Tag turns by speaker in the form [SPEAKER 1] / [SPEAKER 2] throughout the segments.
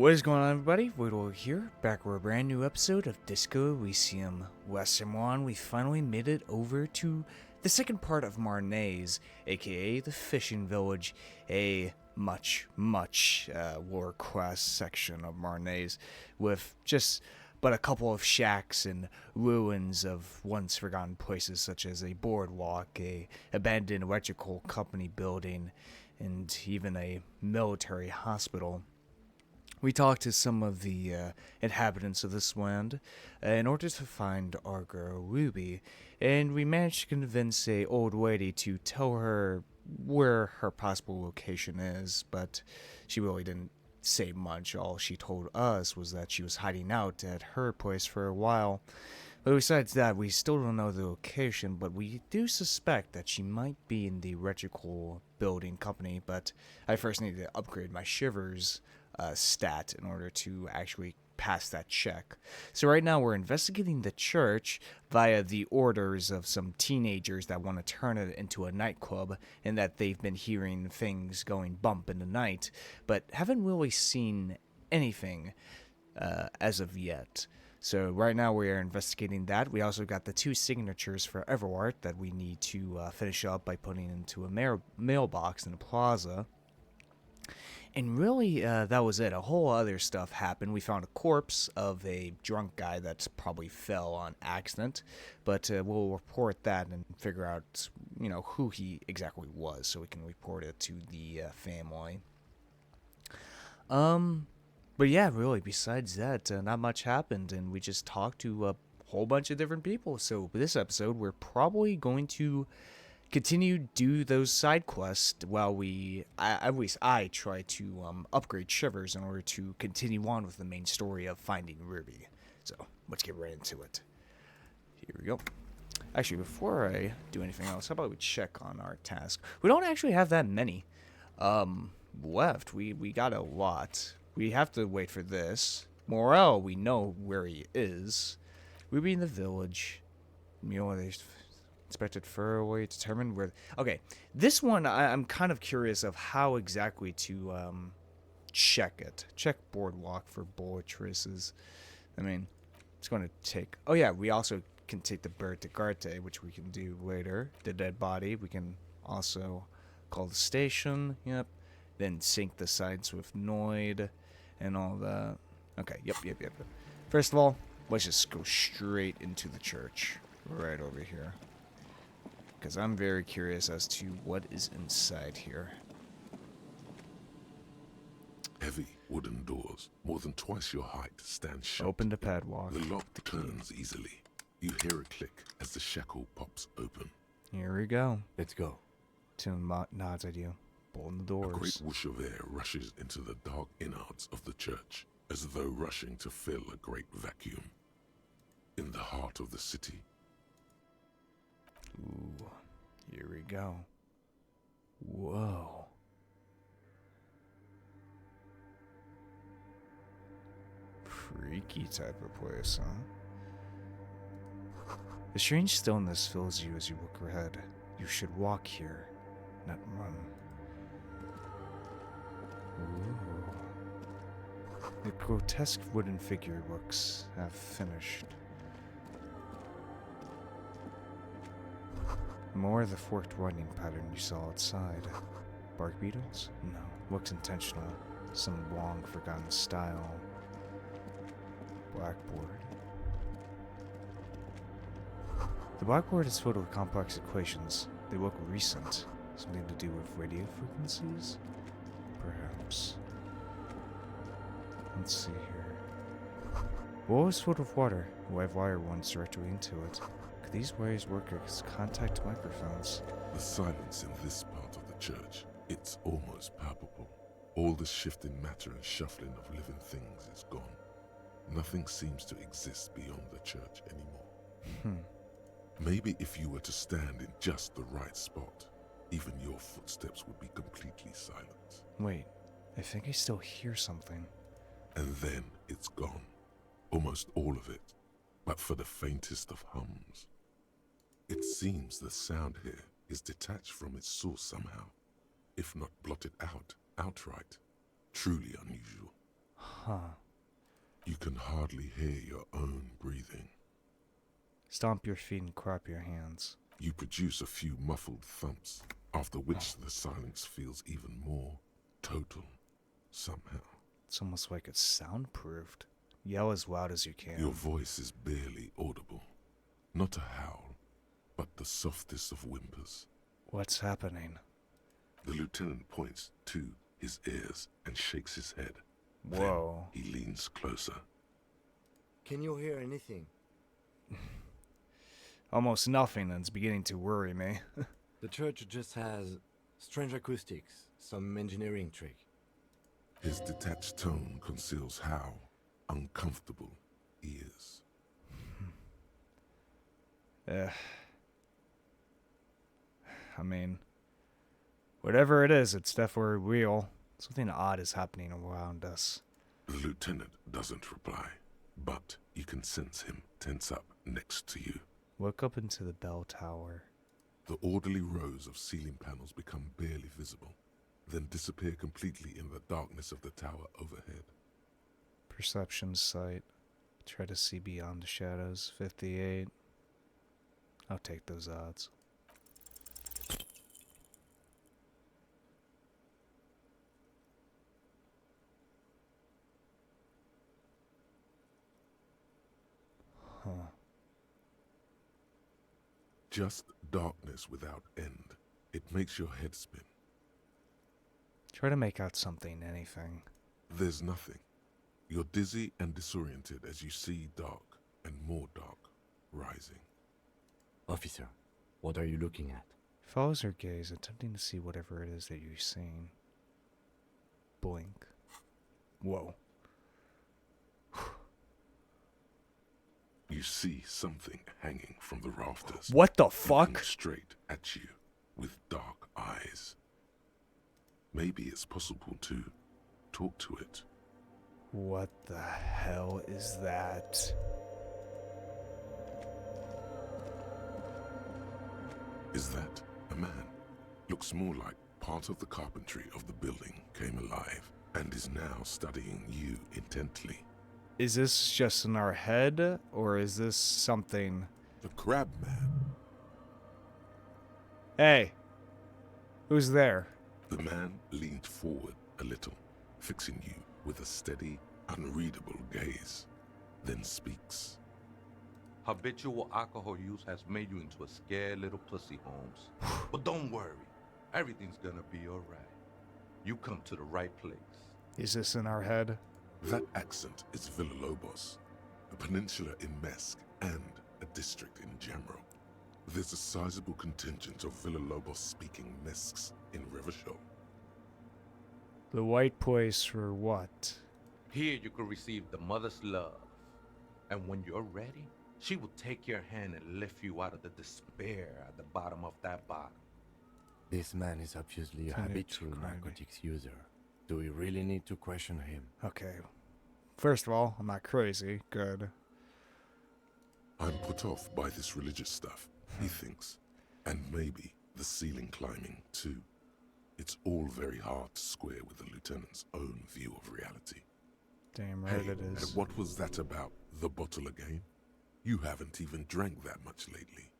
[SPEAKER 1] What is going on, everybody? Voidlego here, back with a brand new episode of Disco Elysium. Last time on, we finally made it over to the second part of Marnay's, aka the fishing village, a much lower class section of Marnay's, with just but a couple of shacks and ruins of once forgotten places such as a boardwalk, a abandoned electrical company building, and even a military hospital. We talked to some of the inhabitants of this land in order to find our girl Ruby, and we managed to convince a old lady to tell her where her possible location is, but she really didn't say much. All she told us was that she was hiding out at her place for a while. But besides that, we still don't know the location, but we do suspect that she might be in the electrical building company, but I first need to upgrade my shivers stat in order to actually pass that check. So right now we're investigating the church via the orders of some teenagers that want to turn it into a nightclub, and that they've been hearing things going bump in the night, but haven't really seen anything as of yet. So right now we are investigating that. We also got the 2 signatures for Everwart that we need to finish up by putting into a mailbox in the plaza. And really, that was it. A whole other stuff happened. We found a corpse of a drunk guy that probably fell on accident, but we'll report that and figure out, who he exactly was, so we can report it to the family. But yeah, really, besides that, not much happened, and we just talked to a whole bunch of different people. So this episode, we're probably going to continue do those side quests while at least I try to upgrade shivers in order to continue on with the main story of finding Ruby. So let's get right into it. Here we go. Actually, before I do anything else, how about we check on our task? We don't actually have that many left. We got a lot. We have to wait for this. Morel, we know where he is. Ruby in the village. They inspected further, determined where. Okay, this one I'm kind of curious of how exactly to check it. Check boardwalk for bullet traces. I mean, it's going to take. Oh yeah, we also can take the bird to Garte, which we can do later. The dead body, we can also call the station. Yep. Then sync the sites with Noid and all that. Okay. Yep. First of all, let's just go straight into the church, right over here, because I'm very curious as to what is inside here.
[SPEAKER 2] Heavy wooden doors, more than twice your height, stand shut.
[SPEAKER 1] Open the padlock.
[SPEAKER 2] The lock turns easily. You hear a click as the shackle pops open.
[SPEAKER 1] Here we go.
[SPEAKER 3] Let's go.
[SPEAKER 1] Tim nods at you. Bolting the doors.
[SPEAKER 2] A great whoosh of air rushes into the dark innards of the church, as though rushing to fill a great vacuum. In the heart of the city.
[SPEAKER 1] Ooh, here we go. Whoa. Freaky type of place, huh? A strange stillness fills you as you look ahead. You should walk here, not run. Ooh. The grotesque wooden figure looks half finished. More of the forked winding pattern you saw outside. Bark beetles? No. Looks intentional. Some long forgotten style. Blackboard. The blackboard is filled with complex equations. They look recent. Something to do with radio frequencies? Perhaps. Let's see here. The wall is filled with water. A live wire runs directly into it. Could these wires work as contact microphones?
[SPEAKER 2] The silence in this part of the church, it's almost palpable. All the shifting matter and shuffling of living things is gone. Nothing seems to exist beyond the church anymore. Maybe if you were to stand in just the right spot, even your footsteps would be completely silent.
[SPEAKER 1] Wait, I think I still hear something.
[SPEAKER 2] And then it's gone. Almost all of it, but for the faintest of hums. It seems the sound here is detached from its source somehow, if not blotted out outright. Truly unusual.
[SPEAKER 1] Huh.
[SPEAKER 2] You can hardly hear your own breathing.
[SPEAKER 1] Stomp your feet and clap your hands.
[SPEAKER 2] You produce a few muffled thumps, after which the silence feels even more total, somehow.
[SPEAKER 1] It's almost like it's soundproofed. Yell as loud as you can.
[SPEAKER 2] Your voice is barely audible. Not a howl, but the softest of whimpers.
[SPEAKER 1] What's happening?
[SPEAKER 2] The lieutenant points to his ears and shakes his head.
[SPEAKER 1] Whoa.
[SPEAKER 2] Then he leans closer.
[SPEAKER 3] Can you hear anything?
[SPEAKER 1] Almost nothing, and it's beginning to worry me.
[SPEAKER 3] The church just has strange acoustics, some engineering trick.
[SPEAKER 2] His detached tone conceals how uncomfortable he is.
[SPEAKER 1] I mean, whatever it is, it's definitely real. Something odd is happening around us.
[SPEAKER 2] The lieutenant doesn't reply, but you can sense him tense up next to you.
[SPEAKER 1] Look up into the bell tower.
[SPEAKER 2] The orderly rows of ceiling panels become barely visible, then disappear completely in the darkness of the tower overhead.
[SPEAKER 1] Perception sight. Try to see beyond the shadows. 58. I'll take those odds. Huh.
[SPEAKER 2] Just darkness without end. It makes your head spin.
[SPEAKER 1] Try to make out something, anything.
[SPEAKER 2] There's nothing. You're dizzy and disoriented as you see dark and more dark rising.
[SPEAKER 3] Officer, what are you looking at?
[SPEAKER 1] Follows her gaze, attempting to see whatever it is that you're seeing. Blink. Whoa.
[SPEAKER 2] You see something hanging from the rafters.
[SPEAKER 1] What the
[SPEAKER 2] looking
[SPEAKER 1] fuck?
[SPEAKER 2] straight at you with dark eyes. Maybe it's possible to talk to it.
[SPEAKER 1] What the hell is that?
[SPEAKER 2] Is that a man? Looks more like part of the carpentry of the building came alive and is now studying you intently.
[SPEAKER 1] Is this just in our head, or is this something...
[SPEAKER 2] The crab man.
[SPEAKER 1] Hey! Who's there?
[SPEAKER 2] The man leaned forward a little, fixing you with a steady, unreadable gaze, then speaks.
[SPEAKER 4] Habitual alcohol use has made you into a scared little pussy, Holmes. But don't worry, everything's gonna be alright. You come to the right place.
[SPEAKER 1] Is this in our head?
[SPEAKER 2] That accent is Villalobos, a peninsula in Mesk and a district in Jamro. There's a sizable contingent of Villalobos-speaking Mesks in Rivershoal.
[SPEAKER 1] The white place for what?
[SPEAKER 4] Here you can receive the mother's love. And when you're ready, she will take your hand and lift you out of the despair at the bottom of that bottle.
[SPEAKER 3] This man is obviously a
[SPEAKER 1] Teenage
[SPEAKER 3] habitual
[SPEAKER 1] crime.
[SPEAKER 3] narcotics user. Do we really need to question him?
[SPEAKER 1] Okay. First of all, I'm not crazy. Good.
[SPEAKER 2] I'm put off by this religious stuff, he thinks. And maybe the ceiling climbing, too. It's all very hard to square with the lieutenant's own view of reality.
[SPEAKER 1] Damn right
[SPEAKER 2] Hey,
[SPEAKER 1] it
[SPEAKER 2] and
[SPEAKER 1] is.
[SPEAKER 2] what was that about the bottle again? You haven't even drank that much lately.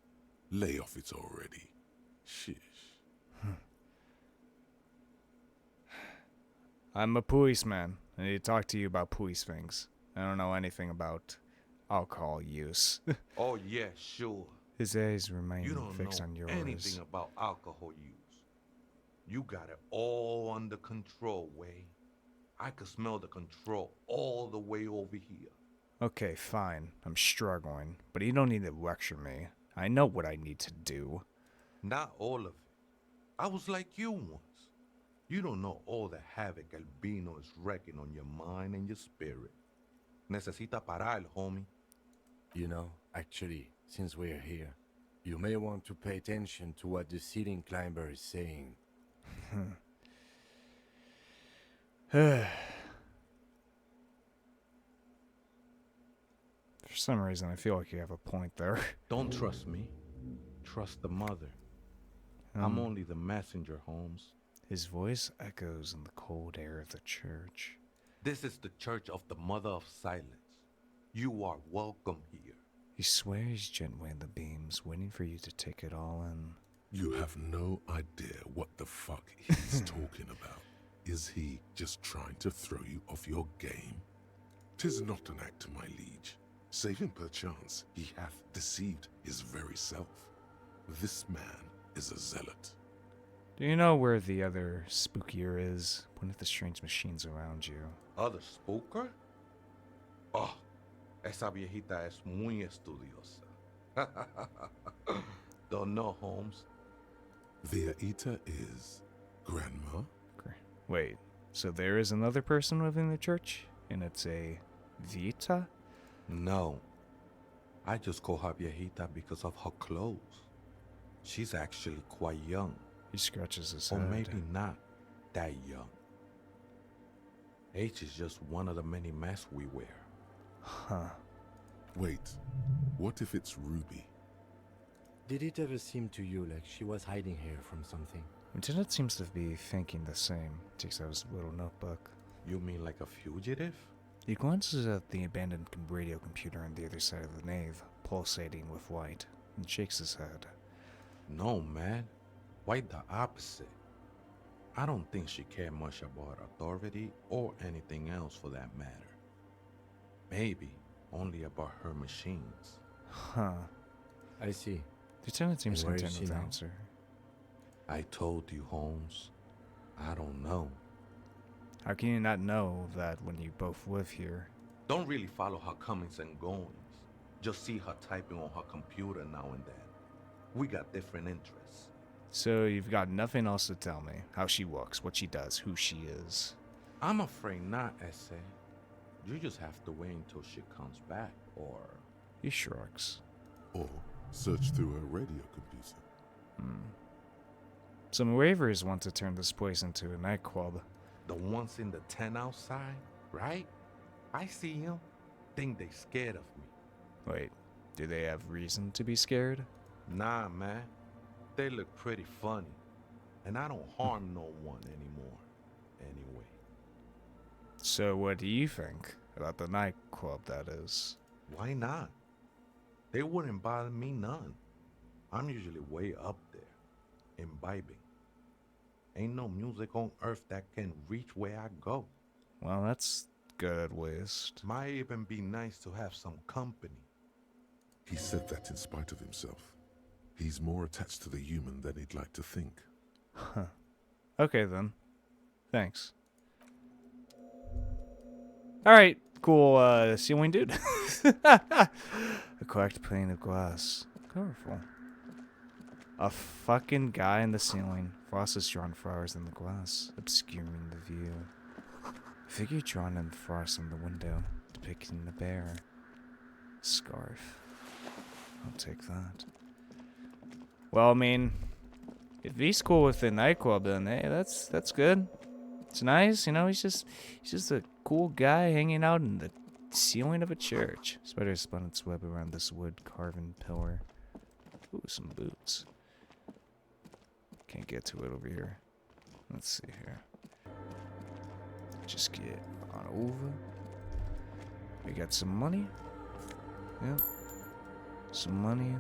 [SPEAKER 2] Lay off it already. Shish.
[SPEAKER 1] I'm a policeman. I need to talk to you about police things. I don't know anything about alcohol use.
[SPEAKER 4] Oh yeah, sure.
[SPEAKER 1] His eyes remain
[SPEAKER 4] You don't
[SPEAKER 1] fixed
[SPEAKER 4] know
[SPEAKER 1] on yours.
[SPEAKER 4] anything about alcohol use. You got it all under control, Way. I could smell the control all the way over here.
[SPEAKER 1] Okay, fine. I'm struggling, but you don't need to lecture me. I know what I need to do.
[SPEAKER 4] Not all of it. I was like you once. You don't know all the havoc Albino is wrecking on your mind and your spirit. Necesita parar, homie.
[SPEAKER 3] You know, actually, since we're here, you may want to pay attention to what the ceiling climber is saying.
[SPEAKER 1] For some reason, I feel like you have a point there.
[SPEAKER 4] Don't trust me. Trust the mother. I'm only the messenger, Holmes.
[SPEAKER 1] His voice echoes in the cold air of the church.
[SPEAKER 4] This is the Church of the Mother of Silence. You are welcome here.
[SPEAKER 1] He swears gently in the beams, waiting for you to take it all in.
[SPEAKER 2] You have no idea what the fuck he's talking about. Is he just trying to throw you off your game? 'Tis not an act, my liege, save him perchance he hath deceived his very self. This man is a zealot.
[SPEAKER 1] Do you know where the other spookier is? One of the strange machines around you.
[SPEAKER 4] Other spooker? Oh, esa viejita es muy estudiosa. Don't know, Holmes.
[SPEAKER 2] Viejita is grandma?
[SPEAKER 1] Wait, so there is another person within the church? And it's a Vita?
[SPEAKER 4] No. I just call her viejita because of her clothes. She's actually quite young.
[SPEAKER 1] He scratches his
[SPEAKER 4] Or
[SPEAKER 1] head.
[SPEAKER 4] maybe not that young. Age is just one of the many masks we wear.
[SPEAKER 1] Huh.
[SPEAKER 2] Wait, what if it's Ruby?
[SPEAKER 3] Did it ever seem to you like she was hiding here from something?
[SPEAKER 1] Lieutenant seems to be thinking the same. Takes out his little notebook.
[SPEAKER 4] You mean like a fugitive?
[SPEAKER 1] He glances at the abandoned radio computer on the other side of the nave, pulsating with light, and shakes his head.
[SPEAKER 4] No, man. Quite the opposite. I don't think she cared much about authority or anything else for that matter. Maybe only about her machines.
[SPEAKER 1] Huh.
[SPEAKER 3] I see.
[SPEAKER 1] Lieutenant seems
[SPEAKER 3] And where is
[SPEAKER 1] content
[SPEAKER 3] she
[SPEAKER 1] with the
[SPEAKER 3] now?
[SPEAKER 1] answer.
[SPEAKER 4] I told you, Holmes. I don't know.
[SPEAKER 1] How can you not know that when you both live here?
[SPEAKER 4] Don't really follow her comings and goings. Just see her typing on her computer now and then. We got different interests.
[SPEAKER 1] So you've got nothing else to tell me. How she looks, what she does, who she is.
[SPEAKER 4] I'm afraid not, Essay. You just have to wait until she comes back, or...
[SPEAKER 1] He shrugs.
[SPEAKER 2] Or search through a radio computer.
[SPEAKER 1] Some waivers want to turn this place into a nightclub.
[SPEAKER 4] The ones in the tent outside, right? I see them. Think they scared of me.
[SPEAKER 1] Wait, do they have reason to be scared?
[SPEAKER 4] Nah, man. They look pretty funny. And I don't harm no one anymore. Anyway.
[SPEAKER 1] So what do you think about the nightclub, that is?
[SPEAKER 4] Why not? They wouldn't bother me none. I'm usually way up there, imbibing. Ain't no music on earth that can reach where I go.
[SPEAKER 1] Well, that's good at least.
[SPEAKER 4] Might even be nice to have some company.
[SPEAKER 2] He said that in spite of himself. He's more attached to the human than he'd like to think.
[SPEAKER 1] Huh. Okay then. Thanks. Alright, cool ceiling dude. A cracked pane of glass. Colorful. A fucking guy in the ceiling. Frost has drawn flowers in the glass, obscuring the view. A figure drawn in frost on the window, depicting the bear. Scarf. I'll take that. Well, I mean, if he's cool with the nightclub, then hey, that's good. It's nice, you know. He's just a cool guy hanging out in the ceiling of a church. Spider spun its web around this wood carven pillar. Ooh, some boots. Can't get to it over here. Let's see here. Just get on over. We got some money. Yep. Some money.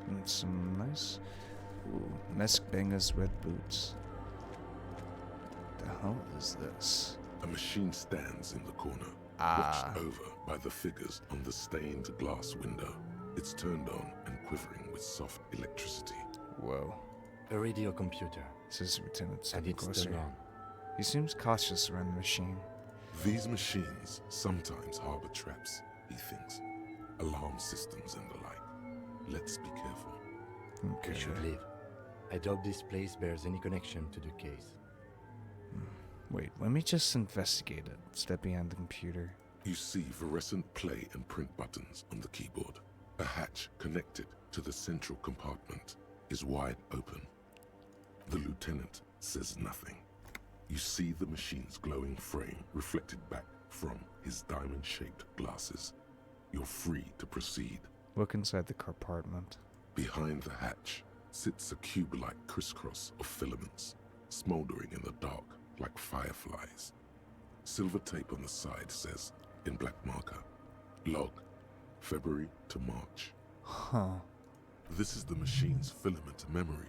[SPEAKER 1] And some nice. Ooh, Mesk Banga's red boots. The hell is this?
[SPEAKER 2] A machine stands in the corner,
[SPEAKER 1] Ah.
[SPEAKER 2] watched over by the figures on the stained glass window. It's turned on and quivering with soft electricity.
[SPEAKER 1] Whoa.
[SPEAKER 3] A radio computer.
[SPEAKER 1] Says Lieutenant
[SPEAKER 3] And
[SPEAKER 1] stepping
[SPEAKER 3] it's
[SPEAKER 1] closer.
[SPEAKER 3] turned on.
[SPEAKER 1] He seems cautious around the machine.
[SPEAKER 2] These machines sometimes harbor traps, he thinks. Alarm systems and the like. Let's be careful.
[SPEAKER 1] Okay.
[SPEAKER 3] We should leave. I doubt this place bears any connection to the case.
[SPEAKER 1] Wait, let me just investigate it. Step behind the computer.
[SPEAKER 2] You see fluorescent play and print buttons on the keyboard. A hatch connected to the central compartment is wide open. The lieutenant says nothing. You see the machine's glowing frame reflected back from his diamond-shaped glasses. You're free to proceed.
[SPEAKER 1] Look inside the compartment.
[SPEAKER 2] Behind the hatch sits a cube-like crisscross of filaments, smoldering in the dark like fireflies. Silver tape on the side says, in black marker, log, February to March.
[SPEAKER 1] Huh.
[SPEAKER 2] This is the machine's filament memory.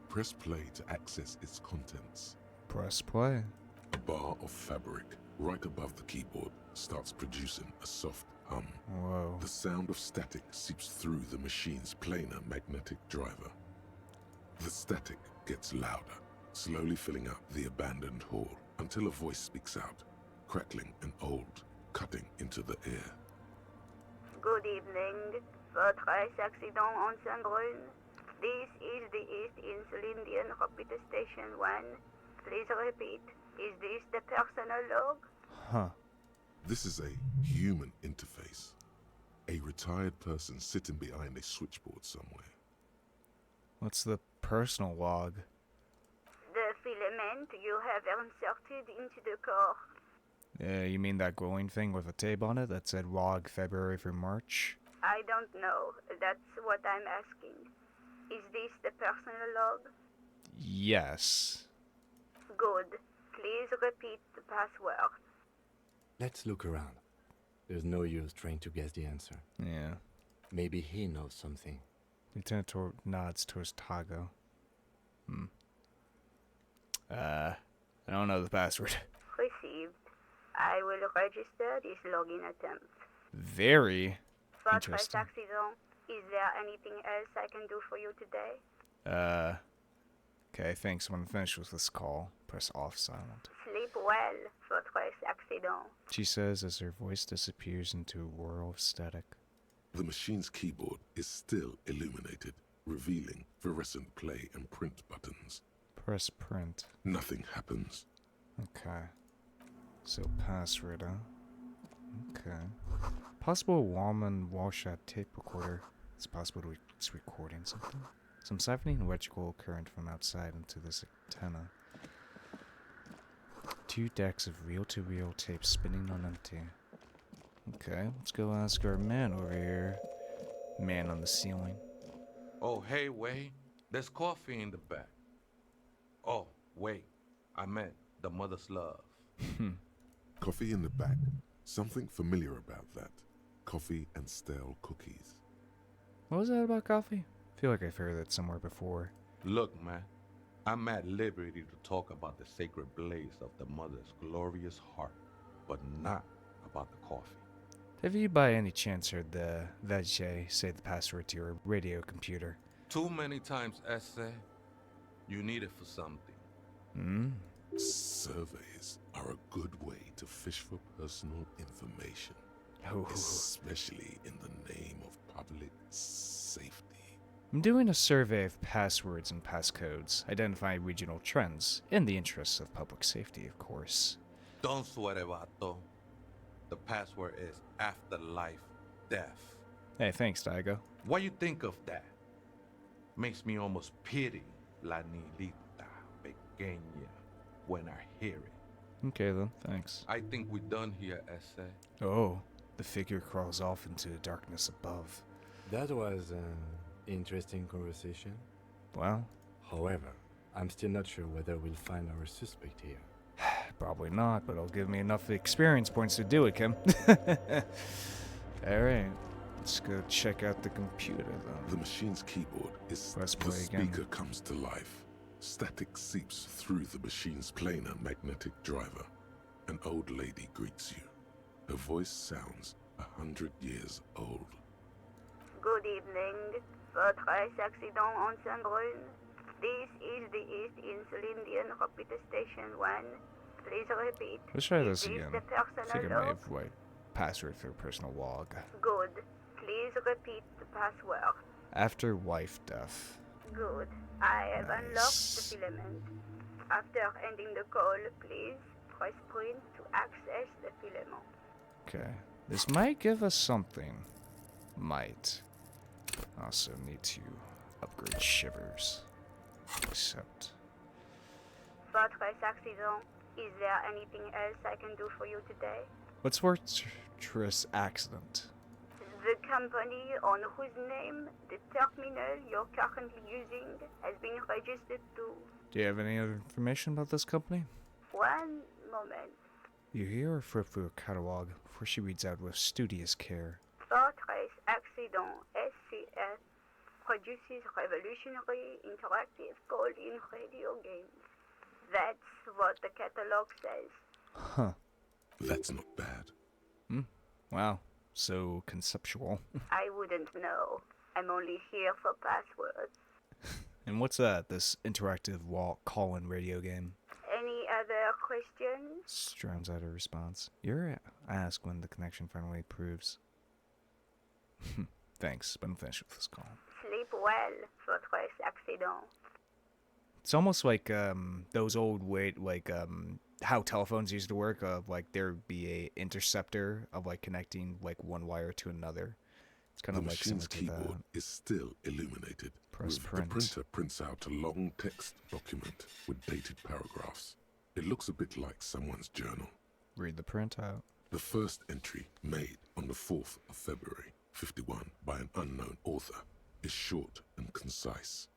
[SPEAKER 2] Press play to access its contents.
[SPEAKER 1] Press play.
[SPEAKER 2] A bar of fabric right above the keyboard starts producing a soft hum.
[SPEAKER 1] Whoa.
[SPEAKER 2] The sound of static seeps through the machine's planar magnetic driver. The static gets louder, slowly filling up the abandoned hall until a voice speaks out, crackling and old, cutting into the air.
[SPEAKER 5] Good evening. Votre accident on Saint-Brun. This is the East Insulindian Repeater Station 1. Please repeat. Is this the personal log?
[SPEAKER 1] Huh.
[SPEAKER 2] This is a human interface. A retired person sitting behind a switchboard somewhere.
[SPEAKER 1] What's the personal log?
[SPEAKER 5] The filament you have inserted into the core.
[SPEAKER 1] You mean that glowing thing with a tape on it that said log February through March?
[SPEAKER 5] I don't know. That's what I'm asking. Is this the personal log?
[SPEAKER 1] Yes.
[SPEAKER 5] Good. Please repeat the password.
[SPEAKER 3] Let's look around. There's no use trying to guess the answer.
[SPEAKER 1] Yeah.
[SPEAKER 3] Maybe he knows something.
[SPEAKER 1] Lieutenant nods towards Tago. I don't know the password.
[SPEAKER 5] Received. I will register this login attempt.
[SPEAKER 1] Very
[SPEAKER 5] Votre
[SPEAKER 1] interesting.
[SPEAKER 5] accident. Is there anything else I can do for you today?
[SPEAKER 1] Okay, thanks. When I'm finished with this call, press off silent.
[SPEAKER 5] Sleep well, votre accident.
[SPEAKER 1] She says as her voice disappears into a whirl of static.
[SPEAKER 2] The machine's keyboard is still illuminated, revealing fluorescent play and print buttons.
[SPEAKER 1] Press print.
[SPEAKER 2] Nothing happens.
[SPEAKER 1] Okay. So password, huh? Okay. Possible Wallman Wallshot tape recorder. It's possible it's recording something. Some siphoning electrical current from outside into this antenna. 2 decks of reel-to-reel tape spinning on empty. Okay, let's go ask our man over here. Man on the ceiling.
[SPEAKER 4] Oh, hey, Wade. There's coffee in the back. Oh, wait. I meant the mother's love.
[SPEAKER 2] Coffee in the back. Something familiar about that. Coffee and stale cookies.
[SPEAKER 1] What was that about coffee? I feel like I've heard that somewhere before.
[SPEAKER 4] Look, man. I'm at liberty to talk about the sacred blaze of the mother's glorious heart, but not about the coffee.
[SPEAKER 1] Have you by any chance heard the Veggie say the password to your radio computer?
[SPEAKER 4] Too many times, essay. You need it for something.
[SPEAKER 2] Surveys are a good way to fish for personal information,
[SPEAKER 1] Oh.
[SPEAKER 2] especially in the name of public safety.
[SPEAKER 1] I'm doing a survey of passwords and passcodes, identifying regional trends, in the interests of public safety, of course.
[SPEAKER 4] Don't sweat it, vato. The password is afterlife death.
[SPEAKER 1] Hey, thanks, Daigo.
[SPEAKER 4] What you think of that? Makes me almost pity la niñita pequeña when I hear it.
[SPEAKER 1] Okay then, thanks.
[SPEAKER 4] I think we're done here, essay.
[SPEAKER 1] Oh, the figure crawls off into the darkness above.
[SPEAKER 3] That was an interesting conversation.
[SPEAKER 1] Well,
[SPEAKER 3] However, I'm still not sure whether we'll find our suspect here.
[SPEAKER 1] probably not, but it'll give me enough experience points to do it, Kim. Alright, let's go check out the computer then.
[SPEAKER 2] The machine's keyboard is
[SPEAKER 1] Press
[SPEAKER 2] the
[SPEAKER 1] play again.
[SPEAKER 2] speaker comes to life. Static seeps through the machine's planar magnetic driver. An old lady greets you. Her voice sounds 100 years old.
[SPEAKER 5] Good evening. Votre accident on Saint-Brun. This is the East Insulindian Repeater Station 1. Please repeat.
[SPEAKER 1] Let's try
[SPEAKER 5] Is
[SPEAKER 1] this
[SPEAKER 5] this
[SPEAKER 1] again.
[SPEAKER 5] the
[SPEAKER 1] I think I
[SPEAKER 5] personal
[SPEAKER 1] may
[SPEAKER 5] log?
[SPEAKER 1] have right password for personal log.
[SPEAKER 5] Good. Please repeat the password.
[SPEAKER 1] After wife death.
[SPEAKER 5] Good. I have unlocked the
[SPEAKER 1] Nice.
[SPEAKER 5] filament. After ending the call, please press print to access the filament.
[SPEAKER 1] Okay. This might give us something. Might. Also need to upgrade shivers. Accept.
[SPEAKER 5] Votre accident. Is there anything else I can do for you today?
[SPEAKER 1] What's fortuitous accident?
[SPEAKER 5] The company on whose name the terminal you're currently using has been registered to.
[SPEAKER 1] Do you have any other information about this company?
[SPEAKER 5] One moment.
[SPEAKER 1] You hear her flip through a catalog before she reads out with studious care.
[SPEAKER 5] Fortress Accident SCF produces revolutionary interactive call-in radio games. That's what the catalog says.
[SPEAKER 1] Huh.
[SPEAKER 2] That's not bad.
[SPEAKER 1] Wow. So conceptual.
[SPEAKER 5] I wouldn't know. I'm only here for passwords.
[SPEAKER 1] And what's that? This interactive call-in radio game?
[SPEAKER 5] Any other questions?
[SPEAKER 1] Drowns out her response. You're asked when the connection finally approves. Thanks, but I'm finished with this call.
[SPEAKER 5] Sleep well, Fortress Accident.
[SPEAKER 1] It's almost like those old how telephones used to work. Like there'd be a interceptor of like connecting like one wire to another. It's kind
[SPEAKER 2] The
[SPEAKER 1] of like
[SPEAKER 2] machine's
[SPEAKER 1] similar to
[SPEAKER 2] keyboard is still illuminated.
[SPEAKER 1] Press
[SPEAKER 2] The
[SPEAKER 1] print.
[SPEAKER 2] printer prints out a long text document with dated paragraphs. It looks a bit like someone's journal.
[SPEAKER 1] Read the printout.
[SPEAKER 2] The first entry, made on the 4th of February, 51, by an unknown author, is short and concise.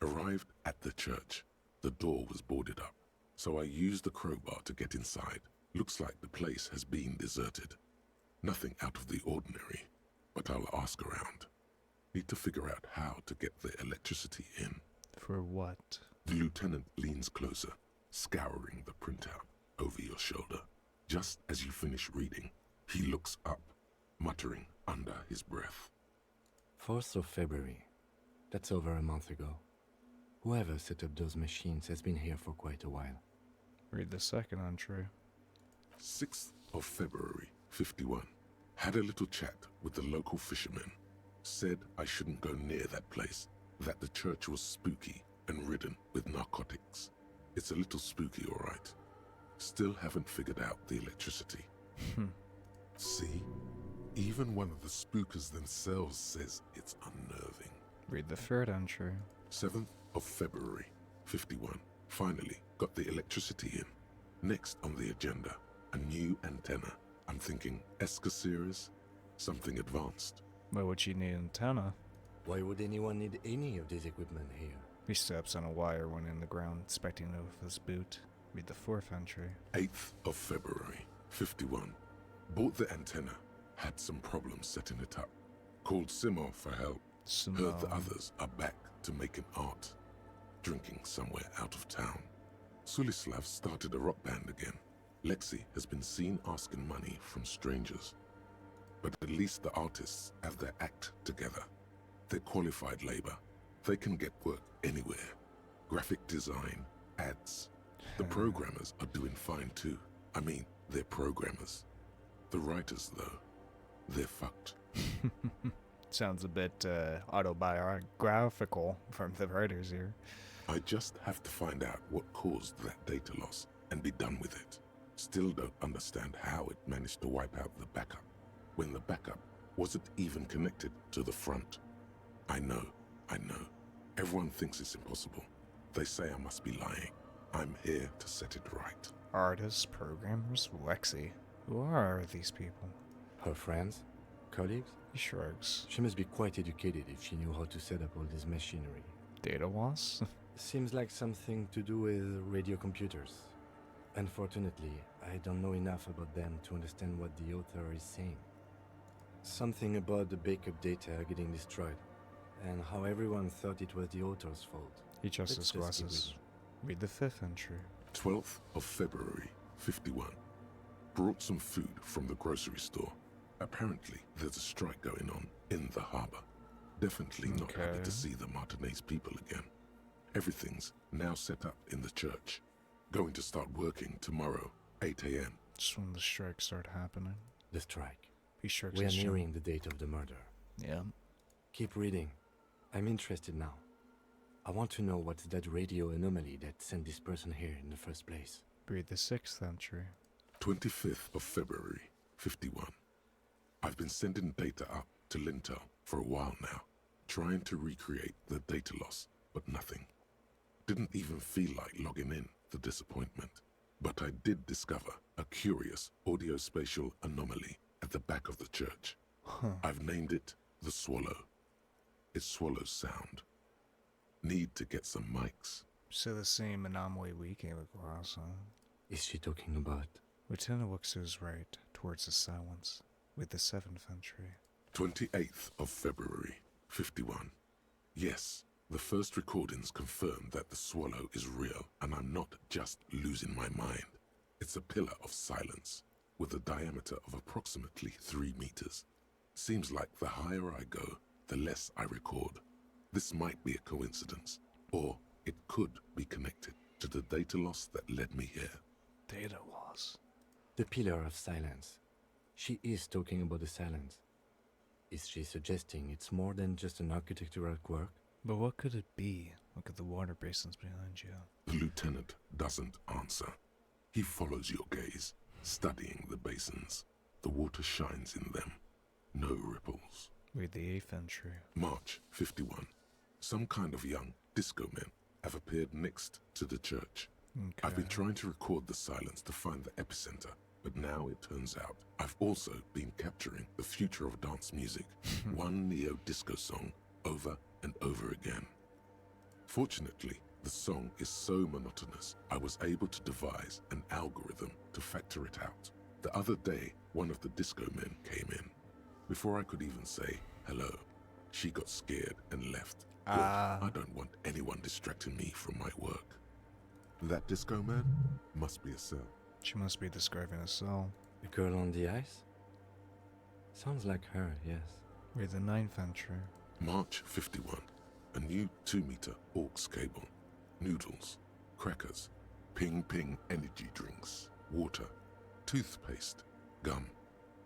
[SPEAKER 2] Arrived at the church. The door was boarded up, so I used the crowbar to get inside. Looks like the place has been deserted. Nothing out of the ordinary, but I'll ask around. Need to figure out how to get the electricity in.
[SPEAKER 1] For what?
[SPEAKER 2] The lieutenant leans closer, scouring the printout over your shoulder. Just as you finish reading, he looks up, muttering under his breath.
[SPEAKER 3] 4th of February. That's over a month ago. Whoever set up those machines has been here for quite a while.
[SPEAKER 1] Read the second entry.
[SPEAKER 2] 6th of February, 51. Had a little chat with the local fishermen. Said I shouldn't go near that place, that the church was spooky and ridden with narcotics. It's a little spooky, all right. Still haven't figured out the electricity. See? Even one of the spookers themselves says it's unnerving.
[SPEAKER 1] Read the third entry.
[SPEAKER 2] 7th of February, 51. Finally got the electricity in. Next on the agenda, a new antenna. I'm thinking Esca series, something advanced.
[SPEAKER 1] Why would she need an antenna?
[SPEAKER 3] Why would anyone need any of this equipment here?
[SPEAKER 1] He steps on a wire when in the ground, inspecting it with his boot. Read the fourth entry.
[SPEAKER 2] 8th of February, 51. Bought the antenna. Had some problems setting it up. Called Simo for help. Heard the others are back to making art. Drinking somewhere out of town. Sulislav started a rock band again. Lexi has been seen asking money from strangers. But at least the artists have their act together. They're qualified labor. They can get work anywhere. Graphic design, ads. The programmers are doing fine too. I mean, they're programmers. The writers, though, they're fucked.
[SPEAKER 1] Sounds a bit autobiographical from the writers here.
[SPEAKER 2] I just have to find out what caused that data loss and be done with it. Still don't understand how it managed to wipe out the backup, when the backup wasn't even connected to the front. I know. Everyone thinks it's impossible. They say I must be lying. I'm here to set it right.
[SPEAKER 1] Artists, programmers, Lexi. Who are these people?
[SPEAKER 3] Her friends? Colleagues?
[SPEAKER 1] He shrugs.
[SPEAKER 3] She must be quite educated if she knew how to set up all this machinery.
[SPEAKER 1] Data loss?
[SPEAKER 3] Seems like something to do with radio computers. Unfortunately, I don't know enough about them to understand what the author is saying. Something about the backup data getting destroyed, and how everyone thought it was the author's fault.
[SPEAKER 1] He adjusts his
[SPEAKER 3] Let's just keep
[SPEAKER 1] glasses. Read the fifth entry.
[SPEAKER 2] 12th of February, 51. Brought some food from the grocery store. Apparently, there's a strike going on in the harbor. Definitely not happy
[SPEAKER 1] Okay.
[SPEAKER 2] to see the Martinez people again. Everything's now set up in the church. Going to start working tomorrow, 8 a.m.
[SPEAKER 1] Just when the strikes start happening.
[SPEAKER 3] The strike.
[SPEAKER 1] He shrugs
[SPEAKER 3] We are
[SPEAKER 1] his shoulder.
[SPEAKER 3] nearing the date of the murder.
[SPEAKER 1] Yeah.
[SPEAKER 3] Keep reading. I'm interested now. I want to know what's that radio anomaly that sent this person here in the first place.
[SPEAKER 1] Read the sixth entry.
[SPEAKER 2] 25th of February, 51. I've been sending data up to Lintel for a while now, trying to recreate the data loss, but nothing. Didn't even feel like logging in, the disappointment. But I did discover a curious audio-spatial anomaly at the back of the church. I've named it the Swallow. It swallows sound. Need to get some mics.
[SPEAKER 1] So the same anomaly we came across, huh?
[SPEAKER 3] Is she talking about
[SPEAKER 1] Lieutenant looks to his right, towards the silence, with the 7th entry.
[SPEAKER 2] 28th of February, 51. Yes, the first recordings confirm that the swallow is real, and I'm not just losing my mind. It's a pillar of silence, with a diameter of approximately 3 meters. Seems like the higher I go, the less I record. This might be a coincidence, or it could be connected to the data loss that led me here.
[SPEAKER 1] Data loss.
[SPEAKER 3] The pillar of silence. She is talking about the silence. Is she suggesting it's more than just an architectural quirk?
[SPEAKER 1] But what could it be? Look at the water basins behind you.
[SPEAKER 2] The lieutenant doesn't answer. He follows your gaze, studying the basins. The water shines in them. No ripples.
[SPEAKER 1] Read the 8th entry.
[SPEAKER 2] March 51. Some kind of young disco men have appeared next to the church.
[SPEAKER 1] Okay.
[SPEAKER 2] I've been trying to record the silence to find the epicenter, but now it turns out I've also been capturing the future of dance music, one neo-disco song over and over again. Fortunately, the song is so monotonous, I was able to devise an algorithm to factor it out. The other day, one of the disco men came in. Before I could even say hello, she got scared and left. Good. I don't want anyone distracting me from my work. That disco man must be a cell.
[SPEAKER 1] She must be describing a cell.
[SPEAKER 3] The girl on the ice? Sounds like her, yes.
[SPEAKER 1] Read the 9th entry.
[SPEAKER 2] March 51. A new 2-meter aux cable. Noodles, crackers, ping energy drinks, water, toothpaste, gum.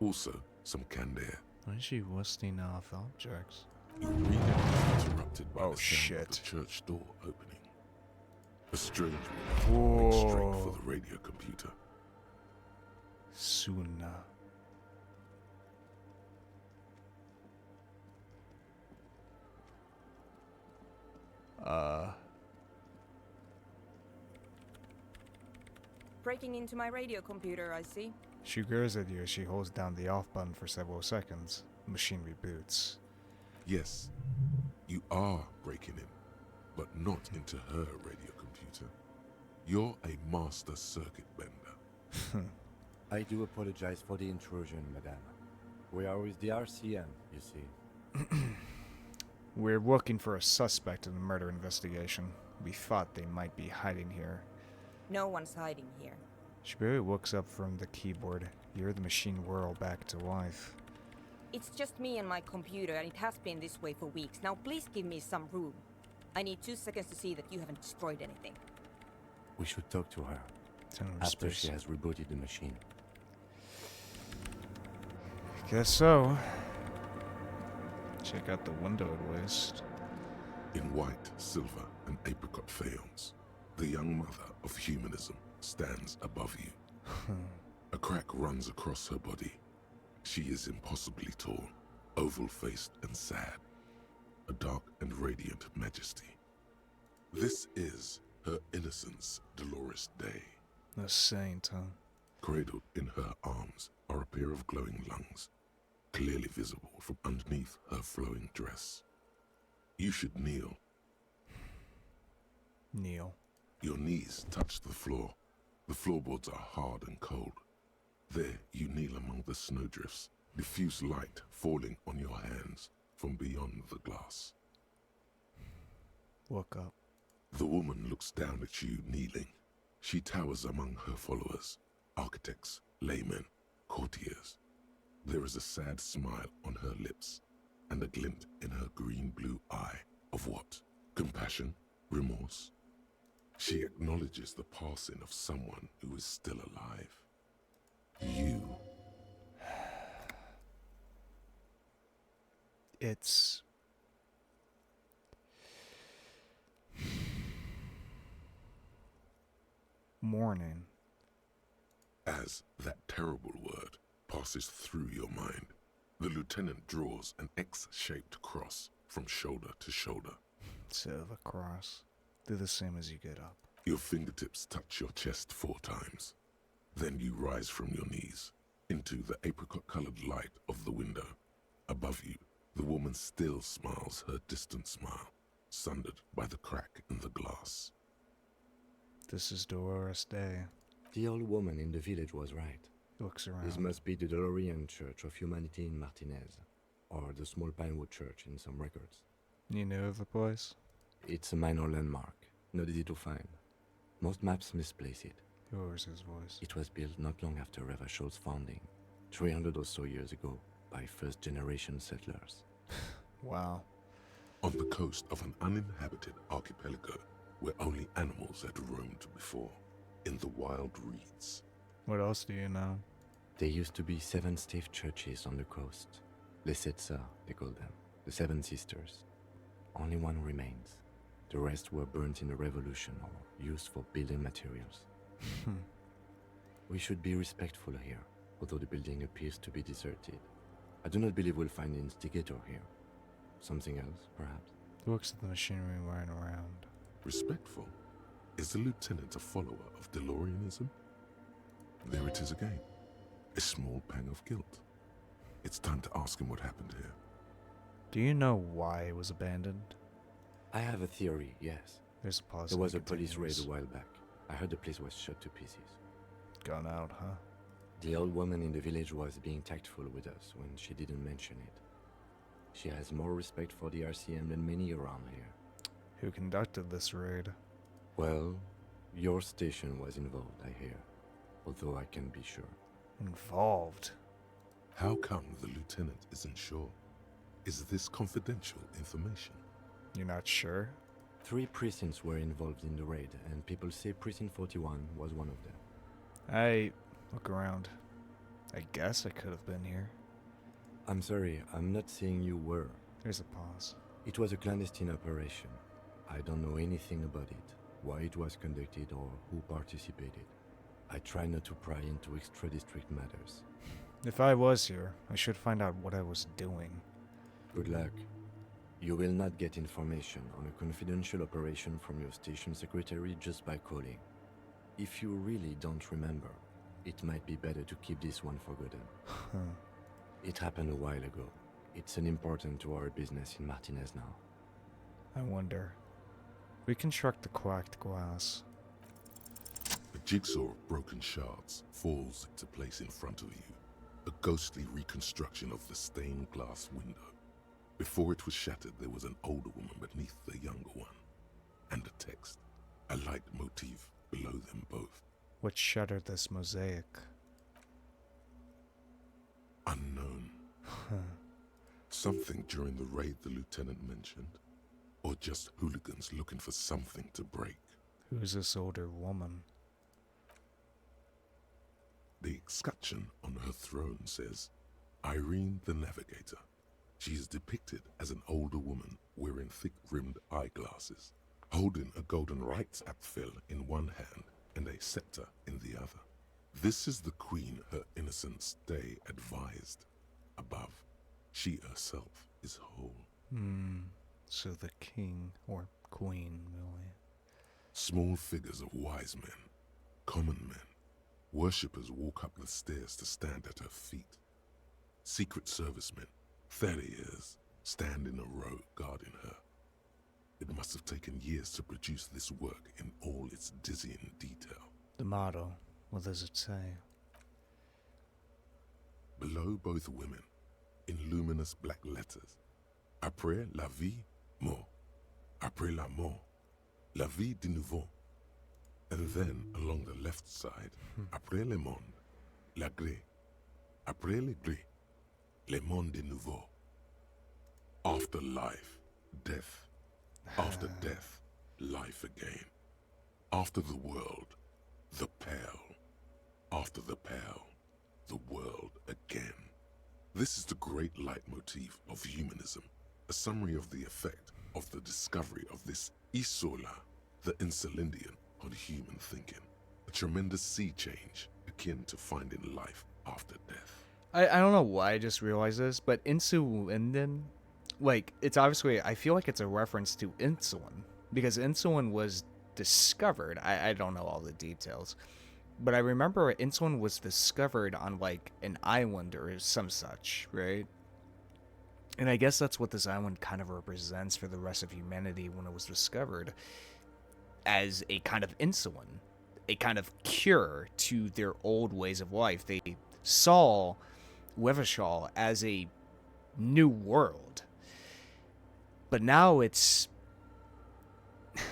[SPEAKER 2] Also some canned air.
[SPEAKER 1] Why is she listing off objects?
[SPEAKER 2] Your reading is interrupted by
[SPEAKER 1] Oh,
[SPEAKER 2] the sound
[SPEAKER 1] shit.
[SPEAKER 2] of the church door opening. A strange woman went straight for the radio computer.
[SPEAKER 1] Suna.
[SPEAKER 6] Breaking into my radio computer, I see.
[SPEAKER 1] She glares at you as she holds down the off button for several seconds. The machine reboots.
[SPEAKER 2] Yes, you are breaking in, but not into her radio computer. You're a master circuit bender.
[SPEAKER 3] I do apologize for the intrusion, madame. We are with the RCM, you see.
[SPEAKER 1] We're looking for a suspect in the murder investigation. We thought they might be hiding here.
[SPEAKER 6] No one's hiding here.
[SPEAKER 1] She barely looks up from the keyboard. You hear the machine whirl back to life.
[SPEAKER 6] It's just me and my computer, and it has been this way for weeks. Now please give me some room. I need 2 seconds to see that you haven't destroyed anything.
[SPEAKER 3] We should talk to her
[SPEAKER 1] Turn on
[SPEAKER 3] after
[SPEAKER 1] space.
[SPEAKER 3] she has rebooted the machine.
[SPEAKER 1] Guess so. Check out the window at least.
[SPEAKER 2] In white, silver, and apricot faience, the young mother of humanism stands above you. A crack runs across her body. She is impossibly tall, oval-faced and sad, a dark and radiant majesty. This is her innocence, Dolores Day.
[SPEAKER 1] The saint, huh?
[SPEAKER 2] Cradled in her arms are a pair of glowing lungs, clearly visible from underneath her flowing dress. You should kneel.
[SPEAKER 1] Kneel.
[SPEAKER 2] Your knees touch the floor. The floorboards are hard and cold. There you kneel among the snowdrifts, diffuse light falling on your hands from beyond the glass.
[SPEAKER 1] Look up.
[SPEAKER 2] The woman looks down at you kneeling. She towers among her followers, architects, laymen, courtiers. There is a sad smile on her lips and a glint in her green-blue eye of what? Compassion? Remorse? She acknowledges the passing of someone who is still alive. You.
[SPEAKER 1] It's... morning.
[SPEAKER 2] As that terrible word passes through your mind, the lieutenant draws an X-shaped cross from shoulder to shoulder.
[SPEAKER 1] Instead of a cross. Do the same as you get up.
[SPEAKER 2] Your fingertips touch your chest 4 times. Then you rise from your knees into the apricot-colored light of the window. Above you, the woman still smiles her distant smile, sundered by the crack in the glass.
[SPEAKER 1] This is Dolores Day.
[SPEAKER 3] The old woman in the village was right.
[SPEAKER 1] He looks around.
[SPEAKER 3] This must be the DeLorean Church of Humanity in Martinez, or the small Pinewood Church in some records.
[SPEAKER 1] You know the place?
[SPEAKER 3] It's a minor landmark, not easy to find. Most maps misplace it.
[SPEAKER 1] He lowers his voice.
[SPEAKER 3] It was built not long after Revachol's founding, 300 or so years ago, by first-generation settlers.
[SPEAKER 1] Wow.
[SPEAKER 2] On the coast of an uninhabited archipelago where only animals had roamed before, in the wild reeds.
[SPEAKER 1] What else do you know?
[SPEAKER 3] There used to be 7 stave churches on the coast. Les Sept Sœurs, they call them. The 7 Sisters. Only one remains. The rest were burnt in the revolution or used for building materials. We should be respectful here, although the building appears to be deserted. I do not believe we'll find the instigator here. Something else, perhaps?
[SPEAKER 1] He looks at the machinery lying around.
[SPEAKER 2] Respectful? Is the lieutenant a follower of DeLoreanism? There it is again. A small pang of guilt. It's time to ask him what happened here.
[SPEAKER 1] Do you know why it was abandoned?
[SPEAKER 3] I have a theory, yes.
[SPEAKER 1] There's a pause.
[SPEAKER 3] There was a
[SPEAKER 1] and
[SPEAKER 3] police raid
[SPEAKER 1] continues.
[SPEAKER 3] a while back. I heard the place was shot to pieces.
[SPEAKER 1] Gone out, huh?
[SPEAKER 3] The old woman in the village was being tactful with us when she didn't mention it. She has more respect for the RCM than many around here.
[SPEAKER 1] Who conducted this raid?
[SPEAKER 3] Well, your station was involved, I hear. Although I can't be sure.
[SPEAKER 1] Involved.
[SPEAKER 2] How come the lieutenant isn't sure? Is this confidential information?
[SPEAKER 1] You're not sure?
[SPEAKER 3] 3 precincts were involved in the raid, and people say Precinct 41 was one of them.
[SPEAKER 1] I look around. I guess I could have been here.
[SPEAKER 3] I'm sorry, I'm not saying you were.
[SPEAKER 1] There's a pause.
[SPEAKER 3] It was a clandestine operation. I don't know anything about it, why it was conducted or who participated. I try not to pry into extra-district matters.
[SPEAKER 1] If I was here, I should find out what I was doing.
[SPEAKER 3] Good luck. You will not get information on a confidential operation from your station secretary just by calling. If you really don't remember, it might be better to keep this one forgotten. It happened a while ago. It's unimportant to our business in Martinez now.
[SPEAKER 1] I wonder. Reconstruct the cracked glass.
[SPEAKER 2] A jigsaw of broken shards falls into place in front of you. A ghostly reconstruction of the stained glass window. Before it was shattered, there was an older woman beneath the younger one. And a text. A light motif below them both.
[SPEAKER 1] What shattered this mosaic?
[SPEAKER 2] Unknown. Something during the raid the lieutenant mentioned. Or just hooligans looking for something to break.
[SPEAKER 1] Who's this older woman?
[SPEAKER 2] The escutcheon on her throne says, Irene the Navigator. She is depicted as an older woman wearing thick-rimmed eyeglasses, holding a golden rights apfel in one hand and a scepter in the other. This is the queen her innocence day advised. Above, she herself is whole.
[SPEAKER 1] So the king, or queen, really.
[SPEAKER 2] Small figures of wise men, common men, worshippers walk up the stairs to stand at her feet. Secret servicemen, 30 years, stand in a row guarding her. It must have taken years to produce this work in all its dizzying detail.
[SPEAKER 1] The motto, what does it say?
[SPEAKER 2] Below both women, in luminous black letters, Après la vie, mort. Après la mort, la vie de nouveau. And then, along the left side, Après le monde, la gré. Après le gré, le monde de nouveau. After life, death. After death, life again. After the world, the pale. After the pale, the world again. This is the great leitmotif of humanism, a summary of the effect of the discovery of this isola, the Insulindian, on human thinking. A tremendous sea change, akin to finding life after death.
[SPEAKER 1] I don't know why I just realized this, but insulin, like, it's obviously, I feel like it's a reference to insulin, because insulin was discovered. I don't know all the details, but I remember insulin was discovered on, like, an island or some such, right? And I guess that's what this island kind of represents for the rest of humanity when it was discovered, as a kind of insulin. a kind of cure to their old ways of life. They saw Wevishal as a new world. But now it's,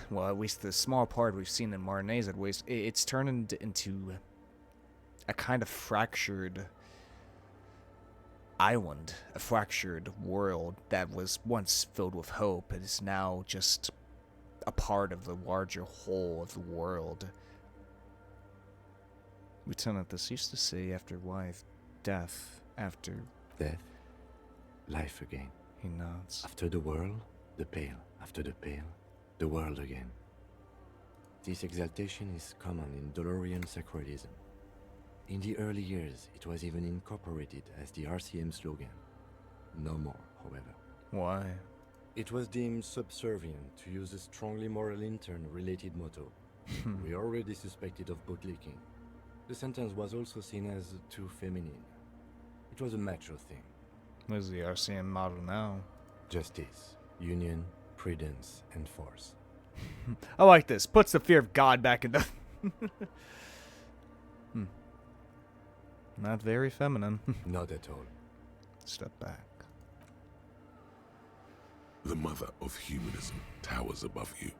[SPEAKER 1] well, at least the small part we've seen in Marnay's at least, it's turned into a kind of fractured island, a fractured world that was once filled with hope. It is now just a part of the larger whole of the world. Lieutenant, this used to say after life, death, after...
[SPEAKER 3] Death, life again.
[SPEAKER 1] He nods.
[SPEAKER 3] After the world, the pale. After the pale, the world again. This exaltation is common in Dolorian sacralism. In the early years, it was even incorporated as the RCM slogan. No more, however.
[SPEAKER 1] Why?
[SPEAKER 3] It was deemed subservient to use a strongly moral intern-related motto. We already suspected of bootlicking. The sentence was also seen as too feminine. It was a macho thing.
[SPEAKER 1] What is the RCM model now?
[SPEAKER 3] Justice, union, prudence, and force.
[SPEAKER 1] I like this. Puts the fear of God back in the... Not very feminine.
[SPEAKER 3] Not at all.
[SPEAKER 1] Step back.
[SPEAKER 2] The mother of humanism towers above you.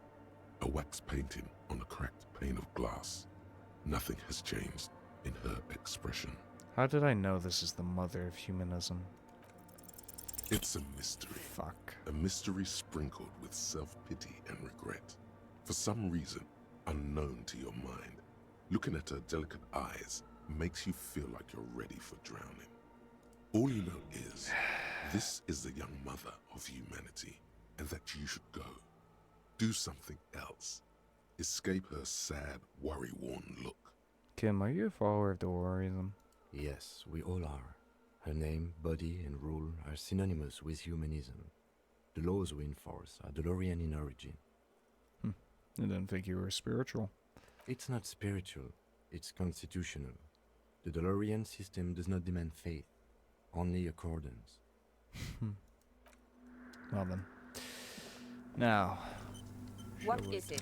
[SPEAKER 2] A wax painting on a cracked pane of glass. Nothing has changed in her expression.
[SPEAKER 1] How did I know this is the mother of humanism?
[SPEAKER 2] It's a mystery.
[SPEAKER 1] Fuck.
[SPEAKER 2] A mystery sprinkled with self-pity and regret. For some reason, unknown to your mind, looking at her delicate eyes makes you feel like you're ready for drowning. All you know is, this is the young mother of humanity, and that you should go. Do something else. Escape her sad, worry-worn look.
[SPEAKER 1] Kim, are you a follower of Dolorism?
[SPEAKER 3] Yes, we all are. Her name, body, and rule are synonymous with humanism. The laws we enforce are Dolorian in origin.
[SPEAKER 1] I didn't think you were spiritual.
[SPEAKER 3] It's not spiritual, it's constitutional. The Dolorian system does not demand faith, only accordance.
[SPEAKER 1] Well then. Now.
[SPEAKER 6] What is it?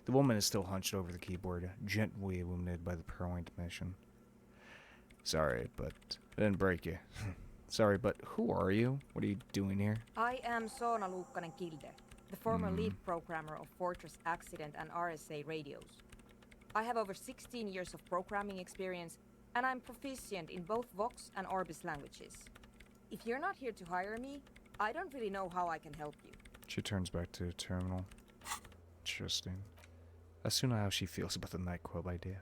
[SPEAKER 1] The woman is still hunched over the keyboard, gently illuminated by the purloined mission. Sorry, but I didn't break you. Sorry, but who are you? What are you doing here?
[SPEAKER 6] I am Soona Luukkanen-Kilde, the former lead programmer of Fortress Accident and RSA radios. I have over 16 years of programming experience, and I'm proficient in both Vox and Orbis languages. If you're not here to hire me, I don't really know how I can help you.
[SPEAKER 1] She turns back to the terminal. Interesting. I soon know how she feels about the nightclub idea.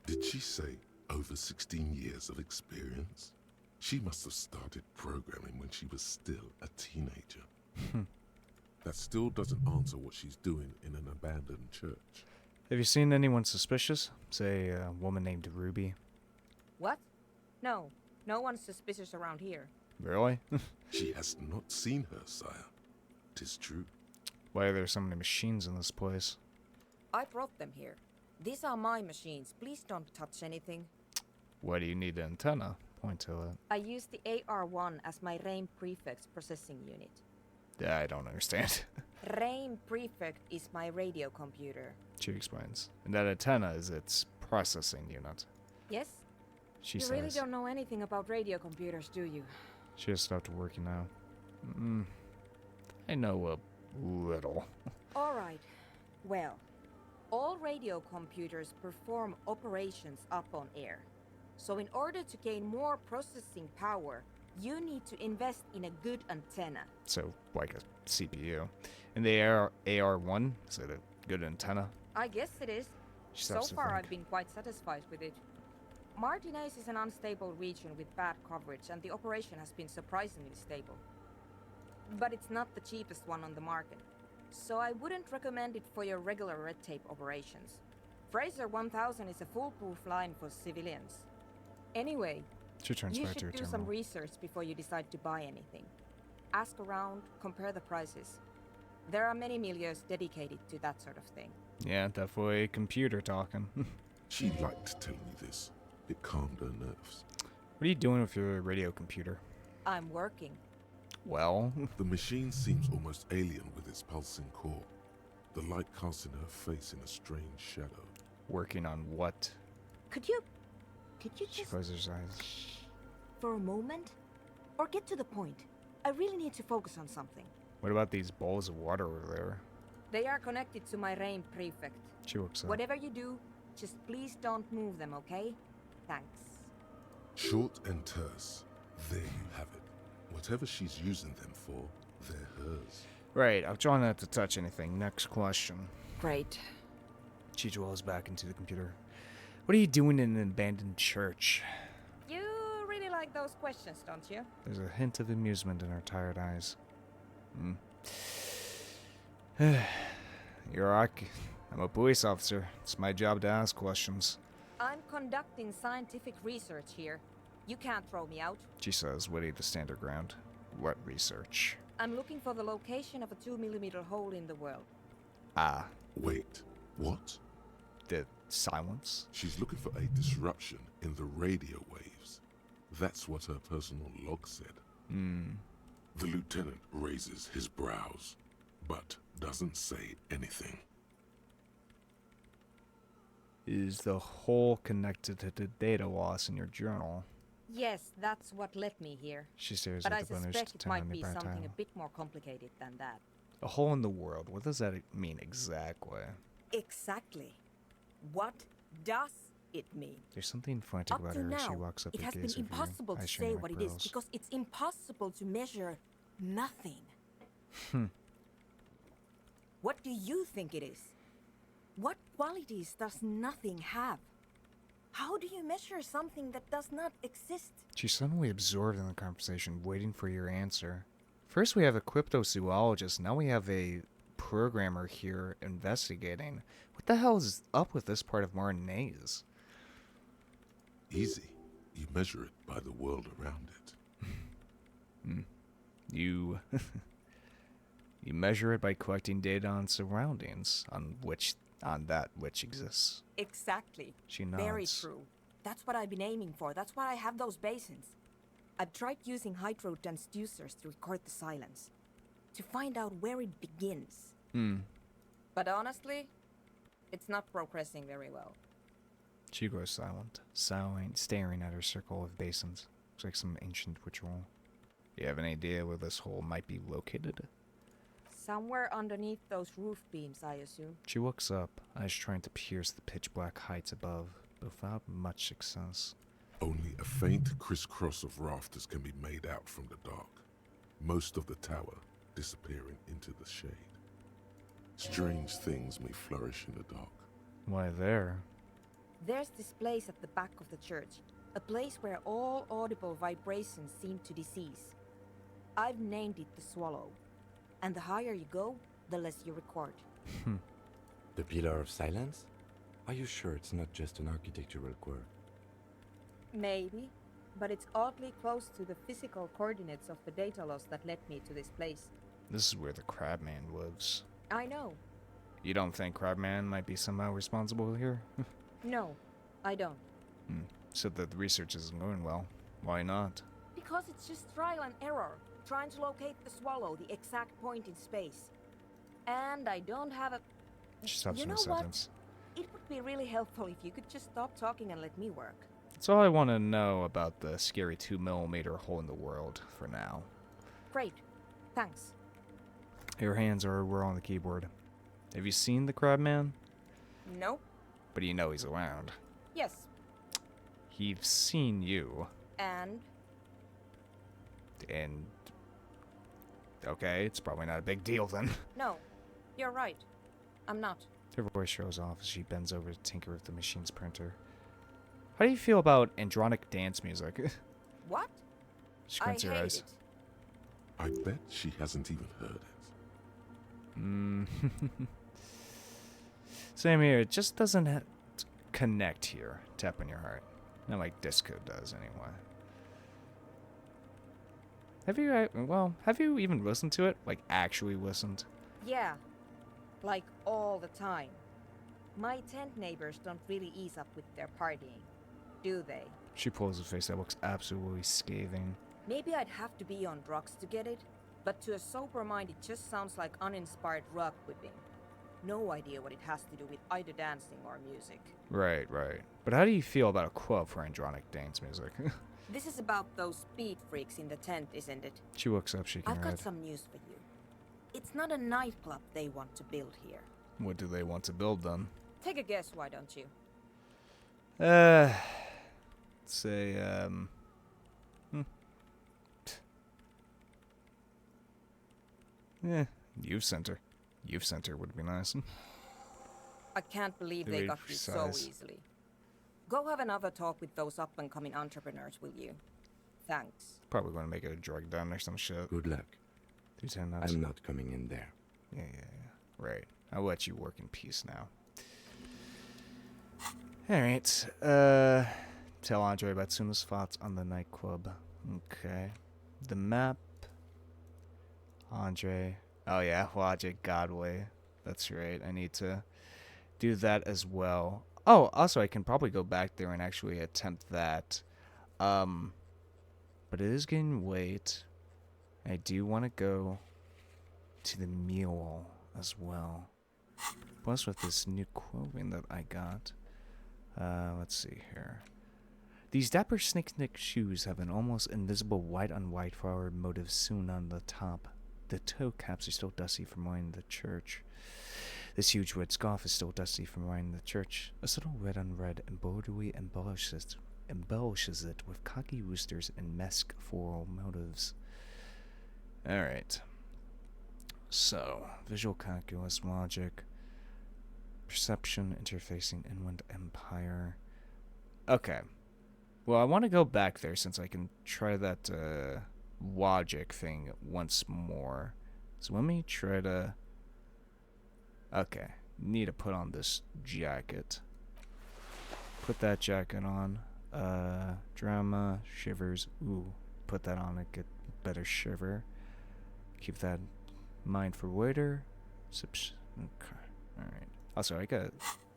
[SPEAKER 2] Did she say over 16 years of experience? She must have started programming when she was still a teenager. That still doesn't answer what she's doing in an abandoned church.
[SPEAKER 1] Have you seen anyone suspicious? Say, a woman named Ruby?
[SPEAKER 6] What? No, no one's suspicious around here.
[SPEAKER 1] Really?
[SPEAKER 2] She has not seen her, sire. 'Tis true.
[SPEAKER 1] Why are there so many machines in this place?
[SPEAKER 6] I brought them here. These are my machines. Please don't touch anything.
[SPEAKER 1] Why do you need an antenna? Point to it.
[SPEAKER 6] I use the AR-1 as my RAIM Prefect processing unit.
[SPEAKER 1] Yeah, I don't understand.
[SPEAKER 6] RAIM Prefect is my radio computer.
[SPEAKER 1] She explains. And that antenna is its processing unit.
[SPEAKER 6] Yes?
[SPEAKER 1] She
[SPEAKER 6] You
[SPEAKER 1] says.
[SPEAKER 6] really don't know anything about radio computers, do you?
[SPEAKER 1] She has stopped working now. I know a little.
[SPEAKER 6] Alright. Well, all radio computers perform operations up on air. So in order to gain more processing power, you need to invest in a good antenna.
[SPEAKER 1] So, like a CPU. And the AR-1, is it a good antenna?
[SPEAKER 6] I guess it is.
[SPEAKER 1] She
[SPEAKER 6] So
[SPEAKER 1] stops to
[SPEAKER 6] far
[SPEAKER 1] think.
[SPEAKER 6] I've been quite satisfied with it. Martinez is an unstable region with bad coverage, and the operation has been surprisingly stable. But it's not the cheapest one on the market, so I wouldn't recommend it for your regular red tape operations. Fraser 1000 is a foolproof line for civilians. Anyway,
[SPEAKER 1] She turns
[SPEAKER 6] you
[SPEAKER 1] back to her
[SPEAKER 6] should do some
[SPEAKER 1] terminal.
[SPEAKER 6] research before you decide to buy anything. Ask around, compare the prices. There are many milieux dedicated to that sort of thing.
[SPEAKER 1] Yeah, definitely a computer talking.
[SPEAKER 2] She liked to tell me this. It calmed her nerves.
[SPEAKER 1] What are you doing with your radio computer?
[SPEAKER 6] I'm working.
[SPEAKER 1] Well,
[SPEAKER 2] The machine seems almost alien with its pulsing core. the light casting her face in a strange shadow.
[SPEAKER 1] Working on what?
[SPEAKER 6] Could you
[SPEAKER 1] She
[SPEAKER 6] just
[SPEAKER 1] closes her eyes.
[SPEAKER 6] for a moment? Or get to the point. I really need to focus on something.
[SPEAKER 1] What about these bowls of water over there?
[SPEAKER 6] They are connected to my reign prefect.
[SPEAKER 1] She looks up.
[SPEAKER 6] Whatever you do, just please don't move them, okay? Thanks.
[SPEAKER 2] Short and terse. There you have it. Whatever she's using them for, they're hers.
[SPEAKER 1] Right, I've drawn not to touch anything. Next question.
[SPEAKER 6] Great.
[SPEAKER 1] She dwells back into the computer. What are you doing in an abandoned church?
[SPEAKER 6] You really like those questions, don't you?
[SPEAKER 1] There's a hint of amusement in her tired eyes. I'm a police officer. It's my job to ask questions.
[SPEAKER 6] I'm conducting scientific research here. You can't throw me out.
[SPEAKER 1] She says, witty to stand her ground. What research?
[SPEAKER 6] I'm looking for the location of a 2mm hole in the world.
[SPEAKER 1] Ah,
[SPEAKER 2] Wait, what?
[SPEAKER 1] the silence?
[SPEAKER 2] She's looking for a disruption in the radio waves. That's what her personal log said. The lieutenant raises his brows, but doesn't say anything.
[SPEAKER 1] Is the hole connected to the data loss in your journal?
[SPEAKER 6] Yes, that's what led me here.
[SPEAKER 1] She stares
[SPEAKER 6] But
[SPEAKER 1] at
[SPEAKER 6] I
[SPEAKER 1] the bonus
[SPEAKER 6] suspect it might be
[SPEAKER 1] tiny
[SPEAKER 6] something a
[SPEAKER 1] title.
[SPEAKER 6] bit more complicated than that.
[SPEAKER 1] A hole in the world. What does that mean exactly?
[SPEAKER 6] Exactly. What does it mean?
[SPEAKER 1] There's something frantic
[SPEAKER 6] Up
[SPEAKER 1] about
[SPEAKER 6] to
[SPEAKER 1] her as she
[SPEAKER 6] now,
[SPEAKER 1] walks up
[SPEAKER 6] it
[SPEAKER 1] the
[SPEAKER 6] has been
[SPEAKER 1] gaze of you,
[SPEAKER 6] impossible to
[SPEAKER 1] eyes
[SPEAKER 6] say
[SPEAKER 1] shining like
[SPEAKER 6] what it is
[SPEAKER 1] pearls.
[SPEAKER 6] because it's impossible to measure nothing. What do you think it is? What qualities does nothing have? How do you measure something that does not exist?
[SPEAKER 1] She's suddenly absorbed in the conversation, waiting for your answer. First we have a cryptozoologist, now we have a programmer here investigating. What the hell is up with this part of Martinez?
[SPEAKER 2] Easy. You measure it by the world around it.
[SPEAKER 1] You you measure it by collecting data on surroundings, on that which exists.
[SPEAKER 6] Exactly.
[SPEAKER 1] She nods.
[SPEAKER 6] Very true. That's what I've been aiming for. That's why I have those basins. I've tried using hydro transducers to record the silence, to find out where it begins. But honestly, it's not progressing very well.
[SPEAKER 1] She grows silent, staring at her circle of basins. Looks like some ancient ritual. You have an idea where this hole might be located?
[SPEAKER 6] Somewhere underneath those roof beams, I assume.
[SPEAKER 1] She looks up, eyes trying to pierce the pitch black heights above, but without much success.
[SPEAKER 2] Only a faint crisscross of rafters can be made out from the dark, most of the tower disappearing into the shade. Strange things may flourish in the dark.
[SPEAKER 1] Why there?
[SPEAKER 6] There's this place at the back of the church, a place where all audible vibrations seem to decease. I've named it the Swallow, and the higher you go, the less you record.
[SPEAKER 3] The Pillar of Silence? Are you sure it's not just an architectural quirk?
[SPEAKER 6] Maybe, but it's oddly close to the physical coordinates of the data loss that led me to this place.
[SPEAKER 1] This is where the Crabman lives.
[SPEAKER 6] I know.
[SPEAKER 1] You don't think Crabman might be somehow responsible here?
[SPEAKER 6] No, I don't.
[SPEAKER 1] So the research isn't going well. Why not?
[SPEAKER 6] Because it's just trial and error, trying to locate the Swallow, the exact point in space. And I don't have a...
[SPEAKER 1] She stops
[SPEAKER 6] You
[SPEAKER 1] in
[SPEAKER 6] know
[SPEAKER 1] a
[SPEAKER 6] what?
[SPEAKER 1] sentence.
[SPEAKER 6] It would be really helpful if you could just stop talking and let me work.
[SPEAKER 1] That's all I want to know about the scary 2mm hole in the world for now.
[SPEAKER 6] Great. Thanks.
[SPEAKER 1] Your hands were on the keyboard. Have you seen the Crabman?
[SPEAKER 6] Nope.
[SPEAKER 1] But you know he's around.
[SPEAKER 6] Yes.
[SPEAKER 1] He's seen you.
[SPEAKER 6] And?
[SPEAKER 1] And... Okay, it's probably not a big deal then.
[SPEAKER 6] No. You're right. I'm not.
[SPEAKER 1] Her voice shows off as she bends over to tinker with the machine's printer. How do you feel about andronic dance music?
[SPEAKER 6] What?
[SPEAKER 1] She
[SPEAKER 6] I
[SPEAKER 1] squints her
[SPEAKER 6] hate
[SPEAKER 1] eyes.
[SPEAKER 6] it.
[SPEAKER 2] I bet she hasn't even heard it.
[SPEAKER 1] Same here. It just doesn't connect here. Tap on your heart. Not like disco does, anyway. Have you even listened to it? Like, actually listened?
[SPEAKER 6] Yeah. Like all the time. My tent neighbors don't really ease up with their partying, do they?
[SPEAKER 1] She pulls a face that looks absolutely scathing.
[SPEAKER 6] Maybe I'd have to be on drugs to get it, but to a sober mind it just sounds like uninspired rug whipping. no idea what it has to do with either dancing or music.
[SPEAKER 1] Right, right. But how do you feel about a club for andronic dance music?
[SPEAKER 6] This is about those speed freaks in the tent, isn't it?
[SPEAKER 1] She looks up, shaking
[SPEAKER 6] I've
[SPEAKER 1] her
[SPEAKER 6] got
[SPEAKER 1] head.
[SPEAKER 6] some news for you. It's not a nightclub they want to build here.
[SPEAKER 1] What do they want to build then?
[SPEAKER 6] Take a guess, why don't you?
[SPEAKER 1] Say, youth center. Youth center would be nice.
[SPEAKER 6] I can't believe
[SPEAKER 1] To
[SPEAKER 6] they
[SPEAKER 1] be
[SPEAKER 6] got you so
[SPEAKER 1] precise.
[SPEAKER 6] easily. Go have another talk with those up-and-coming entrepreneurs, will you? Thanks.
[SPEAKER 1] Probably going to make it a drug den or some shit.
[SPEAKER 3] Good luck.
[SPEAKER 1] 210 nuts.
[SPEAKER 3] I'm not coming in there.
[SPEAKER 1] Yeah. Right. I'll let you work in peace now. Alright. Tell Andre about Suna's thoughts on the nightclub. Okay. The map. Andre. Oh yeah, Logic Godway. That's right. I need to do that as well. Oh, also I can probably go back there and actually attempt that. But it is getting late. I do want to go to the mule as well. Plus with this new clothing that I got. Let's see here. These dapper snake shoes have an almost invisible white on white flower motif sewn on the top. The toe caps are still dusty from wearing the church. This huge red scarf is still dusty from wearing the church. A subtle red on red embroidery embellishes it with cocky roosters and mesque floral motifs. Alright. So, visual calculus, logic, perception, interfacing, inland empire. Okay. Well, I want to go back there since I can try that logic thing once more. So let me try to... Okay. Need to put on this jacket. Put that jacket on. Drama, shivers. Ooh, put that on and get better shiver. Keep that in mind for later. Okay. Alright. Also,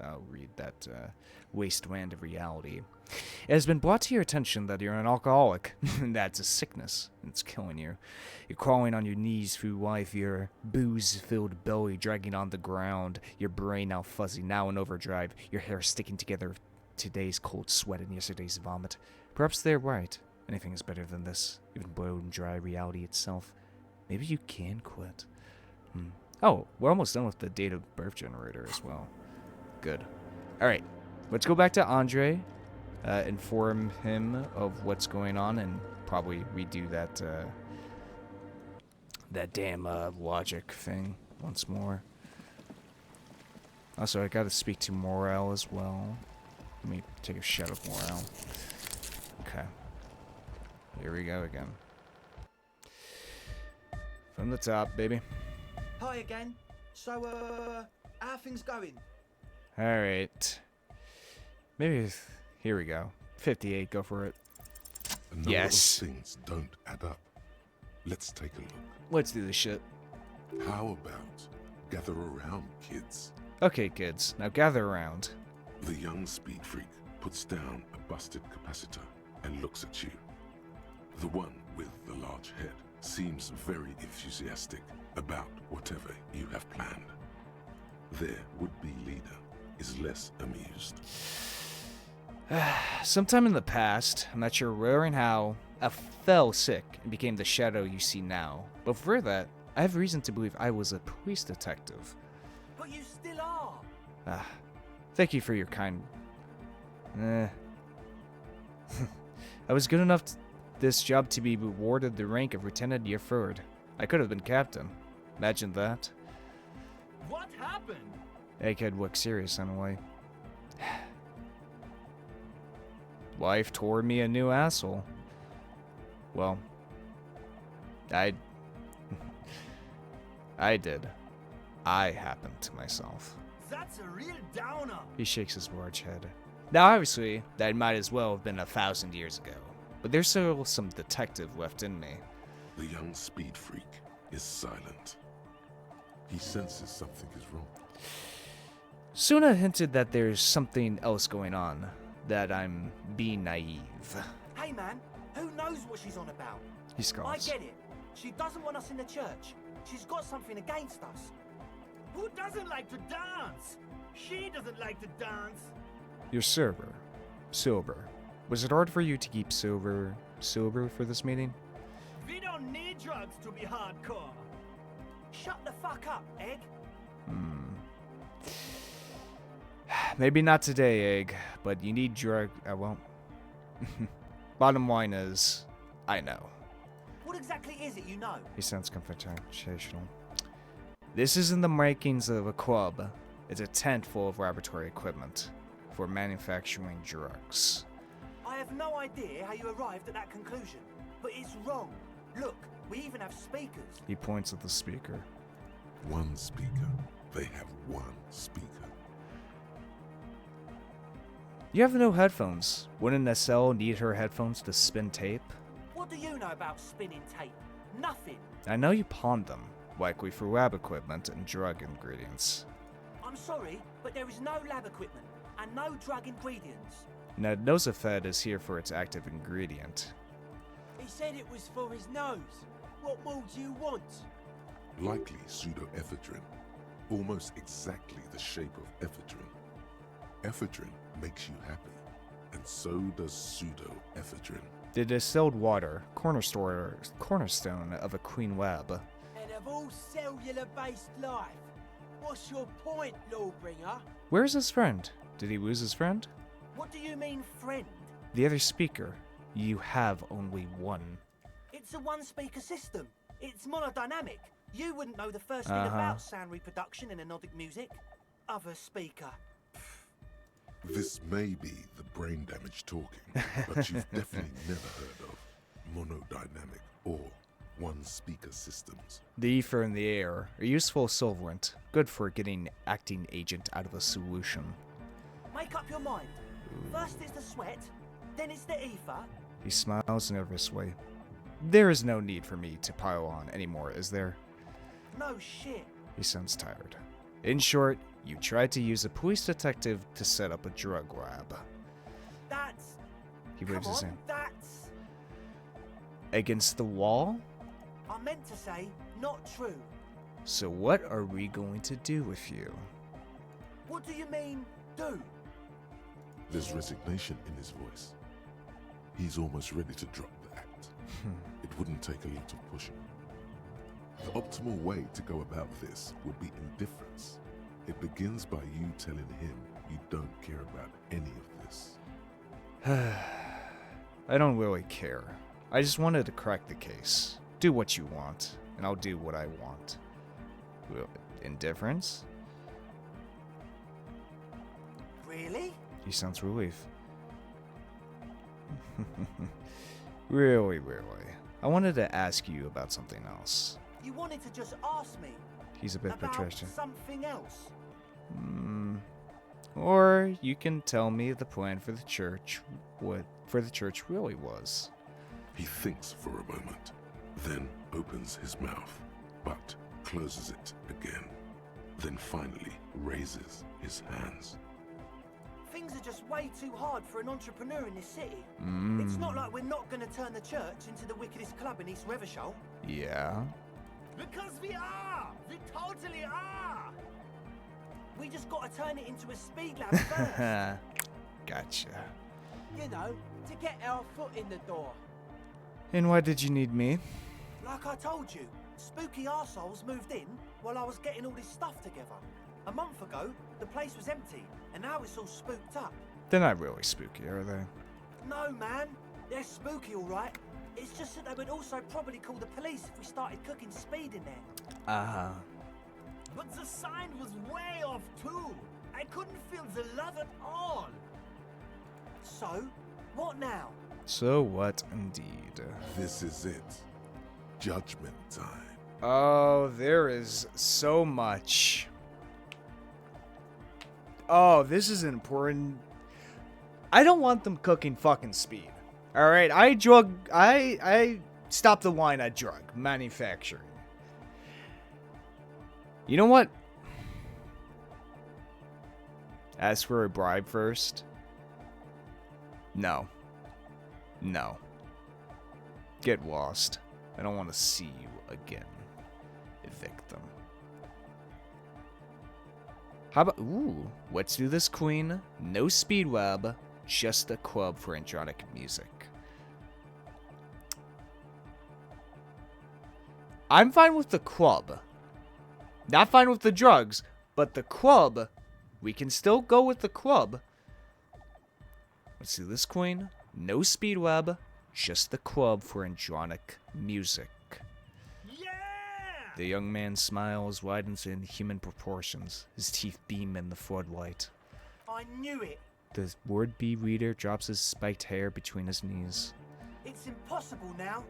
[SPEAKER 1] I'll read that Wasteland of Reality. It has been brought to your attention that you're an alcoholic. That's a sickness. It's killing you. You're crawling on your knees through life, your booze-filled belly dragging on the ground, your brain now fuzzy, now in overdrive, your hair sticking together today's cold sweat and yesterday's vomit. Perhaps they're right. Anything is better than this, even boiled and dry reality itself. Maybe you can quit. Oh, we're almost done with the date of birth generator as well. Good. Alright, let's go back to Andre, inform him of what's going on, and probably redo that, that damn, logic thing once more. Also, I gotta speak to Morel as well. Let me take a shot of Morel. Okay. Here we go again. From the top, baby.
[SPEAKER 7] Hi again. So, how are things going?
[SPEAKER 1] Alright. Maybe, here we go. 58, go for it.
[SPEAKER 2] A number
[SPEAKER 1] Yes.
[SPEAKER 2] of things don't add up. Let's take a look.
[SPEAKER 1] Let's do this shit.
[SPEAKER 2] How about gather around, kids?
[SPEAKER 1] Okay, kids, now gather around.
[SPEAKER 2] The young speed freak puts down a busted capacitor and looks at you. The one with the large head seems very enthusiastic about whatever you have planned. Their would-be leader is less amused.
[SPEAKER 1] Sometime in the past, I'm not sure where and how, I fell sick and became the shadow you see now. But for that, I have reason to believe I was a police detective.
[SPEAKER 7] But you still are.
[SPEAKER 1] Thank you for your kind... I was good enough this job to be rewarded the rank of Lieutenant Year Third. I could have been captain. Imagine that.
[SPEAKER 7] What happened?
[SPEAKER 1] Egghead looked serious in a way. Life tore me a new asshole. Well, I did. I happened to myself.
[SPEAKER 7] That's a real downer.
[SPEAKER 1] He shakes his large head. Now, obviously, that might as well have been 1,000 years ago. But there's still some detective left in me.
[SPEAKER 2] The young speed freak is silent. He senses something is wrong.
[SPEAKER 1] Suna hinted that there's something else going on, that I'm being naive.
[SPEAKER 7] Hey man, who knows what she's on about?
[SPEAKER 1] He
[SPEAKER 7] I
[SPEAKER 1] scoffs.
[SPEAKER 7] get it. She doesn't want us in the church. She's got something against us. Who doesn't like to dance? She doesn't like to dance.
[SPEAKER 1] You're sober. Sober. Was it hard for you to keep sober for this meeting?
[SPEAKER 7] We don't need drugs to be hardcore. Shut the fuck up, Egg.
[SPEAKER 1] Maybe not today, Egg, but you need well. Bottom line is, I know.
[SPEAKER 7] What exactly is it you know?
[SPEAKER 1] He sounds confrontational. This isn't the makings of a club. It's a tent full of laboratory equipment for manufacturing drugs.
[SPEAKER 7] I have no idea how you arrived at that conclusion, but it's wrong. Look, we even have speakers.
[SPEAKER 1] He points at the speaker.
[SPEAKER 2] One speaker. They have one speaker.
[SPEAKER 1] You have no headphones. Wouldn't Estelle need her headphones to spin tape?
[SPEAKER 7] What do you know about spinning tape? Nothing.
[SPEAKER 1] I know you pawned them, likely for lab equipment and drug ingredients.
[SPEAKER 7] I'm sorry, but there is no lab equipment and no drug ingredients.
[SPEAKER 1] Ned Nosafed is here for its active ingredient.
[SPEAKER 8] He said it was for his nose. What more do you want?
[SPEAKER 2] Likely pseudoephedrine. Almost exactly the shape of ephedrine. Ephedrine makes you happy, and so does pseudoephedrine.
[SPEAKER 1] The distilled water, cornerstone of a clean lab.
[SPEAKER 8] And of all cellular-based life, what's your point, Lawbringer?
[SPEAKER 1] Where's his friend? Did he lose his friend?
[SPEAKER 7] What do you mean, friend?
[SPEAKER 1] The other speaker. You have only one.
[SPEAKER 7] It's a one-speaker system. It's monodynamic. You wouldn't know the first thing about sound reproduction in anodic music. Other speaker.
[SPEAKER 2] This may be the brain damage talking, but you've definitely never heard of monodynamic or one-speaker systems.
[SPEAKER 1] The ether in the air, a useful solvent, good for getting acting agent out of a solution.
[SPEAKER 7] Make up your mind. First is the sweat, then it's the ether.
[SPEAKER 1] He smiles nervously. There is no need for me to pile on anymore, is there?
[SPEAKER 7] No shit.
[SPEAKER 1] He sounds tired. In short, you tried to use a police detective to set up a drug lab.
[SPEAKER 7] That's...
[SPEAKER 1] He waves his hand.
[SPEAKER 7] That's...
[SPEAKER 1] Against the wall?
[SPEAKER 7] I meant to say, not true.
[SPEAKER 1] So what are we going to do with you?
[SPEAKER 7] What do you mean, do?
[SPEAKER 2] There's resignation in his voice. He's almost ready to drop the act. It wouldn't take a lot of pushing. The optimal way to go about this would be indifference. It begins by you telling him you don't care about any of this.
[SPEAKER 1] I don't really care. I just wanted to crack the case. Do what you want, and I'll do what I want. Well, indifference?
[SPEAKER 7] Really?
[SPEAKER 1] He sounds relieved. Really. I wanted to ask you about something else.
[SPEAKER 7] You wanted to just ask me
[SPEAKER 1] He's a bit
[SPEAKER 7] about
[SPEAKER 1] patrician.
[SPEAKER 7] something else.
[SPEAKER 1] Or you can tell me the plan for the church, what for the church really was.
[SPEAKER 2] He thinks for a moment, then opens his mouth, but closes it again. Then finally raises his hands.
[SPEAKER 7] Things are just way too hard for an entrepreneur in this city. It's not like we're not going to turn the church into the wickedest club in East Revachol.
[SPEAKER 1] Yeah.
[SPEAKER 7] Because we are! We totally are! We just got to turn it into a speed lab first.
[SPEAKER 1] Gotcha.
[SPEAKER 8] You know, to get our foot in the door.
[SPEAKER 1] And why did you need me?
[SPEAKER 7] Like I told you, spooky arseholes moved in while I was getting all this stuff together. A month ago, the place was empty, and now it's all spooked up.
[SPEAKER 1] They're not really spooky, are they?
[SPEAKER 7] No, man. They're spooky, all right. It's just that they would also probably call the police if we started cooking speed in there. But the sign was way off, too. I couldn't feel the love at all. So, what now?
[SPEAKER 1] So what indeed?
[SPEAKER 2] This is it. Judgment time.
[SPEAKER 1] Oh, there is so much. Oh, this is important. I don't want them cooking fucking speed. Alright, I stopped the line at drug manufacturing. You know what? Ask for a bribe first. No. Get lost. I don't want to see you again. Evict them. How about, ooh, let's do this, Queen. No speed web, just a club for andronic music. I'm fine with the club. Not fine with the drugs, but the club, we can still go with the club. Let's do this, Queen. No speed web, just the club for andronic music. The young man's smile widens in human proportions. His teeth beam in the floodlight.
[SPEAKER 7] I knew it.
[SPEAKER 1] The would-be reader drops his spiked hair between his knees.
[SPEAKER 7] It's impossible now.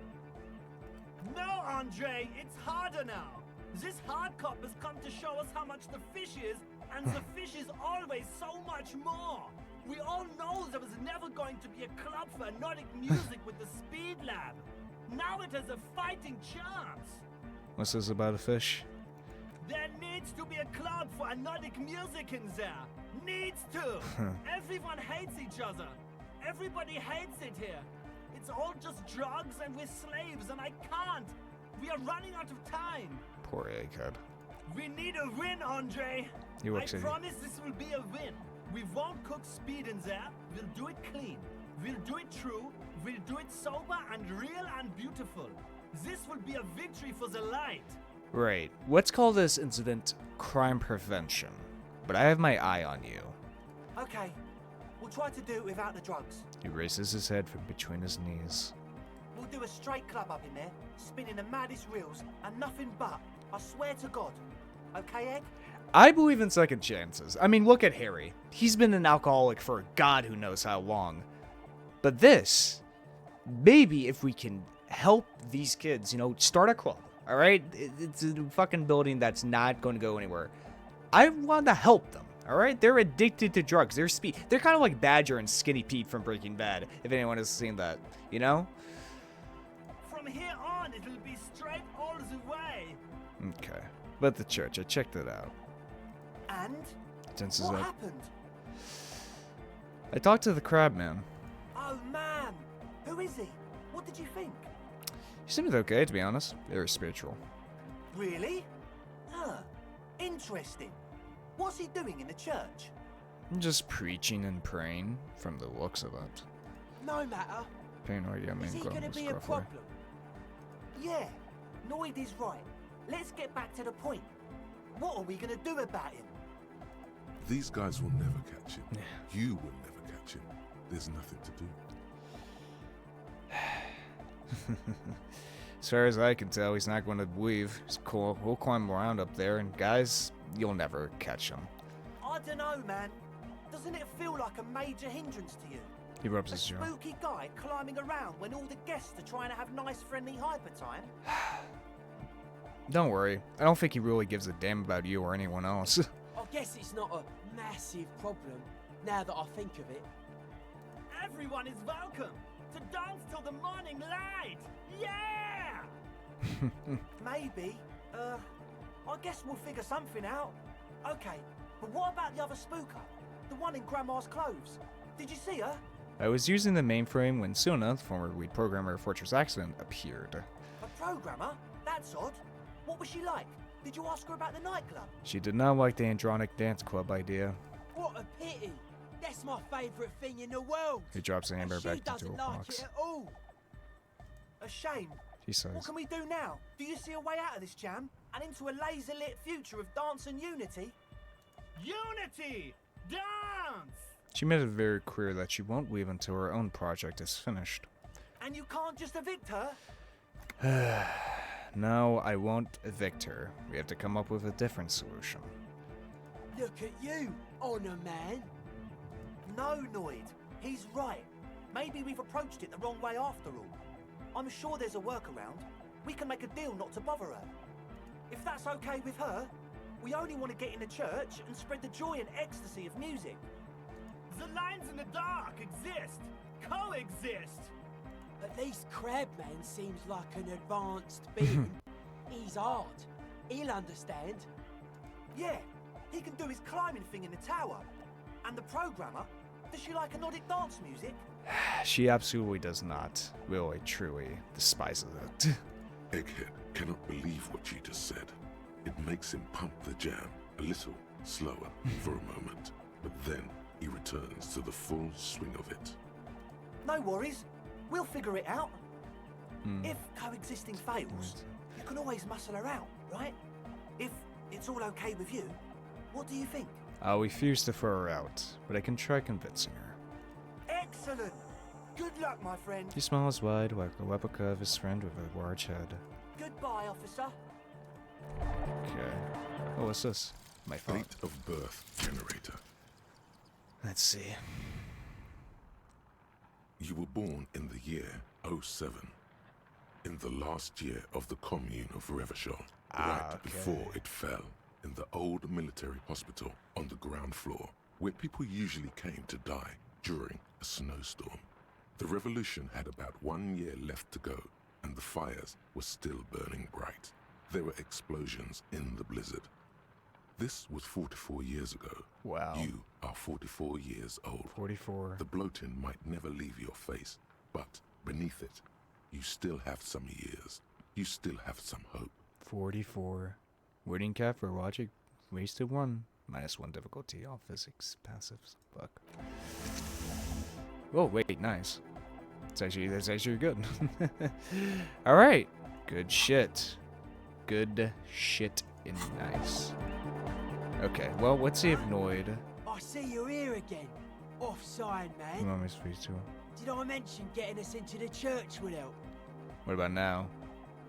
[SPEAKER 7] No, Andre, it's harder now. This hard cop has come to show us how much the fish is, and the fish is always so much more. We all know there was never going to be a club for hypnotic music with the Speed Lab. Now it has a fighting chance.
[SPEAKER 1] What's this about a fish?
[SPEAKER 7] There needs to be a club for hypnotic music in there. Needs to. Everyone hates each other. Everybody hates it here. It's all just drugs and we're slaves and I can't. We are running out of time.
[SPEAKER 1] Poor egghead.
[SPEAKER 7] We need a win, Andre. I promise this will be a win. We won't cook speed in there. We'll do it clean. We'll do it true. We'll do it sober and real and beautiful. This will be a victory for the light.
[SPEAKER 1] Right. Let's call this incident crime prevention. But I have my eye on you.
[SPEAKER 7] Okay. We'll try to do it without the drugs.
[SPEAKER 1] He raises his head from between his knees.
[SPEAKER 7] We'll do a straight club up in there, spinning the maddest reels, and nothing but. I swear to God. Okay, Egg?
[SPEAKER 1] I believe in second chances. I mean, look at Harry. He's been an alcoholic for God who knows how long. But this, maybe if we can help these kids, start a club, all right? It's a fucking building that's not going to go anywhere. I want to help them, all right? They're addicted to drugs. They're kind of like Badger and Skinny Pete from Breaking Bad, if anyone has seen that,
[SPEAKER 7] From here on, it'll be straight all the way.
[SPEAKER 1] Okay. But the church, I checked it out.
[SPEAKER 7] And?
[SPEAKER 1] Tenses
[SPEAKER 7] what
[SPEAKER 1] up.
[SPEAKER 7] happened?
[SPEAKER 1] I talked to the crab man.
[SPEAKER 7] Oh, man. Who is he? What did you think?
[SPEAKER 1] He seemed okay, to be honest. Very spiritual.
[SPEAKER 7] Really? Interesting. What's he doing in the church?
[SPEAKER 1] Just preaching and praying, from the looks of it.
[SPEAKER 8] No matter.
[SPEAKER 1] Paying no idea,
[SPEAKER 8] Is he going to be a problem?
[SPEAKER 7] Yeah, Noid is right. Let's get back to the point. What are we going to do about him?
[SPEAKER 2] These guys will never catch him. You will never catch him. There's nothing to do.
[SPEAKER 1] As far as I can tell, he's not going to leave. He's cool. We'll climb around up there, and guys, you'll never catch him.
[SPEAKER 7] I don't know, man. Doesn't it feel like a major hindrance to you?
[SPEAKER 1] He rubs
[SPEAKER 7] A
[SPEAKER 1] his jaw.
[SPEAKER 7] spooky guy climbing around when all the guests are trying to have nice, friendly hyper time?
[SPEAKER 1] Don't worry. I don't think he really gives a damn about you or anyone else.
[SPEAKER 8] I guess it's not a massive problem, now that I think of it.
[SPEAKER 7] Everyone is welcome to dance till the morning light. Yeah! Maybe. I guess we'll figure something out. Okay, but what about the other spooker? The one in Grandma's clothes? Did you see her?
[SPEAKER 1] I was using the mainframe when Suna, the former lead programmer of Fortress Accident, appeared.
[SPEAKER 7] A programmer? That's odd. What was she like? Did you ask her about the nightclub?
[SPEAKER 1] She did not like the Andronic Dance Club idea.
[SPEAKER 8] What a pity. That's my favourite thing in the world.
[SPEAKER 1] He drops a hammer
[SPEAKER 8] And
[SPEAKER 1] back
[SPEAKER 8] she
[SPEAKER 1] into
[SPEAKER 8] doesn't
[SPEAKER 1] a
[SPEAKER 8] like
[SPEAKER 1] box.
[SPEAKER 8] it at all.
[SPEAKER 7] A shame.
[SPEAKER 1] She says.
[SPEAKER 7] What can we do now? Do you see a way out of this jam? And into a laser-lit future of dance and unity? Unity! Dance!
[SPEAKER 1] She made it very clear that she won't leave until her own project is finished.
[SPEAKER 7] And you can't just evict her?
[SPEAKER 1] No, I won't evict her. We have to come up with a different solution.
[SPEAKER 8] Look at you, Honor Man.
[SPEAKER 7] No, Noid. He's right. Maybe we've approached it the wrong way after all. I'm sure there's a workaround. We can make a deal not to bother her. If that's okay with her, we only want to get in the church and spread the joy and ecstasy of music. The lines in the dark exist. Coexist.
[SPEAKER 8] At least Crabman seems like an advanced being. He's hard. He'll understand.
[SPEAKER 7] Yeah, he can do his climbing thing in the tower. And the programmer, does she like Nordic dance music?
[SPEAKER 1] She absolutely does not. Really, truly despises it.
[SPEAKER 2] Egghead cannot believe what you just said. It makes him pump the jam a little slower for a moment, but then he returns to the full swing of it.
[SPEAKER 7] No worries. We'll figure it out. If coexisting fails, you can always muscle her out, right? If it's all okay with you, what do you think?
[SPEAKER 1] I'll refuse to throw her out, but I can try convincing her.
[SPEAKER 7] Excellent. Good luck, my friend.
[SPEAKER 1] He smiles wide like a replica of his friend with a large head.
[SPEAKER 7] Goodbye, officer.
[SPEAKER 1] Okay. Oh, what's this? My phone.
[SPEAKER 2] Date of birth generator.
[SPEAKER 1] Let's see.
[SPEAKER 2] You were born in the year 07. In the last year of the commune of Revachol, right before it fell, in the old military hospital on the ground floor, where people usually came to die during a snowstorm. The revolution had about 1 year left to go, and the fires were still burning bright. There were explosions in the blizzard. This was 44 years ago.
[SPEAKER 1] Wow.
[SPEAKER 2] You are 44 years old.
[SPEAKER 1] 44.
[SPEAKER 2] The bloating might never leave your face, but beneath it, you still have some years. You still have some hope.
[SPEAKER 1] 44. Wording cap for logic, wasted 1. -1 difficulty, all physics, passives. Fuck. Oh, wait, nice. That's actually good. Alright. Good shit. Good shit and nice. Okay, well, let's see if Noid...
[SPEAKER 8] I see you're here again. Offside,
[SPEAKER 1] You
[SPEAKER 8] man.
[SPEAKER 1] want me to speak to him?
[SPEAKER 8] Did I mention getting us into the church would help?
[SPEAKER 1] What about now?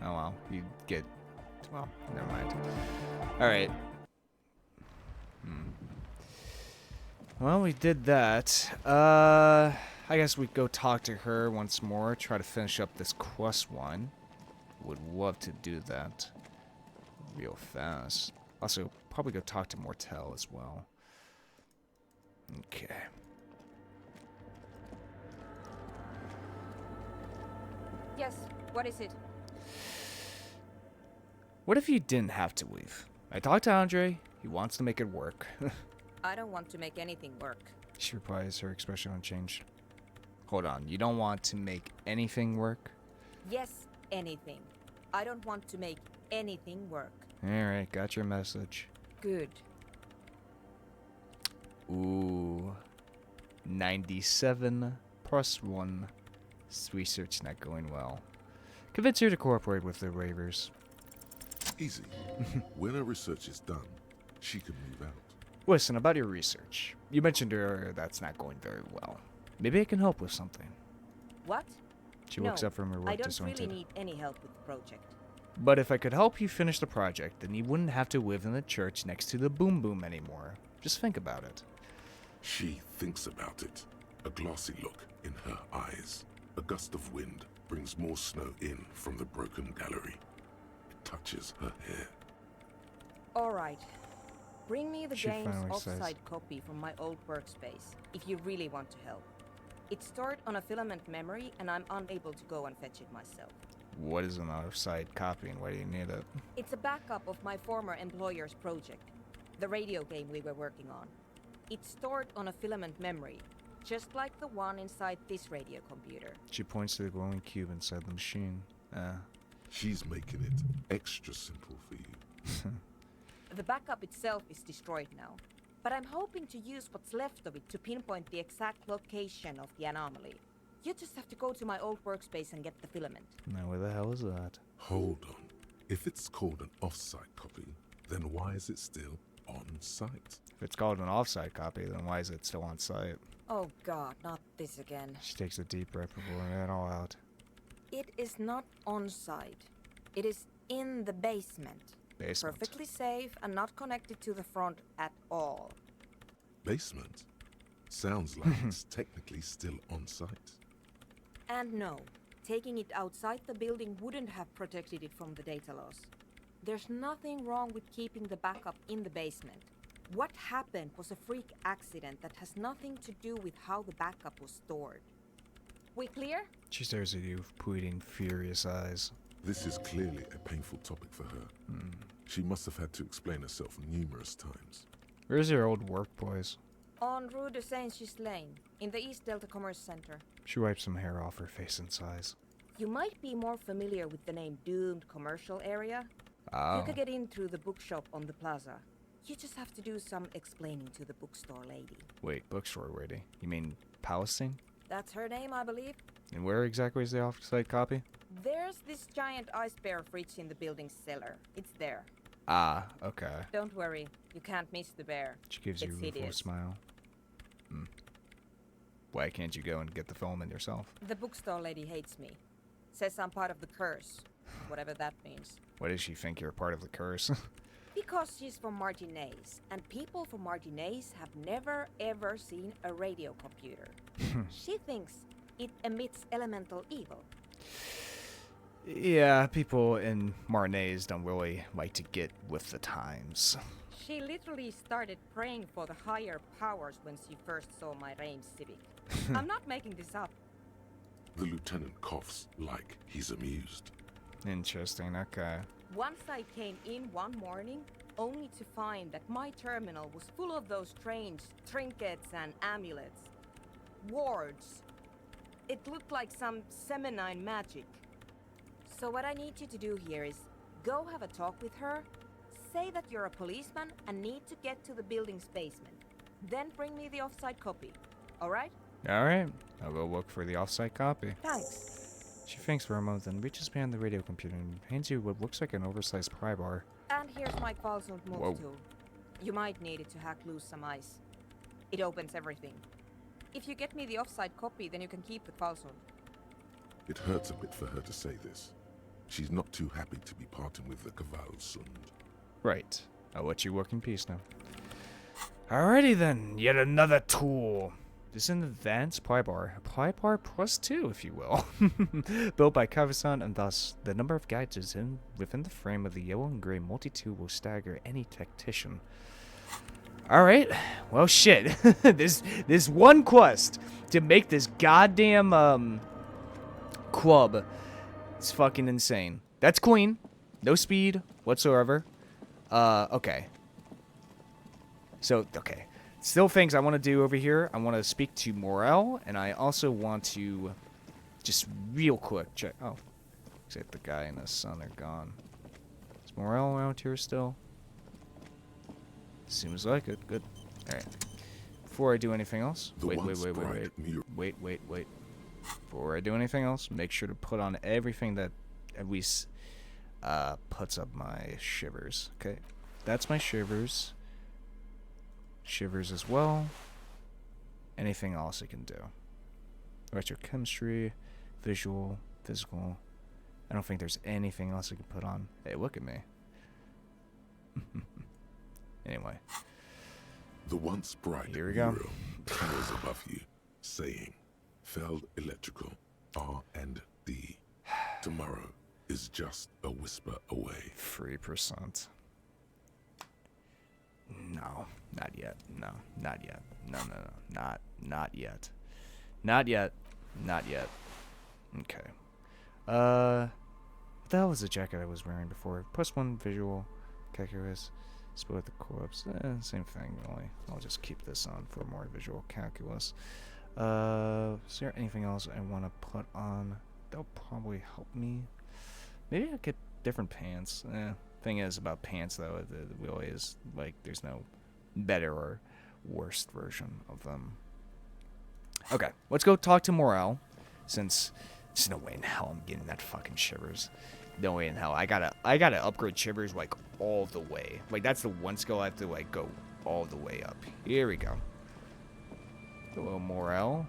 [SPEAKER 1] Oh well, you get... Well, never mind. Alright. Well, we did that. I guess we go talk to her once more, try to finish up this quest one. Would love to do that real fast. Also, probably go talk to Mortel as well. Okay.
[SPEAKER 6] Yes, what is it?
[SPEAKER 1] What if you didn't have to leave? I talked to Andre. He wants to make it work.
[SPEAKER 6] I don't want to make anything work.
[SPEAKER 1] She replies, her expression unchanged. Hold on, you don't want to make anything work?
[SPEAKER 6] Yes, anything. I don't want to make anything work.
[SPEAKER 1] Alright, got your message.
[SPEAKER 6] Good.
[SPEAKER 1] Ooh. 97 plus 1. Research not going well. Convince her to cooperate with the waivers.
[SPEAKER 2] Easy. When her research is done, she can move out.
[SPEAKER 1] Listen, about your research. You mentioned earlier that's not going very well. Maybe I can help with something.
[SPEAKER 6] What?
[SPEAKER 1] She looks up from her work
[SPEAKER 6] I don't
[SPEAKER 1] disoriented.
[SPEAKER 6] really need any help with the project.
[SPEAKER 1] But if I could help you finish the project, then you wouldn't have to live in the church next to the Boom Boom anymore. Just think about it.
[SPEAKER 2] She thinks about it. A glassy look in her eyes. A gust of wind brings more snow in from the broken gallery. It touches her hair.
[SPEAKER 6] Alright. Bring me the
[SPEAKER 1] She
[SPEAKER 6] game's
[SPEAKER 1] finally says.
[SPEAKER 6] offsite copy from my old workspace, if you really want to help. It's stored on a filament memory, and I'm unable to go and fetch it myself.
[SPEAKER 1] What is an offsite copy and why do you need it?
[SPEAKER 6] It's a backup of my former employer's project, the radio game we were working on. It's stored on a filament memory, just like the one inside this radio computer.
[SPEAKER 1] She points to the glowing cube inside the machine.
[SPEAKER 2] She's making it extra simple for you.
[SPEAKER 6] The backup itself is destroyed now, but I'm hoping to use what's left of it to pinpoint the exact location of the anomaly. You just have to go to my old workspace and get the filament.
[SPEAKER 1] Now where the hell is that?
[SPEAKER 2] Hold on. If it's called an off-site copy, then why is it still on-site?
[SPEAKER 1] If it's called an offsite copy, then why is it still on site?
[SPEAKER 6] Oh god, not this again.
[SPEAKER 1] She takes a deep breath before letting it all out.
[SPEAKER 6] It is not on site. It is in the basement.
[SPEAKER 1] Basement.
[SPEAKER 6] Perfectly safe and not connected to the front at all.
[SPEAKER 2] Basement? Sounds like it's technically still on-site.
[SPEAKER 6] And no, taking it outside the building wouldn't have protected it from the data loss. There's nothing wrong with keeping the backup in the basement. What happened was a freak accident that has nothing to do with how the backup was stored. We clear?
[SPEAKER 1] She stares at you with pleading, furious eyes.
[SPEAKER 2] This is clearly a painful topic for her. She must have had to explain herself numerous times.
[SPEAKER 1] Where's your old work, boys?
[SPEAKER 6] On Rue de Saint-Just Lane, in the East Delta Commerce Center.
[SPEAKER 1] She wipes some hair off her face and sighs.
[SPEAKER 6] You might be more familiar with the name Doomed Commercial Area.
[SPEAKER 1] Oh.
[SPEAKER 6] You could get in through the bookshop on the plaza. You just have to do some explaining to the bookstore lady.
[SPEAKER 1] Wait, bookstore lady? You mean Palestine?
[SPEAKER 6] That's her name, I believe.
[SPEAKER 1] And where exactly is the off-site copy?
[SPEAKER 6] There's this giant ice bear fridge in the building's cellar. It's there.
[SPEAKER 1] Ah, okay.
[SPEAKER 6] Don't worry, you can't miss the bear.
[SPEAKER 1] She gives you
[SPEAKER 6] It's
[SPEAKER 1] a full
[SPEAKER 6] hideous.
[SPEAKER 1] smile. Why can't you go and get the film in yourself?
[SPEAKER 6] The bookstore lady hates me. Says I'm part of the curse. Whatever that means.
[SPEAKER 1] Why does she think you're a part of the curse?
[SPEAKER 6] Because she's from Martinez, and people from Martinez have never ever seen a radio computer. She thinks it emits elemental evil.
[SPEAKER 1] Yeah, people in Martinez don't really like to get with the times.
[SPEAKER 6] She literally started praying for the higher powers when she first saw my range civic. I'm not making this up.
[SPEAKER 2] The lieutenant coughs like he's amused.
[SPEAKER 1] Interesting, okay.
[SPEAKER 6] Once I came in one morning, only to find that my terminal was full of those strange trinkets and amulets. Wards. It looked like some Semenine magic. So what I need you to do here is go have a talk with her, say that you're a policeman and need to get to the building's basement. Then bring me the offsite copy. Alright?
[SPEAKER 1] Alright, I'll go look for the off-site copy.
[SPEAKER 6] Thanks.
[SPEAKER 1] She thanks for a moment, then reaches behind the radio computer and hands you what looks like an oversized pry bar.
[SPEAKER 6] And here's my Falsund
[SPEAKER 1] Whoa.
[SPEAKER 6] move tool. You might need it to hack loose some ice. It opens everything. If you get me the offsite copy, then you can keep the Falsund.
[SPEAKER 2] It hurts a bit for her to say this. She's not too happy to be parting with the Sund.
[SPEAKER 1] Right. I'll let you work in peace now. Alrighty then, yet another tool. This is an advanced pry bar. A pry bar plus 2, if you will. Built by carve, and thus the number of gadgets within the frame of the yellow and gray multi-tool will stagger any tactician. Alright, well shit. this one quest to make this goddamn club is fucking insane. That's Queen. No speed whatsoever. Okay. So, okay. Still things I want to do over here. I want to speak to Morel, and I also want to just real quick check. Oh, except the guy and the son are gone. Is Morel around here still? Seems like it. Good. All right. Before I do anything else, wait. Before I do anything else, make sure to put on everything that at least puts up my shivers. Okay, that's my shivers. Shivers as well. Anything else I can do? Electrochemistry, visual, physical. I don't think there's anything else I can put on. Hey, look at me. Anyway.
[SPEAKER 2] The once bright
[SPEAKER 1] Here we go.
[SPEAKER 2] mural towers above you, saying, Feld Electrical, R&D. Tomorrow is just a whisper away.
[SPEAKER 1] 3%. No, not yet. No, not yet. No. Not yet. Not yet. Not yet. Okay. What the hell was the jacket I was wearing before? +1 visual, calculus, split the corpse. Same thing, really. I'll just keep this on for more visual calculus. Is there anything else I want to put on? That'll probably help me. Maybe I'll get different pants. Thing is about pants, though, it really is like there's no better or worst version of them. Okay, let's go talk to Morel, since there's no way in hell I'm getting that fucking shivers. No way in hell. I gotta upgrade shivers like all the way. Like that's the one skill I have to like go all the way up. Here we go. Hello, Morel.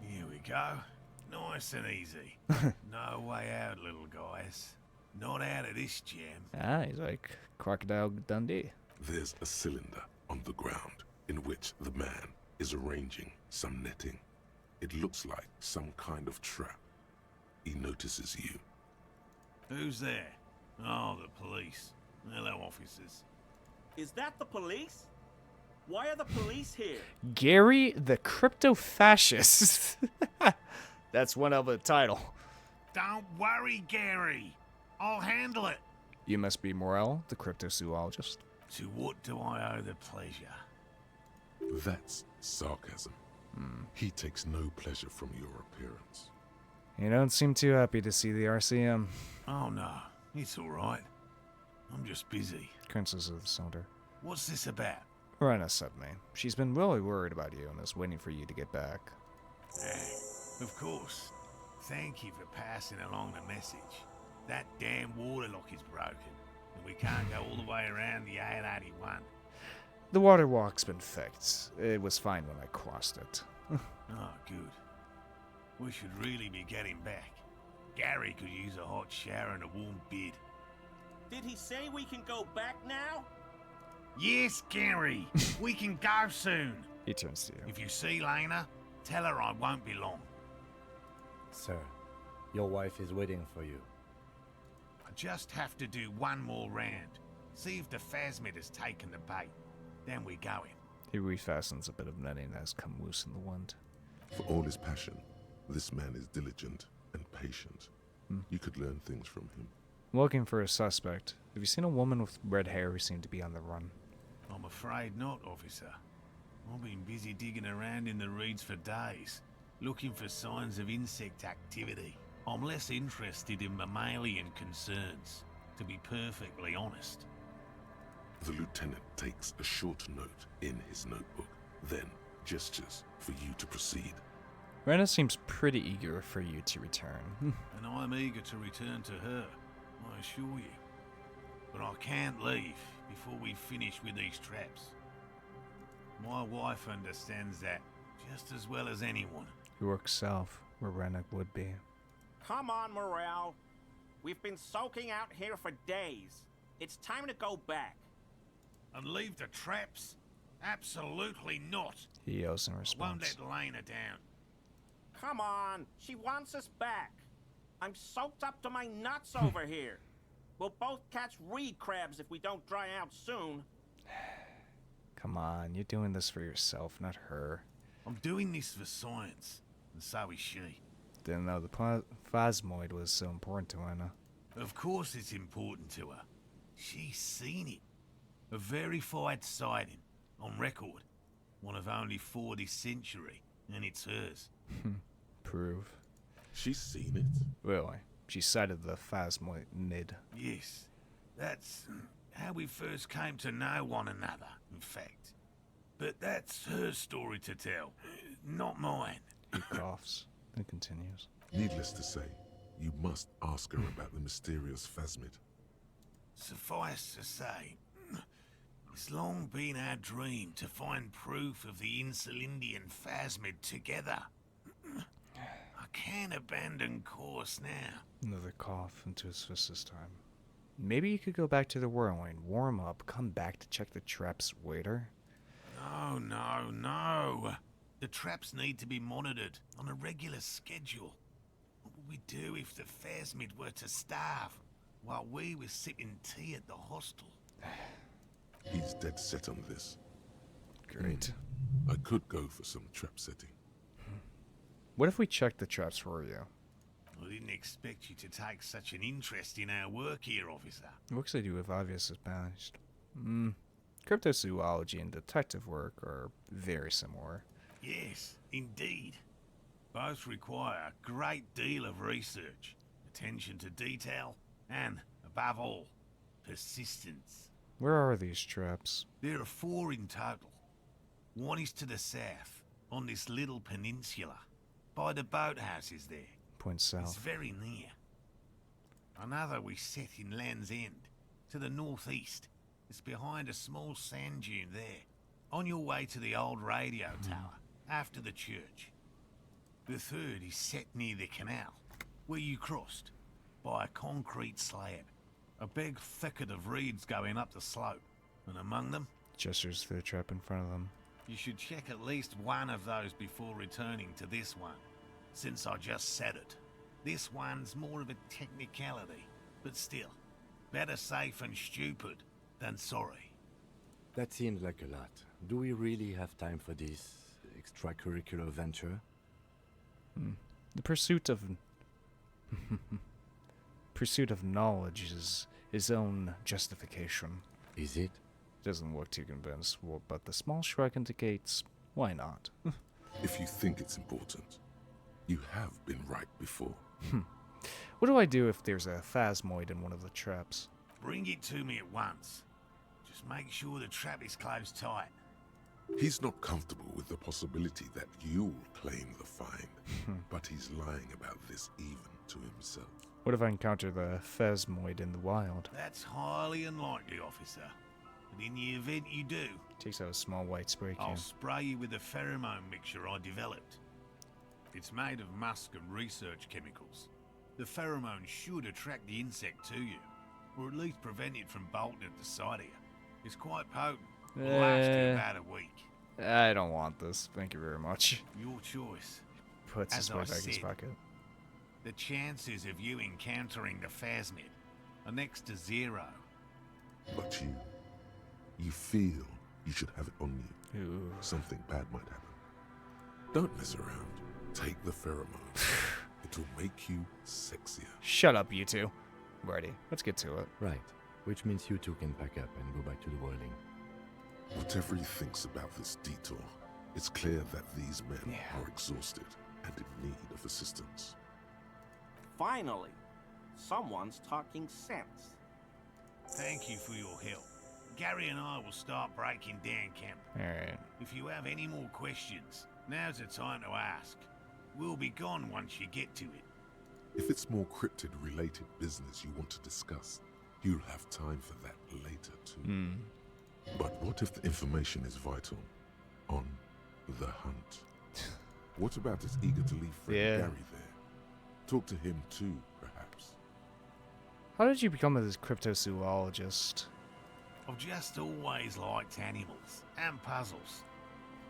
[SPEAKER 9] Here we go. Nice and easy. No way out, little guys. Not out of this jam.
[SPEAKER 1] Ah, he's like Crocodile Dundee.
[SPEAKER 2] There's a cylinder on the ground in which the man is arranging some netting. It looks like some kind of trap. He notices you.
[SPEAKER 9] Who's there? Oh, the police. Hello, officers.
[SPEAKER 7] Is that the police? Why are the police here?
[SPEAKER 1] Gary the Crypto Fascist. That's one of a title.
[SPEAKER 9] Don't worry, Gary. I'll handle it.
[SPEAKER 1] You must be Morel, the cryptozoologist.
[SPEAKER 9] To what do I owe the pleasure?
[SPEAKER 2] That's sarcasm. He takes no pleasure from your appearance.
[SPEAKER 1] You don't seem too happy to see the RCM.
[SPEAKER 9] Oh, no. It's all right. I'm just busy.
[SPEAKER 1] Crunches of the shoulder.
[SPEAKER 9] What's this about?
[SPEAKER 1] Rena said me. She's been really worried about you and is waiting for you to get back.
[SPEAKER 9] Of course. Thank you for passing along the message. That damn waterlock is broken, and we can't go all the way around the 881.
[SPEAKER 1] The water walk's been fixed. It was fine when I crossed it.
[SPEAKER 9] Oh, good. We should really be getting back. Gary could use a hot shower and a warm bed.
[SPEAKER 10] Did he say we can go back now?
[SPEAKER 9] Yes, Gary. We can go soon.
[SPEAKER 1] He turns to you.
[SPEAKER 9] If you see Lena, tell her I won't be long.
[SPEAKER 3] Sir, your wife is waiting for you.
[SPEAKER 9] I just have to do one more round. See if the phasmid has taken the bait. Then we going.
[SPEAKER 1] He refastens a bit of netting that has come loose in the wind.
[SPEAKER 2] For all his passion, this man is diligent and patient. You could learn things from him.
[SPEAKER 1] Looking for a suspect. Have you seen a woman with red hair who seemed to be on the run?
[SPEAKER 9] I'm afraid not, officer. I've been busy digging around in the reeds for days, looking for signs of insect activity. I'm less interested in mammalian concerns, to be perfectly honest.
[SPEAKER 2] The lieutenant takes a short note in his notebook, then gestures for you to proceed.
[SPEAKER 1] Rena seems pretty eager for you to return.
[SPEAKER 9] And I'm eager to return to her, I assure you. But I can't leave before we finish with these traps. My wife understands that just as well as anyone.
[SPEAKER 1] He works south, where Rena would be.
[SPEAKER 10] Come on, Morale. We've been soaking out here for days. It's time to go back.
[SPEAKER 9] And leave the traps? Absolutely not.
[SPEAKER 1] He yells in
[SPEAKER 9] I won't
[SPEAKER 1] response.
[SPEAKER 9] let Lena down.
[SPEAKER 10] Come on, she wants us back. I'm soaked up to my nuts over here. We'll both catch reed crabs if we don't dry out soon.
[SPEAKER 1] Come on, you're doing this for yourself, not her.
[SPEAKER 9] I'm doing this for science, and so is she.
[SPEAKER 1] Didn't know the phasmoid was so important to Rena.
[SPEAKER 9] Of course it's important to her. She's seen it. A verified sighting, on record. One of only 4 this century, and it's hers.
[SPEAKER 1] Prove.
[SPEAKER 2] She's seen it.
[SPEAKER 1] Really? She cited the phasmoid.
[SPEAKER 9] Yes, that's how we first came to know one another, in fact. But that's her story to tell, not mine.
[SPEAKER 1] He coughs, then continues.
[SPEAKER 2] Needless to say, you must ask her about the mysterious phasmid.
[SPEAKER 9] Suffice to say, it's long been our dream to find proof of the Insulindian phasmid together. I can't abandon course now.
[SPEAKER 1] Another cough into his fist this time. Maybe you could go back to the whirlwind, warm up, come back to check the traps later?
[SPEAKER 9] No. The traps need to be monitored on a regular schedule. What would we do if the phasmid were to starve while we were sipping tea at the hostel?
[SPEAKER 2] He's dead set on this.
[SPEAKER 1] Great.
[SPEAKER 2] I could go for some trap setting.
[SPEAKER 1] What if we checked the traps for you?
[SPEAKER 9] I didn't expect you to take such an interest in our work here, officer.
[SPEAKER 1] Looks like you have obvious advantage. Cryptozoology and detective work are very similar.
[SPEAKER 9] Yes, indeed. Both require a great deal of research, attention to detail, and, above all, persistence.
[SPEAKER 1] Where are these traps?
[SPEAKER 9] There are 4 in total. One is to the south, on this little peninsula, by the boathouses there.
[SPEAKER 1] Point
[SPEAKER 9] It's
[SPEAKER 1] south.
[SPEAKER 9] very near. Another we set in Land's End, to the northeast. It's behind a small sand dune there, on your way to the old radio tower, after the church. The third is set near the canal, where you crossed, by a concrete slab. A big thicket of reeds going up the slope, and among them,
[SPEAKER 1] Gestures to the trap in front of them.
[SPEAKER 9] you should check at least one of those before returning to this one, since I just said it. This one's more of a technicality, but still, better safe and stupid than sorry.
[SPEAKER 3] That seems like a lot. Do we really have time for this extracurricular venture?
[SPEAKER 1] The pursuit of knowledge is his own justification.
[SPEAKER 3] Is it?
[SPEAKER 1] Doesn't look too convinced, but the small shrug indicates why not.
[SPEAKER 2] If you think it's important, you have been right before.
[SPEAKER 1] What do I do if there's a phasmoid in one of the traps?
[SPEAKER 9] Bring it to me at once. Just make sure the trap is closed tight.
[SPEAKER 2] He's not comfortable with the possibility that you'll claim the find, but he's lying about this even to himself.
[SPEAKER 1] What if I encounter the phasmoid in the wild?
[SPEAKER 9] That's highly unlikely, officer. But in the event you do,
[SPEAKER 1] Takes out a small white spray can.
[SPEAKER 9] I'll spray you with a pheromone mixture I developed. It's made of musk and research chemicals. The pheromone should attract the insect to you, or at least prevent it from bolting at the sight of you. It's quite potent. Will last you about a week.
[SPEAKER 1] I don't want this. Thank you very much.
[SPEAKER 9] Your choice.
[SPEAKER 1] Puts his
[SPEAKER 9] As
[SPEAKER 1] way
[SPEAKER 9] I
[SPEAKER 1] back in his
[SPEAKER 9] said,
[SPEAKER 1] pocket.
[SPEAKER 9] The chances of you encountering the phasmid are next to 0.
[SPEAKER 2] But you feel you should have it on you.
[SPEAKER 1] Ooh.
[SPEAKER 2] Something bad might happen. Don't mess around. Take the pheromone. It'll make you sexier.
[SPEAKER 1] Shut up, you two. Ready. Let's get to it.
[SPEAKER 3] Right. Which means you two can pack up and go back to the boiling.
[SPEAKER 2] Whatever he thinks about this detour, it's clear that these men are exhausted and in need of assistance.
[SPEAKER 10] Finally, someone's talking sense.
[SPEAKER 9] Thank you for your help. Gary and I will start breaking down camp.
[SPEAKER 1] Alright.
[SPEAKER 9] If you have any more questions, now's the time to ask. We'll be gone once you get to it.
[SPEAKER 2] If it's more cryptid-related business you want to discuss, you'll have time for that later too. But what if the information is vital? On the hunt. What about his eager to leave friend Gary there? Talk to him too, perhaps.
[SPEAKER 1] How did you become this cryptozoologist?
[SPEAKER 9] I've just always liked animals and puzzles.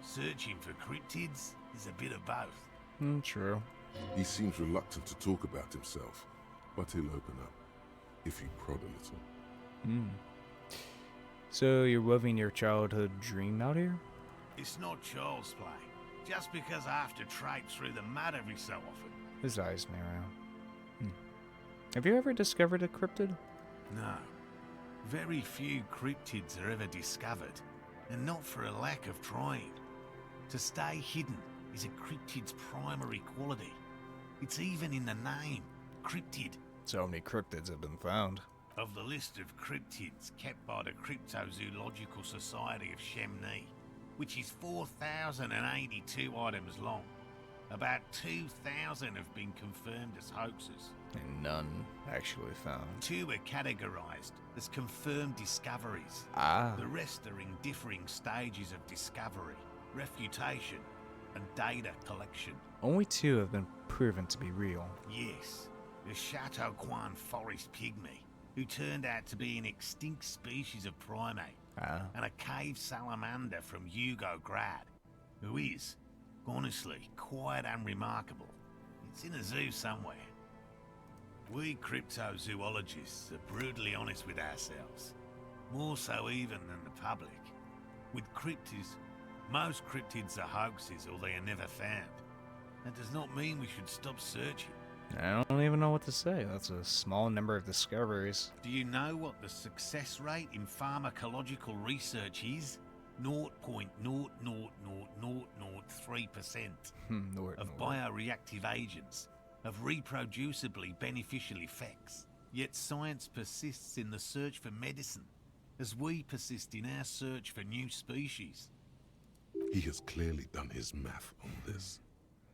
[SPEAKER 9] Searching for cryptids is a bit of both.
[SPEAKER 1] True.
[SPEAKER 2] He seems reluctant to talk about himself, but he'll open up if you prod a little.
[SPEAKER 1] So you're living your childhood dream out here?
[SPEAKER 9] It's not child's play. Just because I have to trade through the mud every so often.
[SPEAKER 1] His eyes narrow. Have you ever discovered a cryptid?
[SPEAKER 9] No. Very few cryptids are ever discovered, and not for a lack of trying. To stay hidden is a cryptid's primary quality. It's even in the name, cryptid.
[SPEAKER 1] So many cryptids have been found.
[SPEAKER 9] Of the list of cryptids kept by the Cryptozoological Society of Chemnee, which is 4,082 items long, about 2,000 have been confirmed as hoaxes.
[SPEAKER 1] And none actually found.
[SPEAKER 9] 2 are categorized as confirmed discoveries. The rest are in differing stages of discovery, refutation, and data collection.
[SPEAKER 1] Only 2 have been proven to be real.
[SPEAKER 9] Yes, the Chateau Quan forest pygmy, who turned out to be an extinct species of primate, and a cave salamander from Grad, who is, honestly, quite unremarkable. It's in a zoo somewhere. We cryptozoologists are brutally honest with ourselves, more so even than the public. With cryptids, most cryptids are hoaxes or they are never found. That does not mean we should stop searching.
[SPEAKER 1] I don't even know what to say. That's a small number of discoveries.
[SPEAKER 9] Do you know what the success rate in pharmacological research is? 0.00003% of bioreactive agents have reproducibly beneficial effects. Yet science persists in the search for medicine, as we persist in our search for new species.
[SPEAKER 2] He has clearly done his math on this.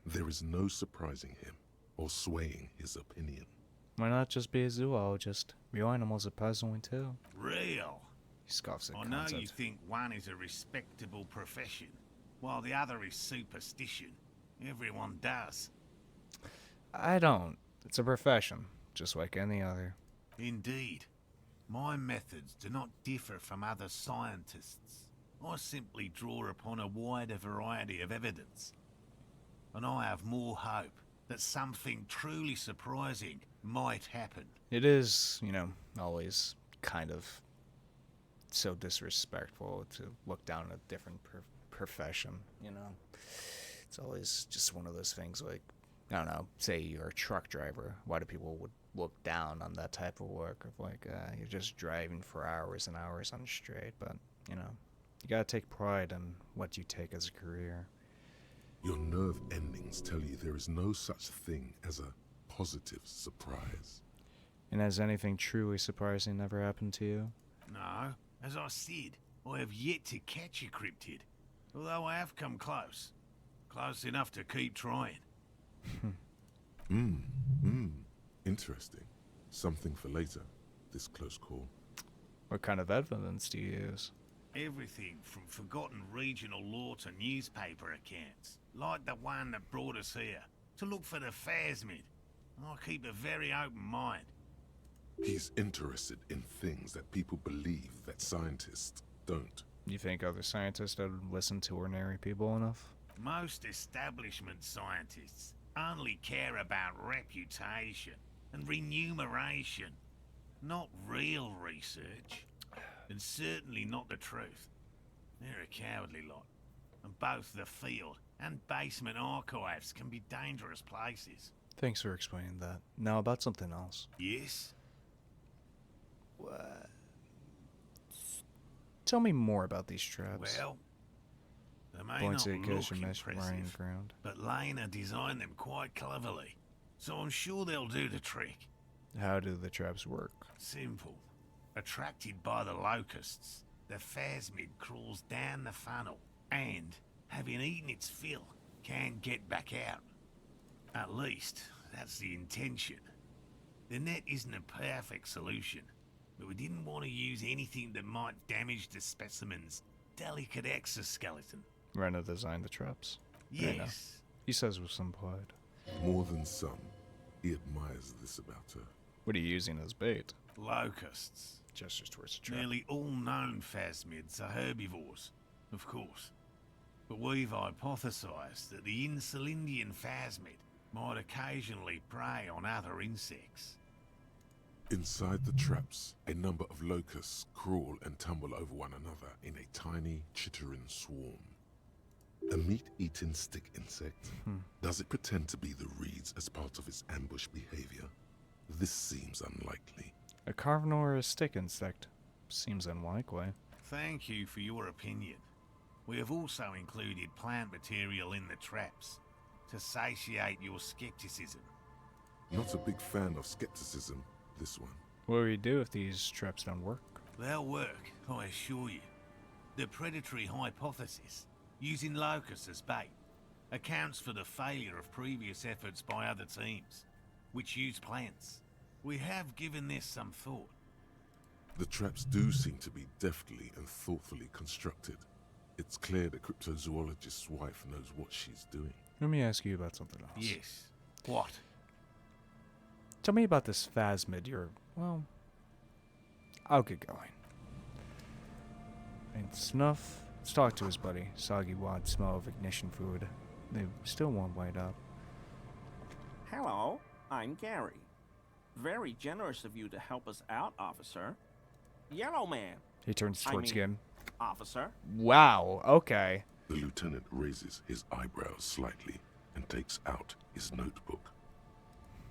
[SPEAKER 2] There is no surprising him or swaying his opinion.
[SPEAKER 1] Why not just be a zoologist? Real animals are puzzling too.
[SPEAKER 9] Real?
[SPEAKER 1] He scoffs at
[SPEAKER 9] I know you think one is a respectable profession, while the other is superstition. Everyone does.
[SPEAKER 1] I don't. It's a profession, just like any other.
[SPEAKER 9] Indeed. My methods do not differ from other scientists. I simply draw upon a wider variety of evidence. And I have more hope that something truly surprising might happen.
[SPEAKER 1] It is, always kind of so disrespectful to look down at a different profession, It's always just one of those things like, I don't know, say you're a truck driver. Why do people would look down on that type of work of like, you're just driving for hours and hours on straight, but, you gotta take pride in what you take as a career.
[SPEAKER 2] Your nerve endings tell you there is no such thing as a positive surprise.
[SPEAKER 1] And has anything truly surprising ever happened to you?
[SPEAKER 9] No, as I said, I have yet to catch a cryptid. Although I have come close. Close enough to keep trying.
[SPEAKER 2] Interesting. Something for later, this close call.
[SPEAKER 1] What kind of evidence do you use?
[SPEAKER 9] Everything from forgotten regional lore to newspaper accounts, like the one that brought us here, to look for the phasmid. I keep a very open mind.
[SPEAKER 2] He's interested in things that people believe that scientists don't.
[SPEAKER 1] You think other scientists don't listen to ordinary people enough?
[SPEAKER 9] Most establishment scientists only care about reputation and remuneration, not real research, and certainly not the truth. They're a cowardly lot, and both the field and basement archives can be dangerous places.
[SPEAKER 1] Thanks for explaining that. Now about something else.
[SPEAKER 9] Yes?
[SPEAKER 1] What? Tell me more about these traps.
[SPEAKER 9] Well, they may
[SPEAKER 1] Points
[SPEAKER 9] not
[SPEAKER 1] at
[SPEAKER 9] look
[SPEAKER 1] mesh lying
[SPEAKER 9] impressive,
[SPEAKER 1] ground.
[SPEAKER 9] but Lena designed them quite cleverly, so I'm sure they'll do the trick.
[SPEAKER 1] How do the traps work?
[SPEAKER 9] Simple. Attracted by the locusts, the phasmid crawls down the funnel and, having eaten its fill, can get back out. At least, that's the intention. The net isn't a perfect solution, but we didn't want to use anything that might damage the specimen's delicate exoskeleton.
[SPEAKER 1] Rena designed the traps.
[SPEAKER 9] Yes.
[SPEAKER 1] He says with some pride.
[SPEAKER 2] More than some. He admires this about her.
[SPEAKER 1] What are you using as bait?
[SPEAKER 9] Locusts.
[SPEAKER 1] Gestures towards the trap.
[SPEAKER 9] Nearly all known phasmids are herbivores, of course. But we've hypothesized that the Insulindian phasmid might occasionally prey on other insects.
[SPEAKER 2] Inside the traps, a number of locusts crawl and tumble over one another in a tiny, chittering swarm. A meat-eating stick insect? Does it pretend to be the reeds as part of its ambush behavior? This seems unlikely.
[SPEAKER 1] A carve or a stick insect? Seems unlikely.
[SPEAKER 9] Thank you for your opinion. We have also included plant material in the traps to satiate your skepticism.
[SPEAKER 2] Not a big fan of skepticism, this one.
[SPEAKER 1] What will you do if these traps don't work?
[SPEAKER 9] They'll work, I assure you. The predatory hypothesis, using locusts as bait, accounts for the failure of previous efforts by other teams, which use plants. We have given this some thought.
[SPEAKER 2] The traps do seem to be deftly and thoughtfully constructed. It's clear the cryptozoologist's wife knows what she's doing.
[SPEAKER 1] Let me ask you about something else.
[SPEAKER 9] Yes. What?
[SPEAKER 1] Tell me about this phasmid. Well, I'll get going. And Snuff, let's talk to his buddy. Soggy wad smell of ignition fluid. They still won't light up.
[SPEAKER 10] Hello, I'm Gary. Very generous of you to help us out, officer. Yellow man.
[SPEAKER 1] He turns towards him.
[SPEAKER 10] Officer.
[SPEAKER 1] Wow, okay.
[SPEAKER 2] The lieutenant raises his eyebrows slightly and takes out his notebook.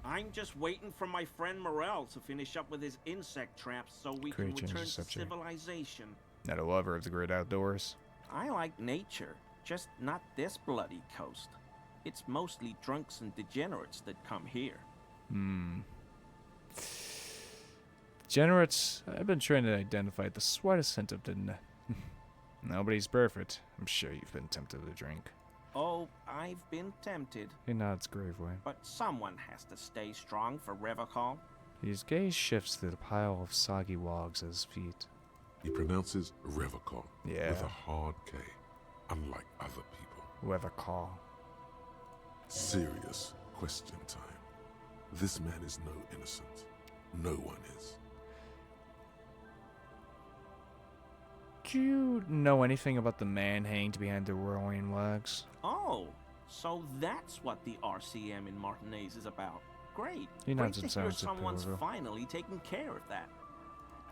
[SPEAKER 10] I'm just waiting for my friend Morel to finish up with his insect traps so we can return to civilization.
[SPEAKER 1] Not a lover of the great outdoors.
[SPEAKER 10] I like nature, just not this bloody coast. It's mostly drunks and degenerates that come here.
[SPEAKER 1] Degenerates, I've been trying to identify the slightest hint of Nobody's perfect. I'm sure you've been tempted to drink.
[SPEAKER 10] Oh, I've been tempted.
[SPEAKER 1] He nods gravely.
[SPEAKER 10] But someone has to stay strong for Revocall.
[SPEAKER 1] His gaze shifts to the pile of soggy logs at his feet.
[SPEAKER 2] He pronounces Revocall with a hard K, unlike other people.
[SPEAKER 1] Revocall.
[SPEAKER 2] Serious question time. This man is no innocent. No one is.
[SPEAKER 1] Do you know anything about the man hanged behind the rolling legs?
[SPEAKER 10] Oh, so that's what the RCM in Martinez is about. Great.
[SPEAKER 1] He nods in
[SPEAKER 10] Great to hear
[SPEAKER 1] silence at
[SPEAKER 10] someone's
[SPEAKER 1] Pillow.
[SPEAKER 10] finally taking care of that.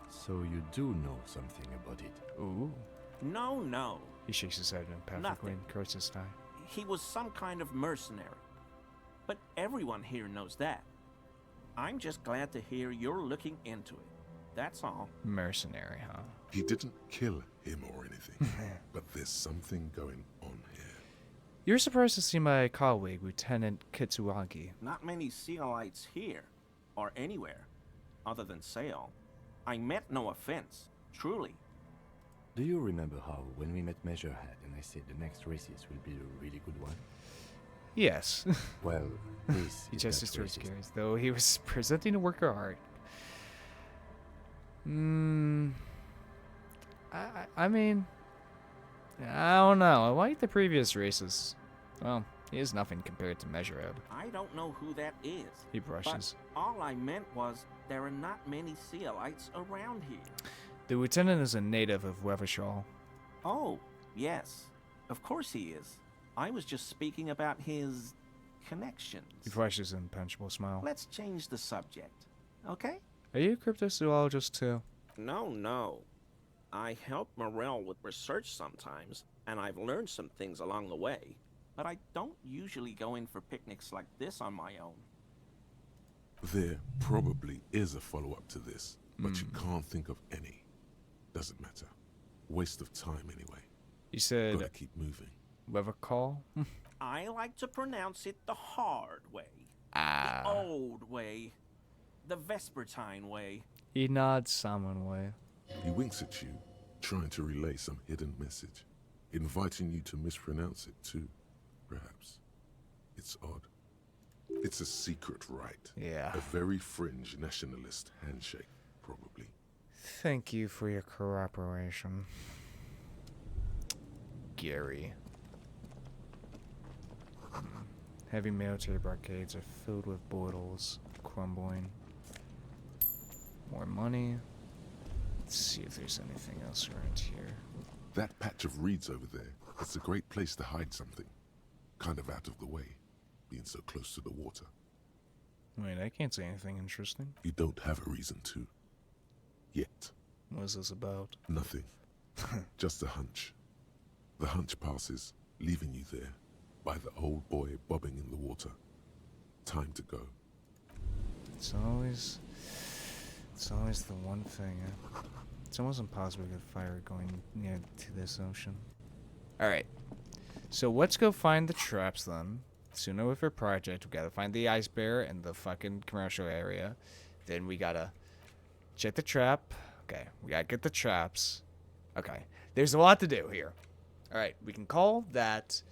[SPEAKER 3] So you do know something about it?
[SPEAKER 1] Ooh.
[SPEAKER 10] No.
[SPEAKER 1] He shakes his head empathically
[SPEAKER 10] Nothing.
[SPEAKER 1] and curses his tie.
[SPEAKER 10] He was some kind of mercenary. But everyone here knows that. I'm just glad to hear you're looking into it. That's all.
[SPEAKER 1] Mercenary, huh?
[SPEAKER 2] He didn't kill him or anything, but there's something going on here.
[SPEAKER 1] You're surprised to see my colleague, Lieutenant Kitsuagi.
[SPEAKER 10] Not many Sealites here, or anywhere. other than sail. I meant no offense, truly.
[SPEAKER 3] Do you remember how, when we met Measurehead and I said the next races will be a really good one?
[SPEAKER 1] Yes.
[SPEAKER 3] Well, this
[SPEAKER 1] He
[SPEAKER 3] is
[SPEAKER 1] just
[SPEAKER 3] that
[SPEAKER 1] destroys
[SPEAKER 3] racist.
[SPEAKER 1] Gary's, though he was presenting a work of art. I mean, I don't know. I like the previous races. Well, he is nothing compared to Measurehead.
[SPEAKER 10] I don't know who that is.
[SPEAKER 1] He brushes.
[SPEAKER 10] But all I meant was there are not many Sealites around here.
[SPEAKER 1] The lieutenant is a native of Weathershaw.
[SPEAKER 10] Oh, yes. Of course he is. I was just speaking about his connections.
[SPEAKER 1] He flashes an impenetrable smile.
[SPEAKER 10] Let's change the subject, okay?
[SPEAKER 1] Are you a cryptozoologist too?
[SPEAKER 10] No. I help Morel with research sometimes, and I've learned some things along the way. But I don't usually go in for picnics like this on my own.
[SPEAKER 2] There probably is a follow-up to this, but you can't think of any. Doesn't matter. Waste of time anyway.
[SPEAKER 1] You said
[SPEAKER 2] Gotta keep moving.
[SPEAKER 1] Weather call?
[SPEAKER 10] I like to pronounce it the hard way.
[SPEAKER 1] Ah.
[SPEAKER 10] The old way. The Vespertine way.
[SPEAKER 1] He nods Salmon way.
[SPEAKER 2] He winks at you, trying to relay some hidden message, inviting you to mispronounce it too, perhaps. It's odd. It's a secret rite.
[SPEAKER 1] Yeah.
[SPEAKER 2] A very fringe nationalist handshake, probably.
[SPEAKER 1] Thank you for your cooperation, Gary. Heavy military barricades are filled with bottles, crumbling. More money. Let's see if there's anything else around here.
[SPEAKER 2] That patch of reeds over there, it's a great place to hide something. Kind of out of the way, being so close to the water.
[SPEAKER 1] Wait, I can't say anything interesting.
[SPEAKER 2] You don't have a reason to. Yet.
[SPEAKER 1] What is this about?
[SPEAKER 2] Nothing. Just a hunch. The hunch passes, leaving you there, by the old boy bobbing in the water. Time to go.
[SPEAKER 1] It's always the one thing. It's almost impossible to get fire going near to this ocean. Alright. So let's go find the traps then. Sooner with our project, we gotta find the ice bear in the fucking commercial area. Then we gotta check the trap. Okay, we gotta get the traps. Okay, there's a lot to do here. Alright, we can call that.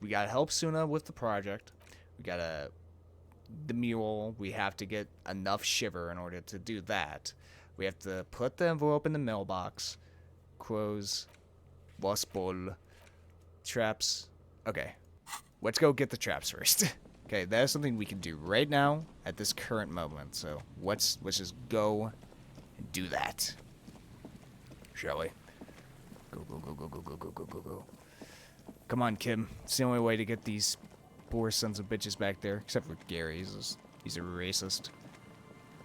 [SPEAKER 1] We gotta help Suna with the project. We gotta. The mule, we have to get enough shiver in order to do that. We have to put the envelope in the mailbox. Crows. Wasp ball. Traps. Okay. Let's go get the traps first. Okay, that is something we can do right now at this current moment. So let's just go and do that. Shall we? Go. Come on, Kim. It's the only way to get these poor sons of bitches back there. Except for Gary. He's a racist.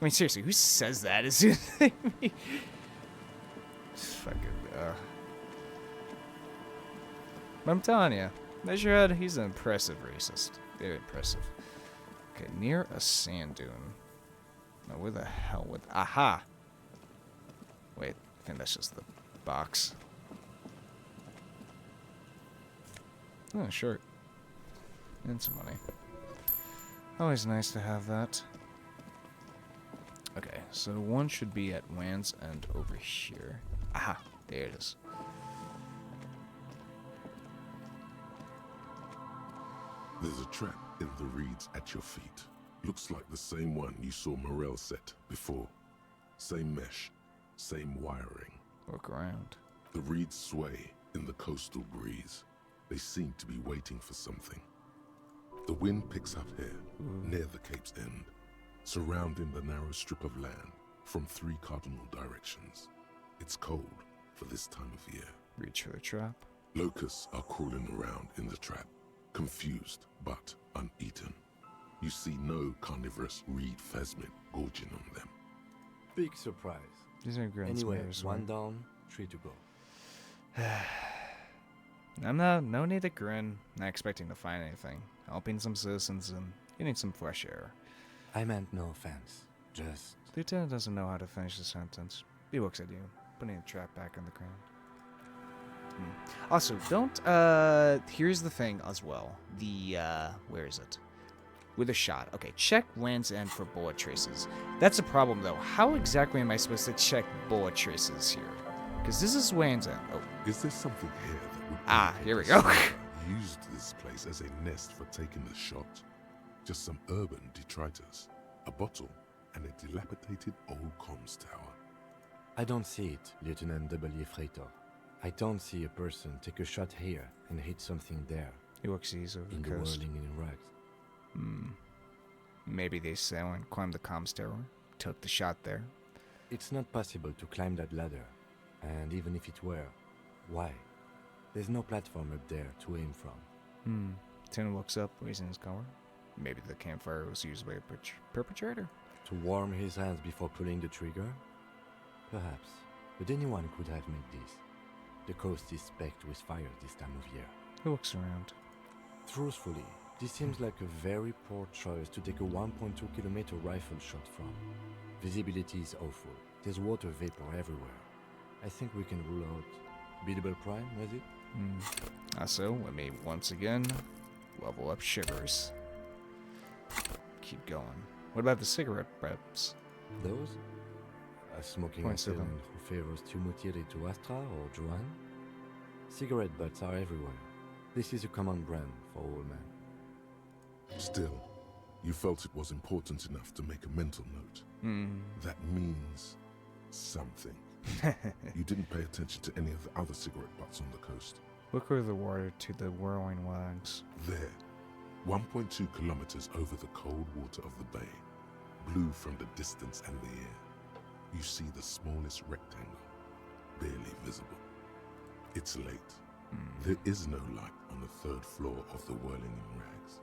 [SPEAKER 1] I mean, seriously, who says that? Is it me? Fucking, But I'm telling you, Measurehead, he's an impressive racist. Very impressive. Okay, near a sand dune. Now, where the hell would... Aha! Wait, I think that's just the box. Oh, shirt. And some money. Always nice to have that. Okay, so one should be at Land's End over here. Aha! There it is.
[SPEAKER 2] There's a trap in the reeds at your feet. Looks like the same one you saw Morel set before. Same mesh, same wiring.
[SPEAKER 1] Look around.
[SPEAKER 2] The reeds sway in the coastal breeze. They seem to be waiting for something. The wind picks up here, near the cape's end, surrounding the narrow strip of land from 3 cardinal directions. It's cold for this time of year.
[SPEAKER 1] Reach for the trap.
[SPEAKER 2] Locusts are crawling around in the trap, confused but uneaten. You see no carnivorous reed phasmid gorging on them.
[SPEAKER 3] Big surprise.
[SPEAKER 1] These are grins.
[SPEAKER 3] Anyway, one down, 3 to go.
[SPEAKER 1] No need to grin. Not expecting to find anything. Helping some citizens and getting some fresh air.
[SPEAKER 3] I meant no offense. Just...
[SPEAKER 1] Lieutenant doesn't know how to finish the sentence. He looks at you, putting the trap back on the ground. Also, don't, here's the thing as well. The, where is it? with a shot. Okay, check Land's End for bullet traces. That's a problem, though. How exactly am I supposed to check bullet traces here? Because this is Land's End. Oh.
[SPEAKER 2] Is there something here that would...
[SPEAKER 1] Here we go.
[SPEAKER 2] Used this place as a nest for taking the shot? Just some urban detritus, a bottle, and a dilapidated old comms tower.
[SPEAKER 3] I don't see it, Lieutenant W. Freighter. I don't see a person take a shot here and hit something there.
[SPEAKER 1] He looks easy over
[SPEAKER 3] in
[SPEAKER 1] the
[SPEAKER 3] the
[SPEAKER 1] coast.
[SPEAKER 3] whirling in rags.
[SPEAKER 1] Maybe they sail and climbed the comms tower, took the shot there.
[SPEAKER 3] It's not possible to climb that ladder. And even if it were, why? There's no platform up there to aim from.
[SPEAKER 1] Tim looks up, raising his collar. Maybe the campfire was used by a perpetrator.
[SPEAKER 3] To warm his hands before pulling the trigger? Perhaps. But anyone could have made this. The coast is specked with fire this time of year.
[SPEAKER 1] He looks around.
[SPEAKER 3] Truthfully, this seems like a very poor choice to take a 1.2 kilometer rifle shot from. Visibility is awful. There's water vapor everywhere. I think we can rule out beatable prime, was it?
[SPEAKER 1] So, let me once again level up Shivers. Keep going. What about the cigarette preps?
[SPEAKER 3] Those? A smoking assailant who favors Tumutiri to Astra or Juan? Cigarette butts are everywhere. This is a common brand for all men.
[SPEAKER 2] Still, you felt it was important enough to make a mental note. That means something. You didn't pay attention to any of the other cigarette butts on the coast.
[SPEAKER 1] Look over the water to the whirling wags.
[SPEAKER 2] There, 1.2 kilometers over the cold water of the bay, blue from the distance and the air, you see the smallest rectangle, barely visible. It's late. There is no light on the third floor of the whirling in rags.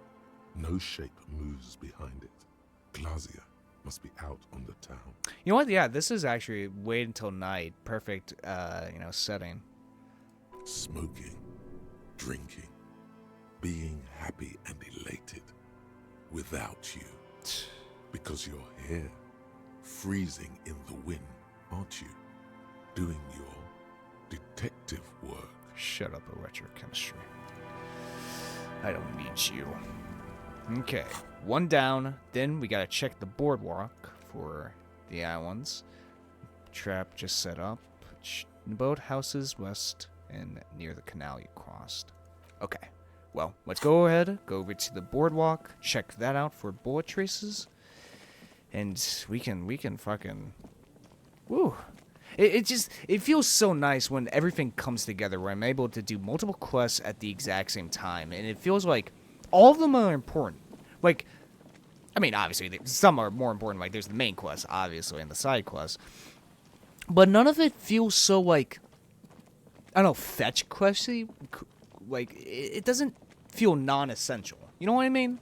[SPEAKER 2] No shape moves behind it. Glazier must be out on the town.
[SPEAKER 1] You know what? Yeah, this is actually wait until night. Perfect, setting.
[SPEAKER 2] Smoking, drinking, being happy and elated without you. Because you're here, freezing in the wind, aren't you? Doing your detective work.
[SPEAKER 1] Shut up, electrochemistry. I don't need you. Okay, one down. Then we gotta check the boardwalk for the islands. Trap just set up. Boat houses west and near the canal you crossed. Okay, well, let's go ahead, go over to the boardwalk, check that out for bullet traces, and we can fucking, woo. It feels so nice when everything comes together, where I'm able to do multiple quests at the exact same time, and it feels like all of them are important. Like, I mean, obviously, some are more important, like there's the main quest, obviously, and the side quests, but none of it feels so, like, I don't know, fetch questy. Like, it doesn't feel non-essential. You know what I mean?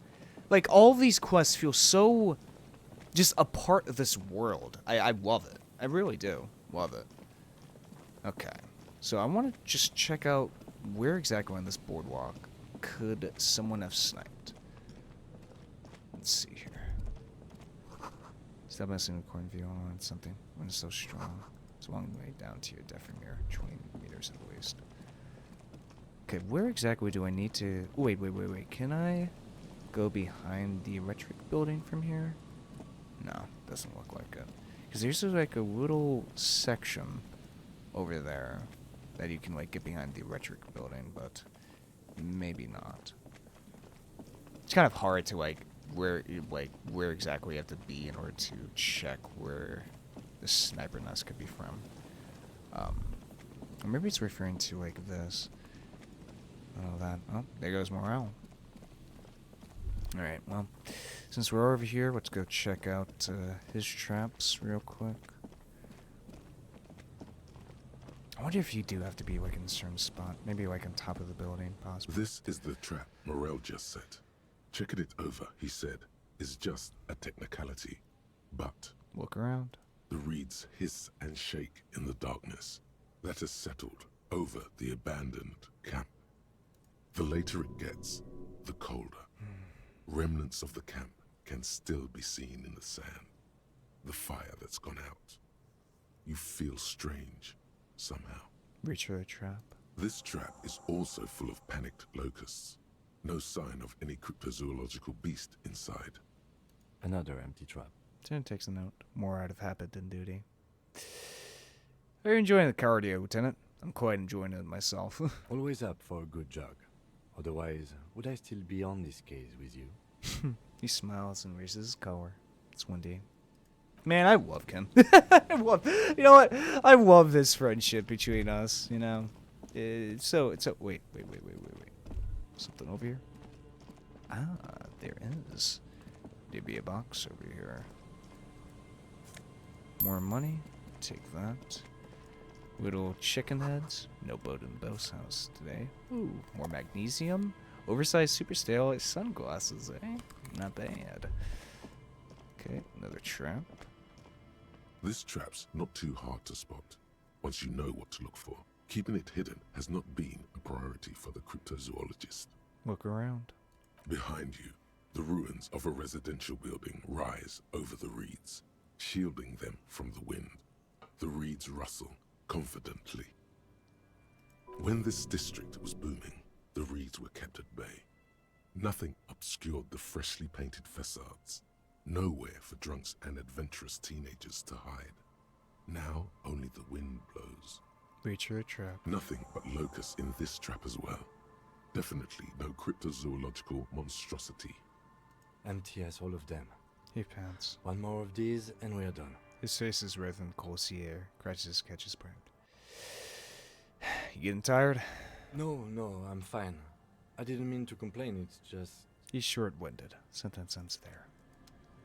[SPEAKER 1] Like, all these quests feel so just a part of this world. I love it. I really do. Love it. Okay. So I want to just check out where exactly on this boardwalk could someone have sniped. Let's see here. Stop messing with corn view on something when it's so strong. It's a long way down to your deafening mirror, 20 meters at least. Okay, where exactly do I need to... Wait. Can I go behind the electric building from here? No, doesn't look like it. Because there's like a little section over there that you can like get behind the electric building, but maybe not. It's kind of hard to like where exactly you have to be in order to check where the sniper nest could be from. Or maybe it's referring to like this. Oh, that. Oh, there goes morale. Alright, well, since we're over here, let's go check out his traps real quick. I wonder if you do have to be like in a certain spot. Maybe like on top of the building, possibly.
[SPEAKER 2] This is the trap Morel just set. Checking it over, he said, is just a technicality. But
[SPEAKER 1] look around.
[SPEAKER 2] The reeds hiss and shake in the darkness that has settled over the abandoned camp. The later it gets, the colder. Remnants of the camp can still be seen in the sand. The fire that's gone out. You feel strange, somehow.
[SPEAKER 1] Reach for the trap.
[SPEAKER 2] This trap is also full of panicked locusts. No sign of any cryptozoological beast inside.
[SPEAKER 3] Another empty trap.
[SPEAKER 1] Lieutenant takes a note. More out of habit than duty. Are you enjoying the cardio, Lieutenant? I'm quite enjoying it myself.
[SPEAKER 3] Always up for a good jog. Otherwise, would I still be on this case with you?
[SPEAKER 1] He smiles and raises his collar. It's 1D. Man, I love Kim. You know what? I love this friendship between us, you know? Wait. Something over here? Ah, there is. There'd be a box over here. More money. Take that. Little chicken heads. No boat in the boat's house today. Ooh, more magnesium. Oversized super stale sunglasses, eh? Not bad. Okay, another trap.
[SPEAKER 2] This trap's not too hard to spot, once you know what to look for. Keeping it hidden has not been a priority for the cryptozoologist.
[SPEAKER 1] Look around.
[SPEAKER 2] Behind you, the ruins of a residential building rise over the reeds, shielding them from the wind. The reeds rustle confidently. When this district was booming, the reeds were kept at bay. Nothing obscured the freshly painted facades. Nowhere for drunks and adventurous teenagers to hide. Now only the wind blows.
[SPEAKER 1] Reach your trap.
[SPEAKER 2] Nothing but locusts in this trap as well. Definitely no cryptozoological monstrosity.
[SPEAKER 3] Empty as all of them.
[SPEAKER 1] He pants.
[SPEAKER 3] One more of these and we're done.
[SPEAKER 1] His face is red and cold sea air. Scratches catches breath. You getting tired?
[SPEAKER 3] No, I'm fine. I didn't mean to complain, it's just...
[SPEAKER 1] He's short-winded. Sentence ends there.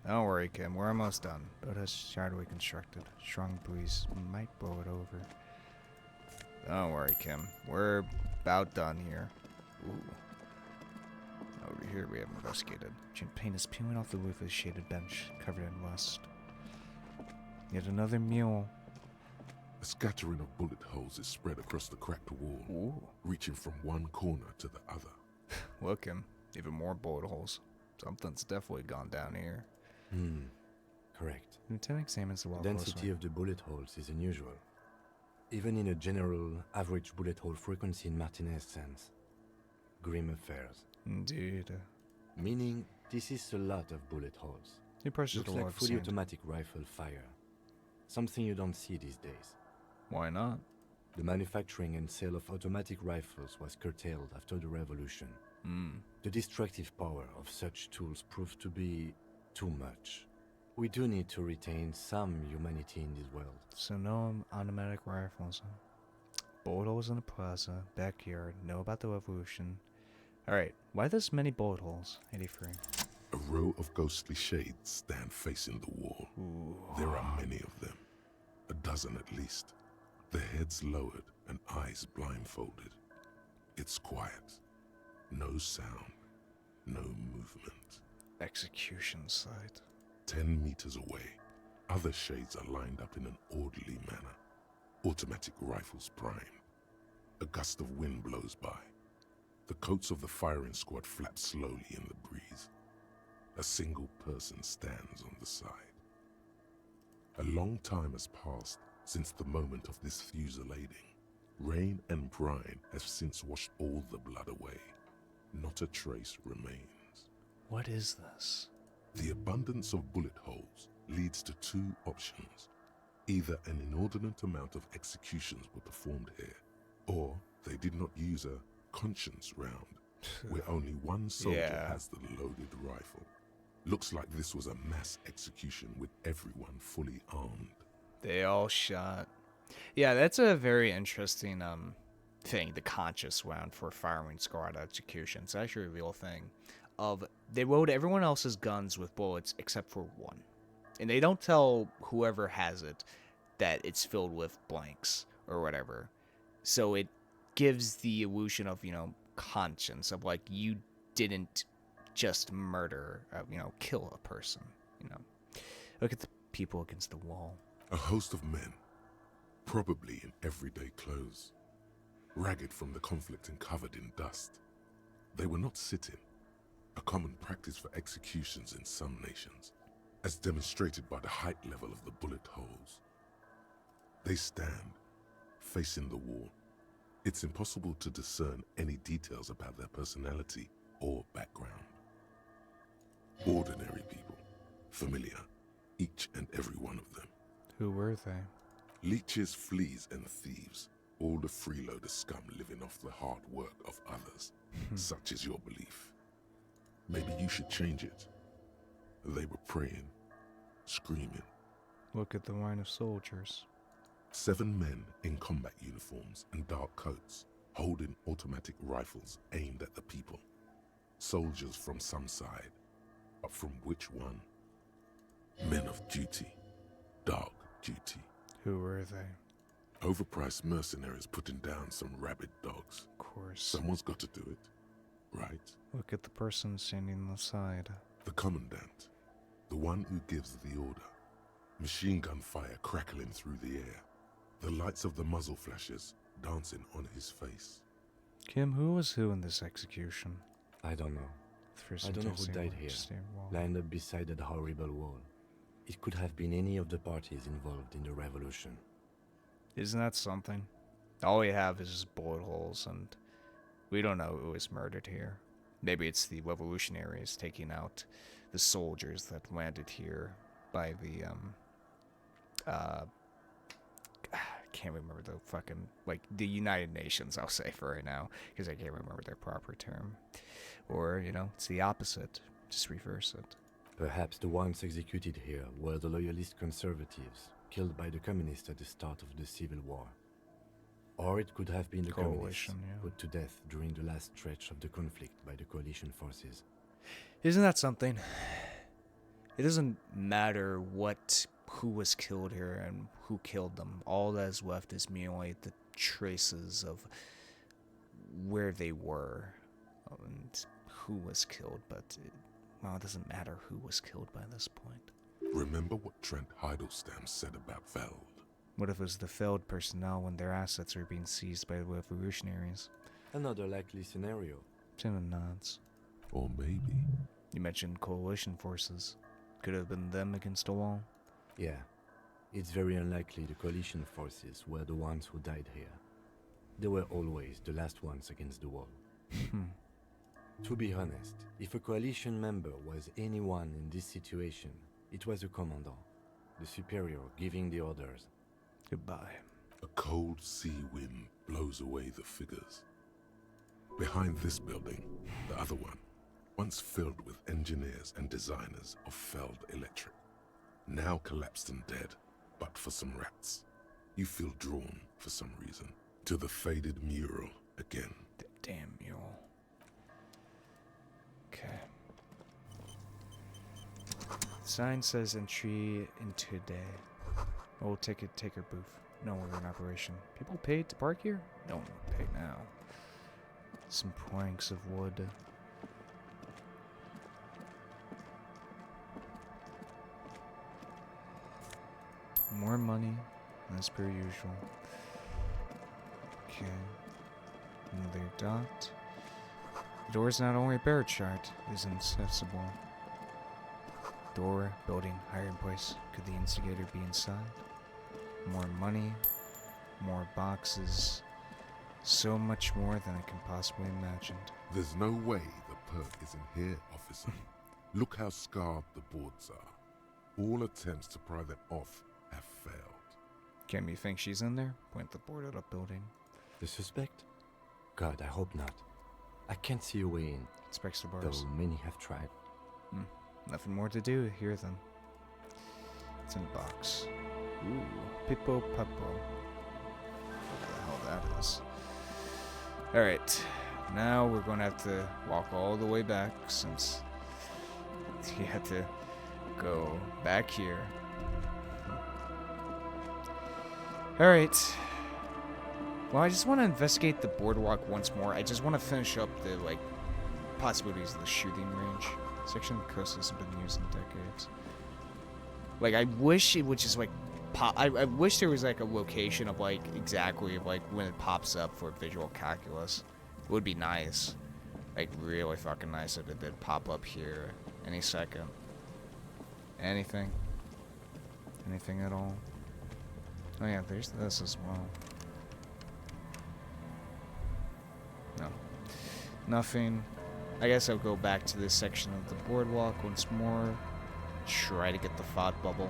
[SPEAKER 1] Don't worry, Kim. We're almost done. Boat has shadowy constructed. Strong breeze might blow it over. Don't worry, Kim. We're about done here. Ooh. Over here we have investigated. Champagne is peeling off the roof of the shaded bench, covered in rust. Yet another mule.
[SPEAKER 2] A scattering of bullet holes is spread across the cracked wall, reaching from one corner to the other.
[SPEAKER 1] Look, Kim. Even more bullet holes. Something's definitely gone down here.
[SPEAKER 3] Correct.
[SPEAKER 1] Lieutenant examines the wall
[SPEAKER 3] The density of the bullet holes is unusual. Even in a general average bullet hole frequency in Martinez sense. Grim affairs.
[SPEAKER 1] Indeed.
[SPEAKER 3] Meaning, this is a lot of bullet holes.
[SPEAKER 1] He pushes
[SPEAKER 3] Looks
[SPEAKER 1] the wall
[SPEAKER 3] like
[SPEAKER 1] of sand.
[SPEAKER 3] fully automatic rifle fire. Something you don't see these days.
[SPEAKER 1] Why not?
[SPEAKER 3] The manufacturing and sale of automatic rifles was curtailed after the revolution. The destructive power of such tools proved to be too much. We do need to retain some humanity in this world.
[SPEAKER 1] So no automatic rifles, huh? Bullet holes in the plaza, backyard, know about the revolution. Alright, why there's many bullet holes? 83.
[SPEAKER 2] A row of ghostly shades stand facing the wall. There are many of them. A dozen at least. Their heads lowered and eyes blindfolded. It's quiet. No sound. No movement.
[SPEAKER 1] Execution site.
[SPEAKER 2] 10 meters away, other shades are lined up in an orderly manner. Automatic rifles primed. A gust of wind blows by. The coats of the firing squad flap slowly in the breeze. A single person stands on the side. A long time has passed since the moment of this fusillading. Rain and brine have since washed all the blood away. Not a trace remains.
[SPEAKER 1] What is this?
[SPEAKER 2] The abundance of bullet holes leads to two options. Either an inordinate amount of executions were performed here, or they did not use a conscience round, where only one soldier has the loaded rifle. Looks like this was a mass execution with everyone fully armed.
[SPEAKER 1] They all shot. Yeah, that's a very interesting thing, the conscious round for firing squad execution. It's actually a real thing. They load everyone else's guns with bullets except for one. And they don't tell whoever has it that it's filled with blanks or whatever. So it gives the illusion of, conscience of like you didn't just murder, kill a person, Look at the people against the wall.
[SPEAKER 2] A host of men, probably in everyday clothes, ragged from the conflict and covered in dust. They were not sitting, a common practice for executions in some nations, as demonstrated by the height level of the bullet holes. They stand, facing the wall. It's impossible to discern any details about their personality or background. Ordinary people, familiar, each and every one of them.
[SPEAKER 1] Who were they?
[SPEAKER 2] Leeches, fleas, and thieves, all the freeloader scum living off the hard work of others. Such is your belief. Maybe you should change it. They were praying, screaming.
[SPEAKER 1] Look at the line of soldiers.
[SPEAKER 2] 7 men in combat uniforms and dark coats, holding automatic rifles aimed at the people. Soldiers from some side, but from which one? Men of duty, dark duty.
[SPEAKER 1] Who were they?
[SPEAKER 2] Overpriced mercenaries putting down some rabid dogs.
[SPEAKER 1] Of course.
[SPEAKER 2] Someone's got to do it, right?
[SPEAKER 1] Look at the person standing on the side.
[SPEAKER 2] The commandant, the one who gives the order. Machine gun fire crackling through the air. The lights of the muzzle flashes dancing on his face.
[SPEAKER 1] Kim, who was who in this execution?
[SPEAKER 3] I don't know.
[SPEAKER 1] First
[SPEAKER 3] I don't know who died here. Lined up beside that horrible wall. It could have been any of the parties involved in the revolution.
[SPEAKER 1] Isn't that something? All we have is just bullet holes, and we don't know who was murdered here. Maybe it's the revolutionaries taking out the soldiers that landed here by the, I can't remember the fucking, like, the United Nations, I'll say for right now, because I can't remember their proper term. Or, you know, it's the opposite. Just reverse it.
[SPEAKER 3] Perhaps the ones executed here were the loyalist conservatives, killed by the communists at the start of the Civil War. Or it could have been the communists put to death during the last stretch of the conflict by the coalition forces.
[SPEAKER 1] Isn't that something? It doesn't matter who was killed here and who killed them. All that is left is merely the traces of where they were and who was killed, but it doesn't matter who was killed by this point.
[SPEAKER 2] Remember what Trent Heidelstein said about Veld?
[SPEAKER 1] What if it was the Feld personnel when their assets were being seized by the revolutionaries?
[SPEAKER 3] Another likely scenario.
[SPEAKER 1] Tim nods.
[SPEAKER 2] Or maybe...
[SPEAKER 1] You mentioned coalition forces. Could have been them against the wall?
[SPEAKER 3] Yeah. It's very unlikely the coalition forces were the ones who died here. They were always the last ones against the wall. To be honest, if a coalition member was anyone in this situation, it was a commandant, the superior giving the orders.
[SPEAKER 1] Goodbye.
[SPEAKER 2] A cold sea wind blows away the figures. Behind this building, the other one, once filled with engineers and designers of Feld Electric, now collapsed and dead, but for some rats. You feel drawn, for some reason, to the faded mural again.
[SPEAKER 1] The damn mural. Okay. Sign says entry into day. Old ticket taker booth. No longer in operation. People paid to park here? No one will pay now. Some planks of wood. More money, as per usual. Okay. Another dot. The door's not only barred shut, it is inaccessible. Door, building, hiding place. Could the instigator be inside? More money, more boxes. So much more than I can possibly imagine.
[SPEAKER 2] There's no way the perk isn't here, officer. Look how scarred the boards are. All attempts to pry them off have failed.
[SPEAKER 1] Kim, you think she's in there? Point the boarded up building.
[SPEAKER 3] The suspect? God, I hope not. I can't see a way in.
[SPEAKER 1] Inspects the bars.
[SPEAKER 3] Though many have tried.
[SPEAKER 1] Nothing more to do here then. It's in a box. Ooh, Pippo Puppo. What the hell that is. Alright, now we're going to have to walk all the way back since you have to go back here. Alright. Well, I just want to investigate the boardwalk once more. I just want to finish up the, possibilities of the shooting range. Section of the coast hasn't been used in decades. I wish it would just, pop. I wish there was, a location of, exactly, when it pops up for visual calculus. It would be nice. Really fucking nice if it did pop up here any second. Anything? Anything at all? Oh, yeah, there's this as well. No. Nothing. I guess I'll go back to this section of the boardwalk once more. Try to get the thought bubble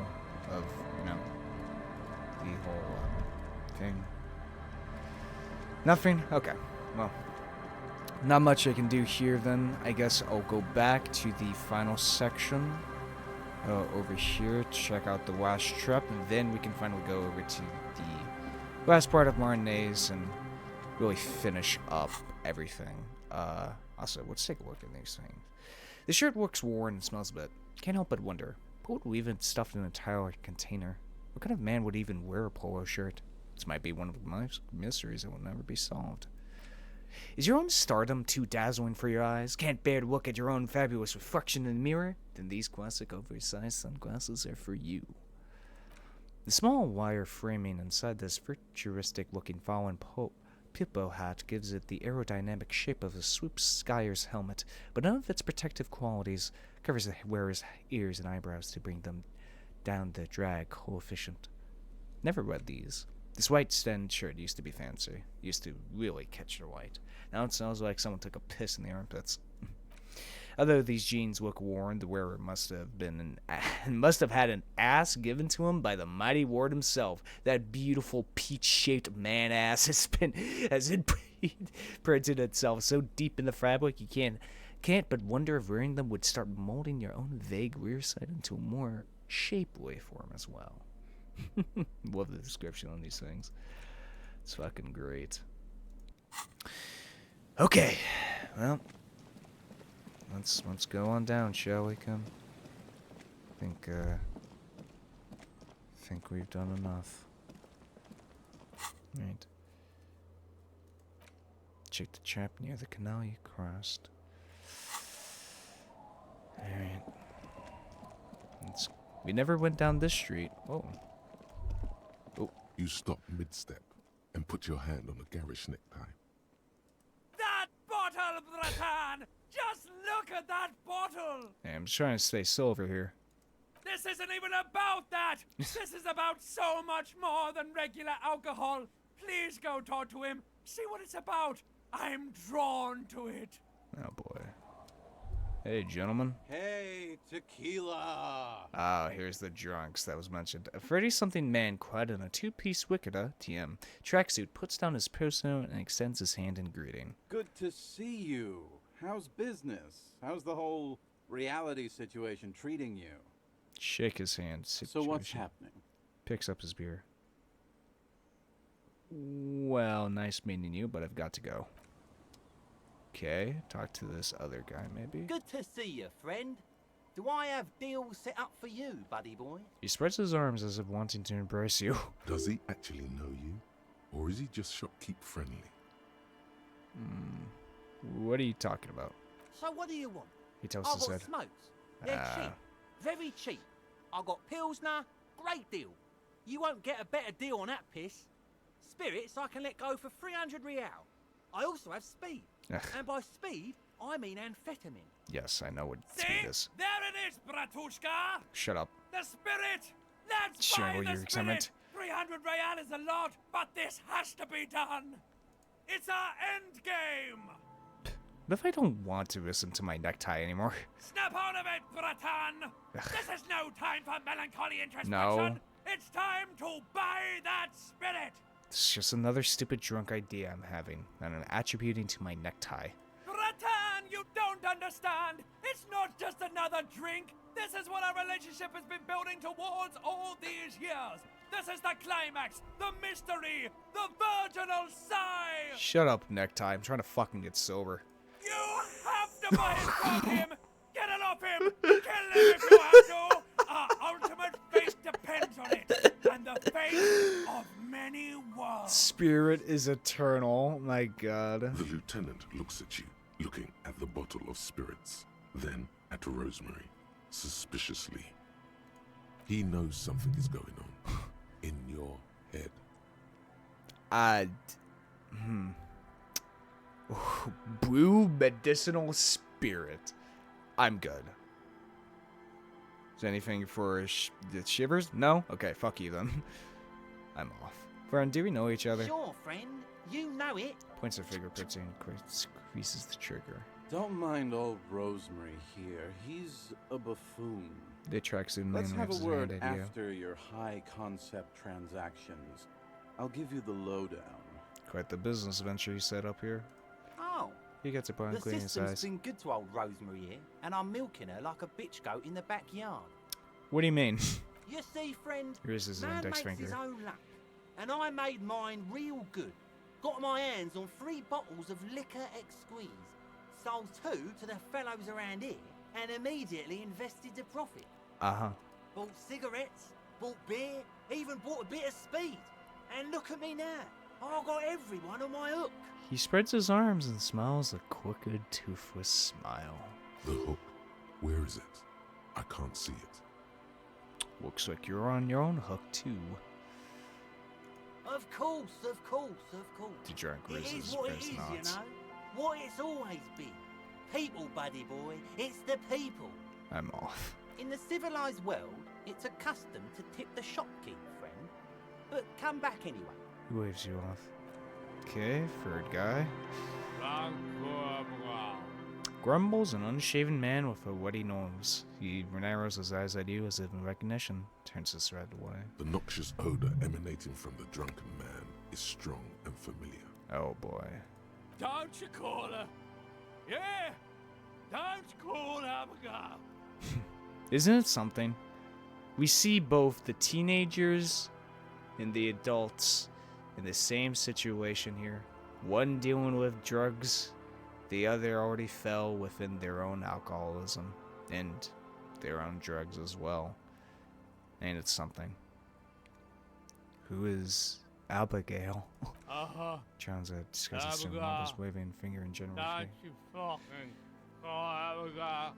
[SPEAKER 1] of, you know, the whole thing. Nothing? Okay. Well, not much I can do here then. I guess I'll go back to the final section over here to check out the last trap, and then we can finally go over to the last part of Marnay's and really finish up everything. Also, let's take a look at these things. The shirt looks worn and smells a bit. Can't help but wonder, what would even stuffed in a tile container? What kind of man would even wear a polo shirt? This might be one of my mysteries that will never be solved. Is your own stardom too dazzling for your eyes? Can't bear to look at your own fabulous reflection in the mirror? Then these classic oversized sunglasses are for you. The small wire framing inside this futuristic-looking fallen Pippo hat gives it the aerodynamic shape of a swoop skier's helmet, but none of its protective qualities covers the wearer's ears and eyebrows to bring them down the drag coefficient. Never read these. This white stand shirt used to be fancy. Used to really catch the light. Now it smells like someone took a piss in the armpits. Although these jeans look worn, the wearer must have had an ass given to him by the mighty Ward himself. That beautiful peach-shaped man ass has imprinted itself so deep in the fabric you can't but wonder if wearing them would start molding your own vague rear side into a more shapely form as well. Love the description on these things. It's fucking great. Okay, well, let's go on down, shall we? Come. Think we've done enough. Right. Check the trap near the canal you crossed. Alright. We never went down this street. Oh.
[SPEAKER 2] You stop mid-step and put your hand on the garish necktie.
[SPEAKER 7] That bottle, Bratan! Just look at that bottle!
[SPEAKER 1] Hey, I'm just trying to stay silver here.
[SPEAKER 7] This isn't even about that! This is about so much more than regular alcohol. Please go talk to him. See what it's about. I'm drawn to it.
[SPEAKER 1] Oh boy. Hey, gentlemen.
[SPEAKER 11] Hey, Tequila!
[SPEAKER 1] Ah, here's the drunks that was mentioned. A 30-something man clad in a two-piece Wickeda, TM, tracksuit puts down his persona and extends his hand in greeting.
[SPEAKER 11] Good to see you. How's business? How's the whole reality situation treating you?
[SPEAKER 1] Shake his hand.
[SPEAKER 11] So what's happening?
[SPEAKER 1] Picks up his beer. Well, nice meeting you, but I've got to go. Okay, talk to this other guy, maybe.
[SPEAKER 12] Good to see you, friend. Do I have deals set up for you, buddy boy?
[SPEAKER 1] He spreads his arms as if wanting to embrace you.
[SPEAKER 2] Does he actually know you? Or is he just shopkeep friendly?
[SPEAKER 1] What are you talking about?
[SPEAKER 12] So what do you want?
[SPEAKER 1] He tells
[SPEAKER 12] I've
[SPEAKER 1] us
[SPEAKER 12] got
[SPEAKER 1] that.
[SPEAKER 12] smokes. They're cheap. Very cheap. I got Pilsner. Great deal. You won't get a better deal on that piss. Spirits I can let go for 300 real. I also have speed. And by speed, I mean amphetamine.
[SPEAKER 1] Yes, I know what
[SPEAKER 7] See?
[SPEAKER 1] speed is.
[SPEAKER 7] There it is, Bratushka!
[SPEAKER 1] Shut up.
[SPEAKER 7] The spirit! Let's
[SPEAKER 1] Show
[SPEAKER 7] buy
[SPEAKER 1] your
[SPEAKER 7] the spirit!
[SPEAKER 1] excitement.
[SPEAKER 7] 300 real is a lot, but this has to be done! It's our end game!
[SPEAKER 1] What if I don't want to listen to my necktie anymore?
[SPEAKER 7] Snap out of it, Bratan! This is no time for melancholy introspection!
[SPEAKER 1] No.
[SPEAKER 7] It's time to buy that spirit!
[SPEAKER 1] It's just another stupid drunk idea I'm having, and I'm attributing to my necktie.
[SPEAKER 7] Bratan, you don't understand! It's not just another drink! This is what our relationship has been building towards all these years! This is the climax, the mystery, the virginal sigh!
[SPEAKER 1] Shut up, necktie. I'm trying to fucking get sober.
[SPEAKER 7] You have to buy it from him! Get it off him! Kill him if you have to! Our ultimate fate depends on it! And the fate of many worlds!
[SPEAKER 1] Spirit is eternal. My god.
[SPEAKER 2] The lieutenant looks at you, looking at the bottle of spirits, then at Rosemary, suspiciously. He knows something is going on in your head.
[SPEAKER 1] Brew medicinal spirit. I'm good. Is there anything for the shivers? No? Okay, fuck you then. I'm off. Friend, do we know each other?
[SPEAKER 12] Sure, friend. You know it.
[SPEAKER 1] Points her fingerprints and squeezes the trigger.
[SPEAKER 11] Don't mind old Rosemary here. He's a buffoon.
[SPEAKER 1] The tracksuit
[SPEAKER 11] Let's
[SPEAKER 1] man
[SPEAKER 11] have a
[SPEAKER 1] lives
[SPEAKER 11] word
[SPEAKER 1] an idea.
[SPEAKER 11] after your high-concept transactions. I'll give you the lowdown.
[SPEAKER 1] Quite the business venture he set up here.
[SPEAKER 12] Oh,
[SPEAKER 1] He gets a point
[SPEAKER 12] the
[SPEAKER 1] clean his
[SPEAKER 12] system's
[SPEAKER 1] eyes.
[SPEAKER 12] been good to old Rosemary here, and I'm milking her like a bitch goat in the backyard.
[SPEAKER 1] What do you mean?
[SPEAKER 12] You see, friend,
[SPEAKER 1] Here's his
[SPEAKER 12] man
[SPEAKER 1] index
[SPEAKER 12] makes his
[SPEAKER 1] finger.
[SPEAKER 12] own luck, and I made mine real good. Got my hands on 3 bottles of liquor exquise, sold 2 to the fellows around here, and immediately invested the profit.
[SPEAKER 1] Uh-huh.
[SPEAKER 12] Bought cigarettes, bought beer, even bought a bit of speed. And look at me now, I've got everyone on my hook.
[SPEAKER 1] He spreads his arms and smiles a crooked, toothless smile.
[SPEAKER 2] The hook? Where is it? I can't see it.
[SPEAKER 1] Looks like you're on your own hook, too.
[SPEAKER 12] Of course, of course, of course.
[SPEAKER 1] The drunk
[SPEAKER 12] It
[SPEAKER 1] raises
[SPEAKER 12] is what it
[SPEAKER 1] his
[SPEAKER 12] is, you
[SPEAKER 1] nods.
[SPEAKER 12] know. What it's always been. People, buddy boy. It's the people.
[SPEAKER 1] I'm off.
[SPEAKER 12] In the civilized world, it's a custom to tip the shopkeep, friend. But come back anyway.
[SPEAKER 1] He waves you off. Okay, third guy. Grumbles, an unshaven man with a wetty nose. He narrows his eyes at you as if in recognition, turns his head away.
[SPEAKER 2] The noxious odor emanating from the drunken man is strong and familiar.
[SPEAKER 1] Oh boy.
[SPEAKER 13] Don't you call her? Yeah! Don't call Abigail!
[SPEAKER 1] Isn't it something? We see both the teenagers and the adults in the same situation here. One dealing with drugs, the other already fell within their own alcoholism and their own drugs as well. And it's something. Who is Abigail?
[SPEAKER 13] Uh-huh.
[SPEAKER 1] Challenge that discusses him, just waving finger in general.
[SPEAKER 13] Don't you fucking call Abigail.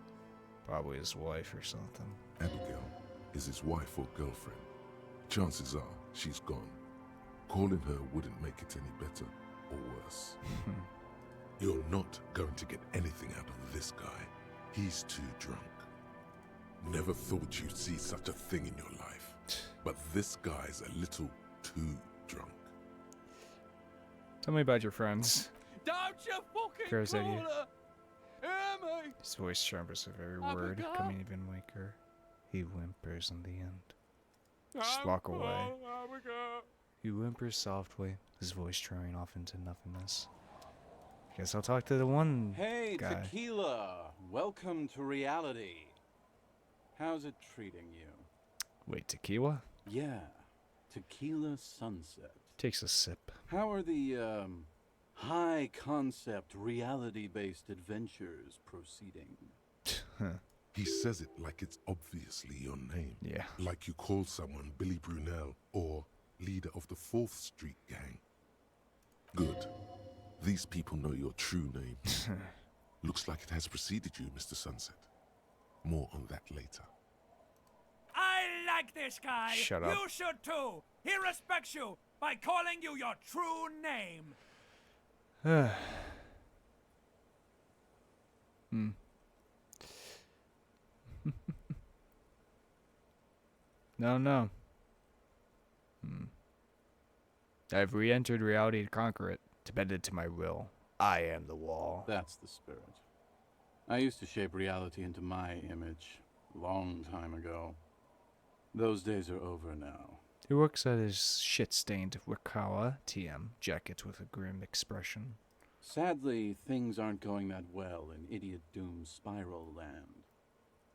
[SPEAKER 1] Probably his wife or something.
[SPEAKER 2] Abigail is his wife or girlfriend. Chances are she's gone. Calling her wouldn't make it any better or worse. You're not going to get anything out of this guy. He's too drunk. Never thought you'd see such a thing in your life. But this guy's a little too drunk.
[SPEAKER 1] Tell me about your friends.
[SPEAKER 13] Don't you fucking
[SPEAKER 1] Grows at
[SPEAKER 13] call
[SPEAKER 1] you.
[SPEAKER 13] her. Hear me?
[SPEAKER 1] His voice trembles with every word,
[SPEAKER 13] Abigail?
[SPEAKER 1] coming even weaker. He whimpers in the end.
[SPEAKER 13] Don't
[SPEAKER 1] Just walk away.
[SPEAKER 13] call Abigail.
[SPEAKER 1] He whimpers softly, his voice trailing off into nothingness. Guess I'll talk to the one
[SPEAKER 11] Hey,
[SPEAKER 1] guy.
[SPEAKER 11] Tequila! Welcome to reality. How's it treating you?
[SPEAKER 1] Wait, tequila?
[SPEAKER 11] Yeah, Tequila Sunset.
[SPEAKER 1] Takes a sip.
[SPEAKER 11] How are the, high-concept, reality-based adventures proceeding?
[SPEAKER 2] He says it like it's obviously your name.
[SPEAKER 1] Yeah.
[SPEAKER 2] Like you call someone Billy Brunel or leader of the 4th Street Gang. Good. These people know your true name. Looks like it has preceded you, Mr. Sunset. More on that later.
[SPEAKER 13] I like this guy.
[SPEAKER 1] Shut up.
[SPEAKER 13] You should too. He respects you by calling you your true name.
[SPEAKER 1] No. I've re-entered reality to conquer it, to bend it to my will. I am the wall.
[SPEAKER 11] That's the spirit. I used to shape reality into my image, long time ago. Those days are over now.
[SPEAKER 1] He works at his shit-stained Wakawa TM jacket with a grim expression.
[SPEAKER 11] Sadly, things aren't going that well in Idiot Doom's Spiral Land.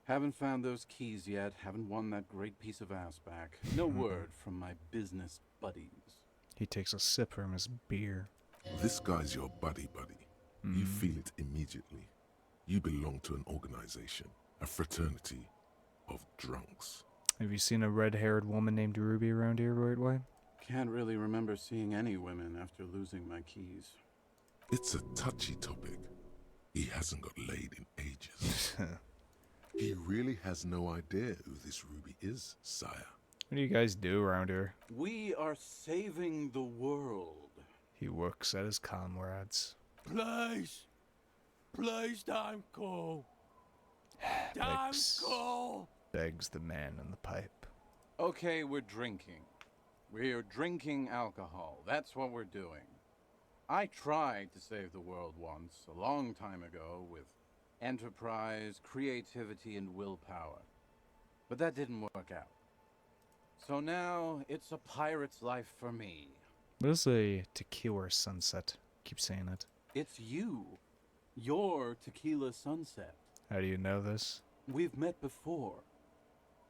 [SPEAKER 11] Haven't found those keys yet, haven't won that great piece of ass back. No word from my business buddies.
[SPEAKER 1] He takes a sip from his beer.
[SPEAKER 2] This guy's your buddy. You feel it immediately. You belong to an organization, a fraternity of drunks.
[SPEAKER 1] Have you seen a red-haired woman named Ruby around here, Voidlego?
[SPEAKER 11] Can't really remember seeing any women after losing my keys.
[SPEAKER 2] It's a touchy topic. He hasn't got laid in ages. He really has no idea who this Ruby is, sire.
[SPEAKER 1] What do you guys do around here?
[SPEAKER 11] We are saving the world.
[SPEAKER 1] He works at his comrades.
[SPEAKER 13] Please don't call.
[SPEAKER 1] Begs.
[SPEAKER 13] Don't call.
[SPEAKER 1] Begs the man in the pipe.
[SPEAKER 11] Okay, we're drinking. We're drinking alcohol. That's what we're doing. I tried to save the world once, a long time ago, with enterprise, creativity, and willpower. But that didn't work out. So now, it's a pirate's life for me.
[SPEAKER 1] What is a Tequila Sunset? Keep saying it.
[SPEAKER 11] It's you. You're Tequila Sunset.
[SPEAKER 1] How do you know this?
[SPEAKER 11] We've met before.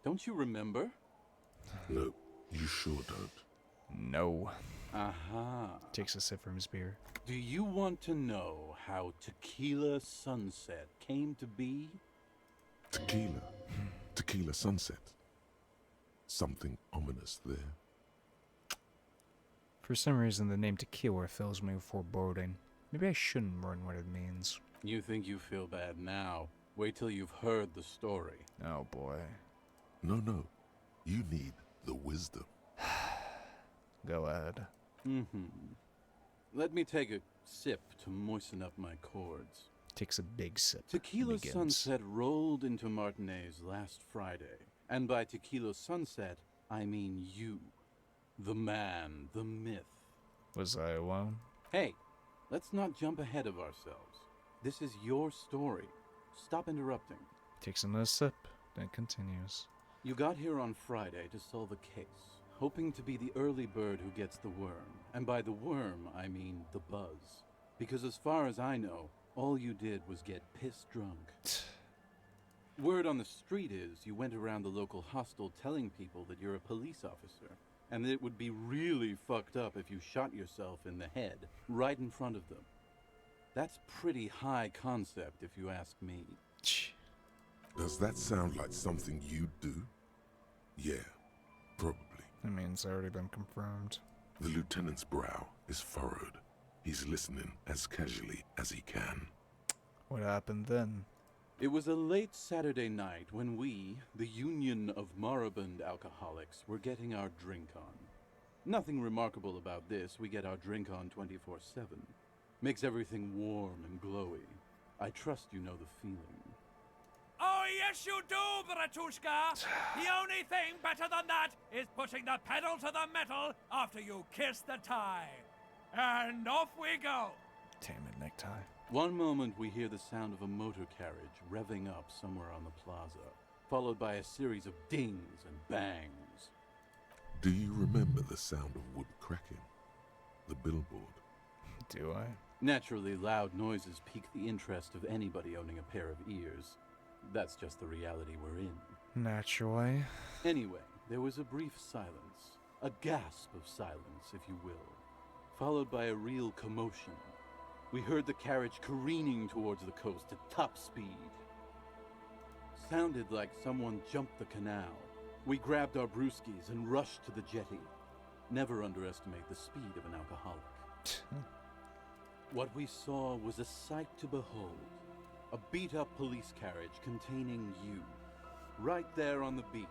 [SPEAKER 11] Don't you remember?
[SPEAKER 2] No, you sure don't.
[SPEAKER 1] No.
[SPEAKER 11] Aha.
[SPEAKER 1] Takes a sip from his beer.
[SPEAKER 11] Do you want to know how Tequila Sunset came to be?
[SPEAKER 2] Tequila. Tequila Sunset. Something ominous there.
[SPEAKER 1] For some reason, the name Tequila fills me with foreboding. Maybe I shouldn't learn what it means.
[SPEAKER 11] You think you feel bad now. Wait till you've heard the story.
[SPEAKER 1] Oh boy.
[SPEAKER 2] No. You need the wisdom.
[SPEAKER 1] Go ahead.
[SPEAKER 11] Let me take a sip to moisten up my cords.
[SPEAKER 1] Takes a big sip.
[SPEAKER 11] Tequila Sunset rolled into Martinez last Friday. And by Tequila Sunset, I mean you. The man, the myth.
[SPEAKER 1] Was I alone?
[SPEAKER 11] Hey, let's not jump ahead of ourselves. This is your story. Stop interrupting.
[SPEAKER 1] Takes another sip, then continues.
[SPEAKER 11] You got here on Friday to solve a case, hoping to be the early bird who gets the worm. And by the worm, I mean the buzz. Because as far as I know, all you did was get piss drunk. Word on the street is you went around the local hostel telling people that you're a police officer, and that it would be really fucked up if you shot yourself in the head, right in front of them. That's pretty high concept, if you ask me.
[SPEAKER 2] Does that sound like something you'd do? Yeah, probably.
[SPEAKER 1] I mean, it's already been confirmed.
[SPEAKER 2] The lieutenant's brow is furrowed. He's listening as casually as he can.
[SPEAKER 1] What happened then?
[SPEAKER 11] It was a late Saturday night when we, the Union of Moribund Alcoholics, were getting our drink on. Nothing remarkable about this. We get our drink on 24/7. Makes everything warm and glowy. I trust you know the feeling.
[SPEAKER 13] Oh, yes, you do, Bratushka. The only thing better than that is putting the pedal to the metal after you kiss the tie. And off we go.
[SPEAKER 1] Damn it, necktie.
[SPEAKER 11] One moment we hear the sound of a motor carriage revving up somewhere on the plaza, followed by a series of dings and bangs.
[SPEAKER 2] Do you remember the sound of wood cracking? The billboard?
[SPEAKER 1] Do I?
[SPEAKER 11] Naturally, loud noises pique the interest of anybody owning a pair of ears. That's just the reality we're in.
[SPEAKER 1] Naturally.
[SPEAKER 11] Anyway, there was a brief silence. A gasp of silence, if you will. Followed by a real commotion. We heard the carriage careening towards the coast at top speed. Sounded like someone jumped the canal. We grabbed our brewskis and rushed to the jetty. Never underestimate the speed of an alcoholic. What we saw was a sight to behold. A beat-up police carriage containing you. Right there on the beach.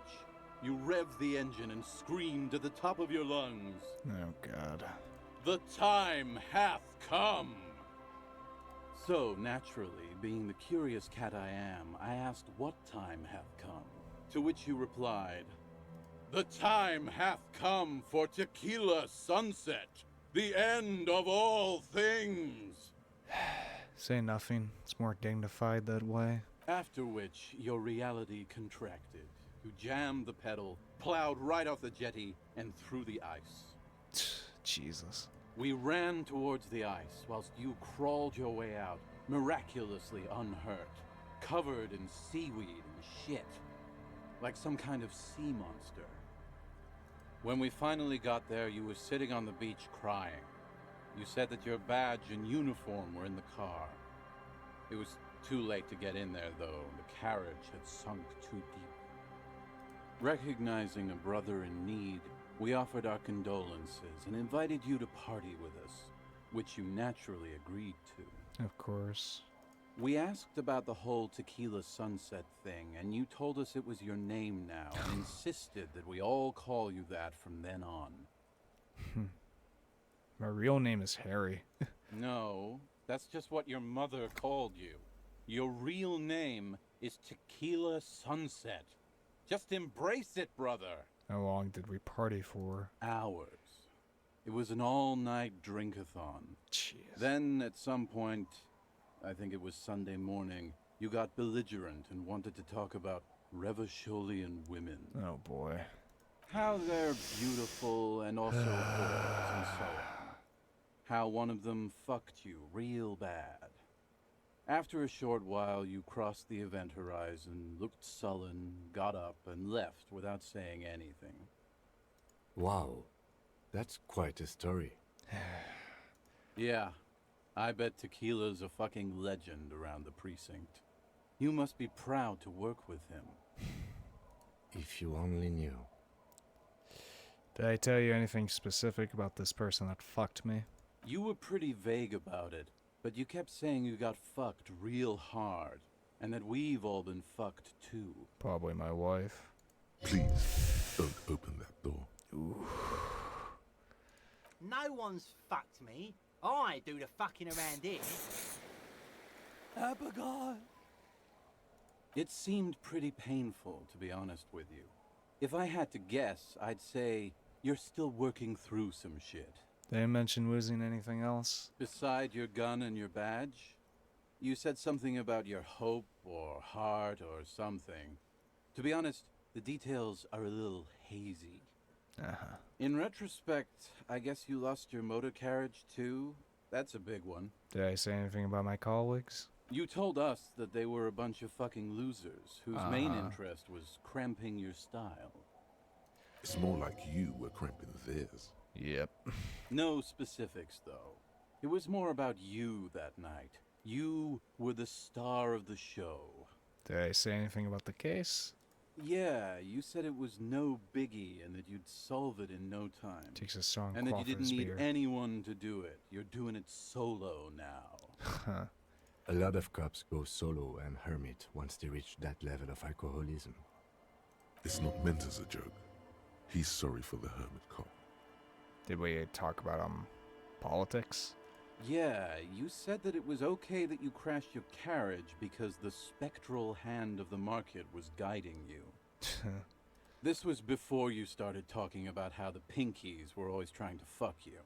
[SPEAKER 11] You revved the engine and screamed at the top of your lungs.
[SPEAKER 1] Oh, God.
[SPEAKER 11] The time hath come! So, naturally, being the curious cat I am, I asked what time hath come. To which you replied, "The time hath come for Tequila Sunset, the end of all things."
[SPEAKER 1] Say nothing. It's more dignified that way.
[SPEAKER 11] After which, your reality contracted. You jammed the pedal, plowed right off the jetty, and through the ice.
[SPEAKER 1] Jesus.
[SPEAKER 11] We ran towards the ice, whilst you crawled your way out, miraculously unhurt, covered in seaweed and shit, like some kind of sea monster. When we finally got there, you were sitting on the beach crying. You said that your badge and uniform were in the car. It was too late to get in there, though. The carriage had sunk too deep. Recognizing a brother in need, we offered our condolences and invited you to party with us, which you naturally agreed to.
[SPEAKER 1] Of course.
[SPEAKER 11] We asked about the whole Tequila Sunset thing, and you told us it was your name now, and insisted that we all call you that from then on.
[SPEAKER 1] My real name is Harry.
[SPEAKER 11] No, that's just what your mother called you. Your real name is Tequila Sunset. Just embrace it, brother.
[SPEAKER 1] How long did we party for?
[SPEAKER 11] Hours. It was an all-night drink-a-thon.
[SPEAKER 1] Jeez.
[SPEAKER 11] Then, at some point, I think it was Sunday morning, you got belligerent and wanted to talk about Revacholian women.
[SPEAKER 1] Oh boy.
[SPEAKER 11] How they're beautiful and also whores and so on. How one of them fucked you real bad. After a short while, you crossed the event horizon, looked sullen, got up, and left without saying anything.
[SPEAKER 3] Wow, that's quite a story.
[SPEAKER 11] Yeah, I bet Tequila's a fucking legend around the precinct. You must be proud to work with him.
[SPEAKER 3] If you only knew.
[SPEAKER 1] Did I tell you anything specific about this person that fucked me?
[SPEAKER 11] You were pretty vague about it, but you kept saying you got fucked real hard, and that we've all been fucked too.
[SPEAKER 1] Probably my wife.
[SPEAKER 2] Please, don't open that door.
[SPEAKER 1] Ooh.
[SPEAKER 12] No one's fucked me. I do the fucking around here.
[SPEAKER 7] Abigail!
[SPEAKER 11] It seemed pretty painful, to be honest with you. If I had to guess, I'd say you're still working through some shit.
[SPEAKER 1] They mention losing anything else?
[SPEAKER 11] Beside your gun and your badge? You said something about your hope or heart or something. To be honest, the details are a little hazy.
[SPEAKER 1] Uh-huh.
[SPEAKER 11] In retrospect, I guess you lost your motor carriage too? That's a big one.
[SPEAKER 1] Did I say anything about my colleagues?
[SPEAKER 11] You told us that they were a bunch of fucking losers whose main interest was cramping your style.
[SPEAKER 2] It's more like you were cramping theirs.
[SPEAKER 1] Yep.
[SPEAKER 11] No specifics, though. It was more about you that night. You were the star of the show.
[SPEAKER 1] Did I say anything about the case?
[SPEAKER 11] Yeah, you said it was no biggie and that you'd solve it in no time.
[SPEAKER 1] Takes a strong
[SPEAKER 11] and that you didn't need
[SPEAKER 1] beer.
[SPEAKER 11] anyone to do it. You're doing it solo now.
[SPEAKER 1] Huh.
[SPEAKER 3] A lot of cops go solo and hermit once they reach that level of alcoholism.
[SPEAKER 2] It's not meant as a joke. He's sorry for the hermit cop.
[SPEAKER 1] Did we talk about politics?
[SPEAKER 11] Yeah, you said that it was okay that you crashed your carriage because the spectral hand of the market was guiding you. This was before you started talking about how the Pinkies were always trying to fuck you.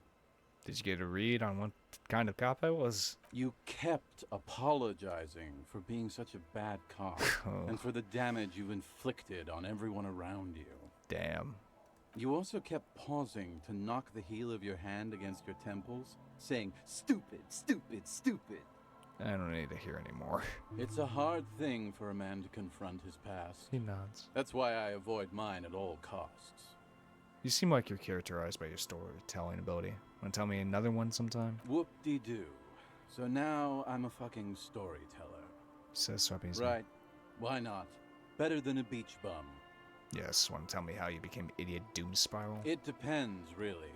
[SPEAKER 1] Did you get a read on what kind of cop I was?
[SPEAKER 11] You kept apologizing for being such a bad cop and for the damage you inflicted on everyone around you.
[SPEAKER 1] Damn.
[SPEAKER 11] You also kept pausing to knock the heel of your hand against your temples, saying, "Stupid, stupid, stupid."
[SPEAKER 1] I don't need to hear anymore.
[SPEAKER 11] It's a hard thing for a man to confront his past.
[SPEAKER 1] He nods.
[SPEAKER 11] That's why I avoid mine at all costs.
[SPEAKER 1] You seem like you're characterized by your storytelling ability. Want to tell me another one sometime?
[SPEAKER 11] Whoop-de-doo. So now I'm a fucking storyteller.
[SPEAKER 1] Says Swappies.
[SPEAKER 11] Right. Why not? Better than a beach bum.
[SPEAKER 1] Yes, want to tell me how you became idiot doom spiral?
[SPEAKER 11] It depends, really.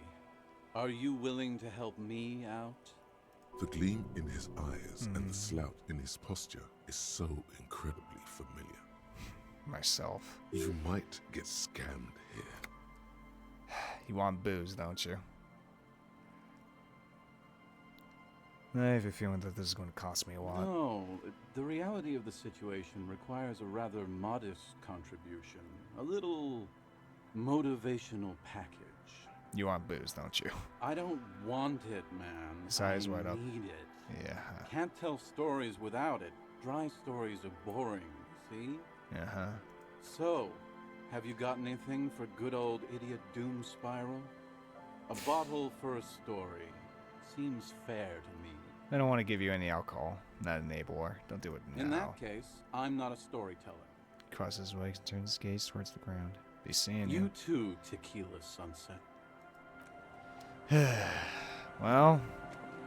[SPEAKER 11] Are you willing to help me out?
[SPEAKER 2] The gleam in his eyes and the slouch in his posture is so incredibly familiar.
[SPEAKER 1] Myself.
[SPEAKER 2] You might get scammed here.
[SPEAKER 1] You want booze, don't you? I have a feeling that this is going to cost me a lot.
[SPEAKER 11] No, the reality of the situation requires a rather modest contribution. A little motivational package.
[SPEAKER 1] You want booze, don't you?
[SPEAKER 11] I don't want it, man.
[SPEAKER 1] His eyes wide up.
[SPEAKER 11] I need it.
[SPEAKER 1] Yeah.
[SPEAKER 11] Can't tell stories without it. Dry stories are boring, see?
[SPEAKER 1] Uh-huh.
[SPEAKER 11] So, have you got anything for good old idiot doom spiral? A bottle for a story. Seems fair to me.
[SPEAKER 1] I don't want to give you any alcohol. Not an enabler. Don't do it now.
[SPEAKER 11] In that case, I'm not a storyteller.
[SPEAKER 1] Crosses his legs and turns his gaze towards the ground. Be seeing you.
[SPEAKER 11] You too, Tequila Sunset.
[SPEAKER 1] Well,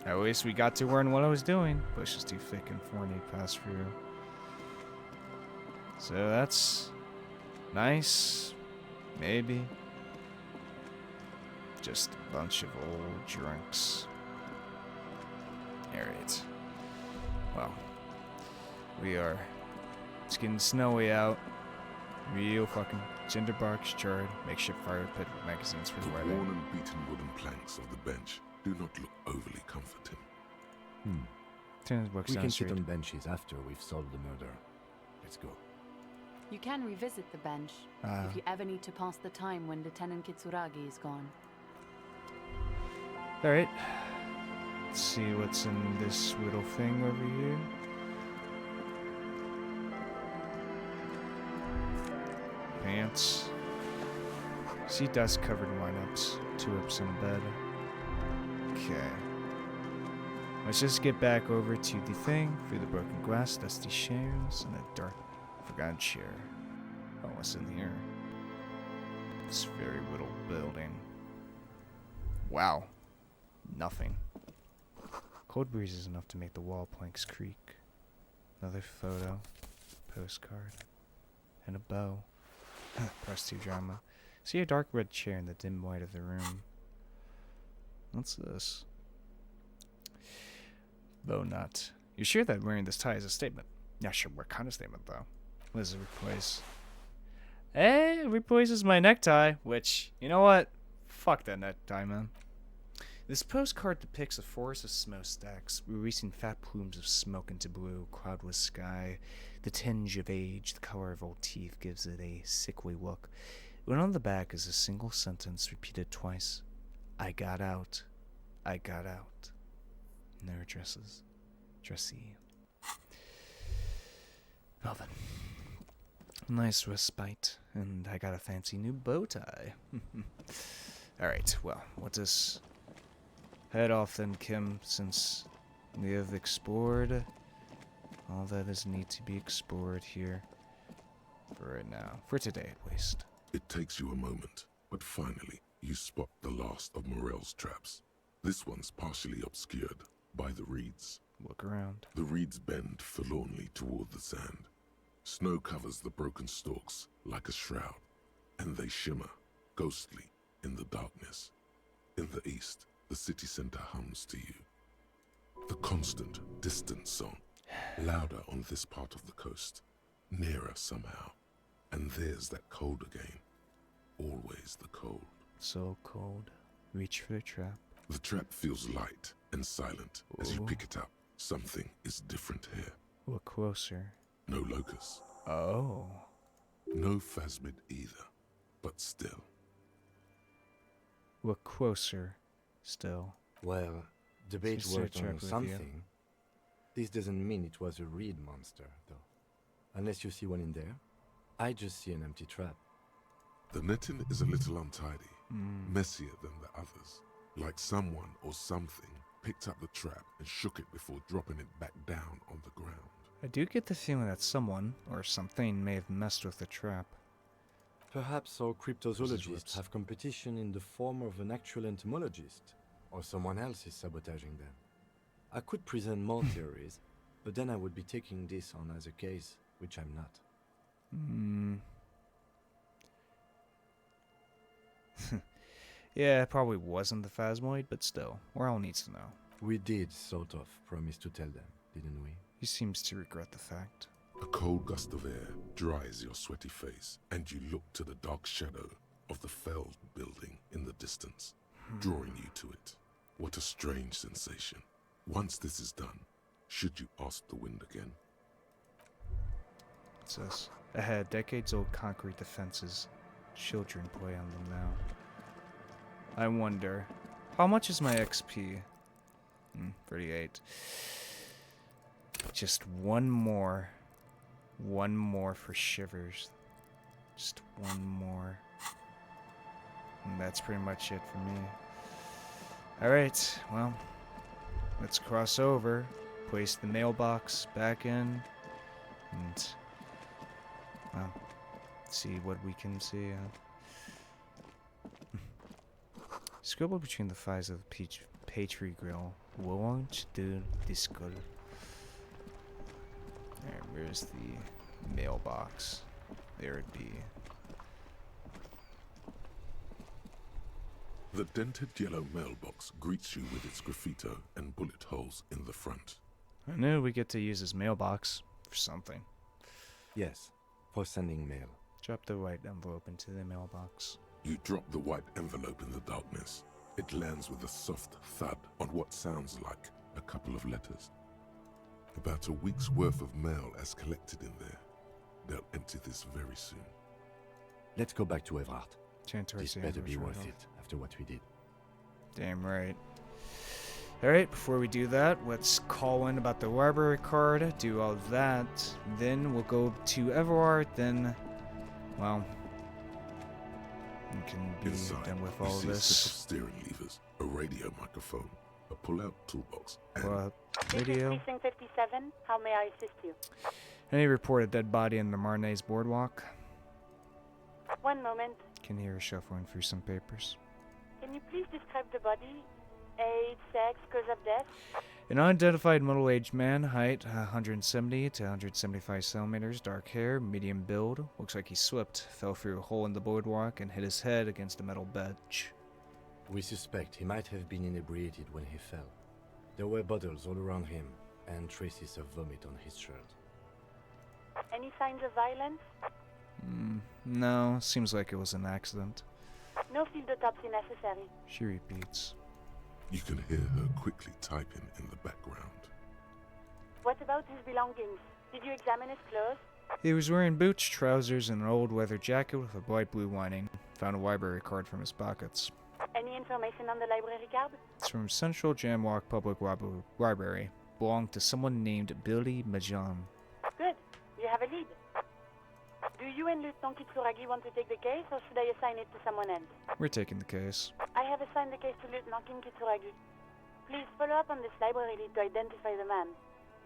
[SPEAKER 1] at least we got to learn what I was doing. Bush is too thick and thorny to pass through. So that's nice. Maybe. Just a bunch of old drunks. Alright. Well, it's getting snowy out. Real fucking cinder barks charred, makeshift fire pit with magazines for the
[SPEAKER 2] The
[SPEAKER 1] weather.
[SPEAKER 2] worn and beaten wooden planks of the bench do not look overly comforting.
[SPEAKER 1] Turn his books
[SPEAKER 3] We
[SPEAKER 1] down
[SPEAKER 3] can sit
[SPEAKER 1] straight.
[SPEAKER 3] on benches after we've solved the murder. Let's go.
[SPEAKER 14] You can revisit the bench if you ever need to pass the time when Lieutenant Kitsuragi is gone.
[SPEAKER 1] Alright. Let's see what's in this little thing over here. Pants. See dust-covered lineups. 2 ups in bed. Okay. Let's just get back over to the thing. Through the broken glass, dusty chairs, and a dark, forgotten chair. Oh, what's in here? This very little building. Wow. Nothing. Cold breeze is enough to make the wall planks creak. Another photo. Postcard. And a bow. Press 2 drama. See a dark red chair in the dim light of the room. What's this? Bow nut. You sure that wearing this tie is a statement? Yeah, sure. What kind of statement, though? What does it replace? It replaces my necktie, which, you know what? Fuck that necktie, man. This postcard depicts a forest of smokestacks, releasing fat plumes of smoke into blue, cloudless sky. The tinge of age, the color of old teeth, gives it a sickly look. When on the back is a single sentence repeated twice. I got out. I got out. No addresses. Dressy. Well then. Nice respite. And I got a fancy new bow tie. Alright, well, what does... Head off then, Kim, since we have explored all that is need to be explored here. For right now. For today, at least.
[SPEAKER 2] It takes you a moment, but finally, you spot the last of Morel's traps. This one's partially obscured by the reeds.
[SPEAKER 1] Look around.
[SPEAKER 2] The reeds bend forlornly toward the sand. Snow covers the broken stalks like a shroud, and they shimmer, ghostly, in the darkness. In the east, the city center hums to you. The constant, distant song, louder on this part of the coast, nearer somehow. And there's that cold again. Always the cold.
[SPEAKER 1] So cold. Reach for the trap.
[SPEAKER 2] The trap feels light and silent as you pick it up. Something is different here.
[SPEAKER 1] Look closer.
[SPEAKER 2] No locust.
[SPEAKER 1] Oh.
[SPEAKER 2] No phasmid either. But still.
[SPEAKER 1] Look closer. Still.
[SPEAKER 3] Well, debate worked on something. This doesn't mean it was a reed monster, though. Unless you see one in there. I just see an empty trap.
[SPEAKER 2] The netting is a little untidy. Messier than the others. Like someone or something picked up the trap and shook it before dropping it back down on the ground.
[SPEAKER 1] I do get the feeling that someone or something may have messed with the trap.
[SPEAKER 3] Perhaps our cryptozoologists have competition in the form of an actual entomologist, or someone else is sabotaging them. I could present more theories, but then I would be taking this on as a case, which I'm not.
[SPEAKER 1] Yeah, it probably wasn't the Phasmoid, but still, Morel needs to know.
[SPEAKER 3] We did, sort of, promise to tell them, didn't we?
[SPEAKER 1] He seems to regret the fact.
[SPEAKER 2] A cold gust of air dries your sweaty face, and you look to the dark shadow of the felled building in the distance, drawing you to it. What a strange sensation. Once this is done, should you ask the wind again?
[SPEAKER 1] It says, ahead, decades-old concrete defenses. Children play on them now. I wonder, how much is my XP? 38. Just one more. One more for shivers. Just one more. And that's pretty much it for me. Alright, well, let's cross over. Place the mailbox back in. And, well, see what we can see. Scribble between the thighs of the Patry grill. Won't do this good. Alright, where's the mailbox? There it be.
[SPEAKER 2] The dented yellow mailbox greets you with its graffito and bullet holes in the front.
[SPEAKER 1] I knew we get to use this mailbox for something.
[SPEAKER 3] Yes, for sending mail.
[SPEAKER 1] Drop the white envelope into the mailbox.
[SPEAKER 2] You drop the white envelope in the darkness. It lands with a soft thud on what sounds like a couple of letters. About a week's worth of mail as collected in there. They'll empty this very soon.
[SPEAKER 3] Let's go back to Everard. This better be worth it after what we did.
[SPEAKER 1] Damn right. Alright, before we do that, let's call in about the library card, do all that, then we'll go to Everard, then, well, we can be done with all
[SPEAKER 2] you
[SPEAKER 1] of
[SPEAKER 2] see a set of
[SPEAKER 1] this.
[SPEAKER 2] steering levers, a radio microphone, a pull-out toolbox, and
[SPEAKER 1] Radio.
[SPEAKER 15] This is Precinct 57. How may I assist you?
[SPEAKER 1] Any report a dead body in the Marnay's boardwalk?
[SPEAKER 15] One moment.
[SPEAKER 1] Can hear her shuffling through some papers.
[SPEAKER 15] Can you please describe the body? Age, sex, cause of death?
[SPEAKER 1] An unidentified middle-aged man, height 170 to 175 centimeters, dark hair, medium build. Looks like he slipped, fell through a hole in the boardwalk, and hit his head against a metal bench.
[SPEAKER 3] We suspect he might have been inebriated when he fell. There were bottles all around him, and traces of vomit on his shirt.
[SPEAKER 15] Any signs of violence?
[SPEAKER 1] No, seems like it was an accident.
[SPEAKER 15] No field autopsy necessary.
[SPEAKER 1] She repeats.
[SPEAKER 2] you can hear her quickly typing in the background.
[SPEAKER 15] What about his belongings? Did you examine his clothes?
[SPEAKER 1] He was wearing boots, trousers, and an old leather jacket with a bright blue lining. Found a library card from his pockets.
[SPEAKER 15] Any information on the library card?
[SPEAKER 1] It's from Central Jamwalk Public Library. Belonged to someone named Billy Majan.
[SPEAKER 15] Good. You have a lead. Do you and Lieutenant Kitsuragi want to take the case, or should I assign it to someone else?
[SPEAKER 1] We're taking the case.
[SPEAKER 15] I have assigned the case to Lieutenant Kitsuragi. Please follow up on this library lead to identify the man.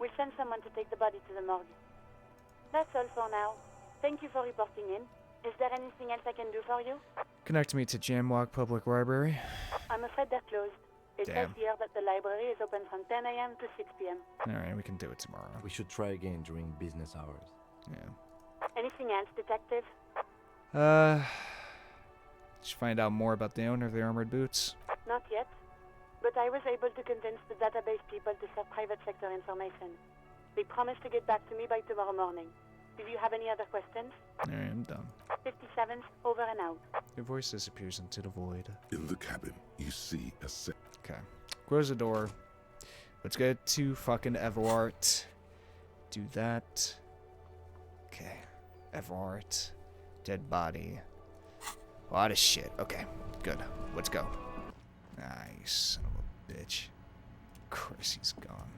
[SPEAKER 15] We'll send someone to take the body to the morgue. That's all for now. Thank you for reporting in. Is there anything else I can do for you?
[SPEAKER 1] Connect me to Jamwalk Public Library.
[SPEAKER 15] I'm afraid they're closed. It says here that the library is open from 10 a.m. to 6 p.m.
[SPEAKER 1] Alright, we can do it tomorrow.
[SPEAKER 3] We should try again during business hours.
[SPEAKER 1] Yeah.
[SPEAKER 15] Anything else, Detective?
[SPEAKER 1] Did you find out more about the owner of the armored boots?
[SPEAKER 15] Not yet. But I was able to convince the database people to share private sector information. They promised to get back to me by tomorrow morning. Do you have any other questions?
[SPEAKER 1] Alright, I'm done.
[SPEAKER 15] 57, over and out.
[SPEAKER 1] Your voice disappears into the void.
[SPEAKER 2] In the cabin, you see a set.
[SPEAKER 1] Okay. Close the door. Let's get to fucking Everard. Do that. Okay. Everard. Dead body. A lot of shit. Okay. Good. Let's go. Nice. Son of a bitch. Of course he's gone.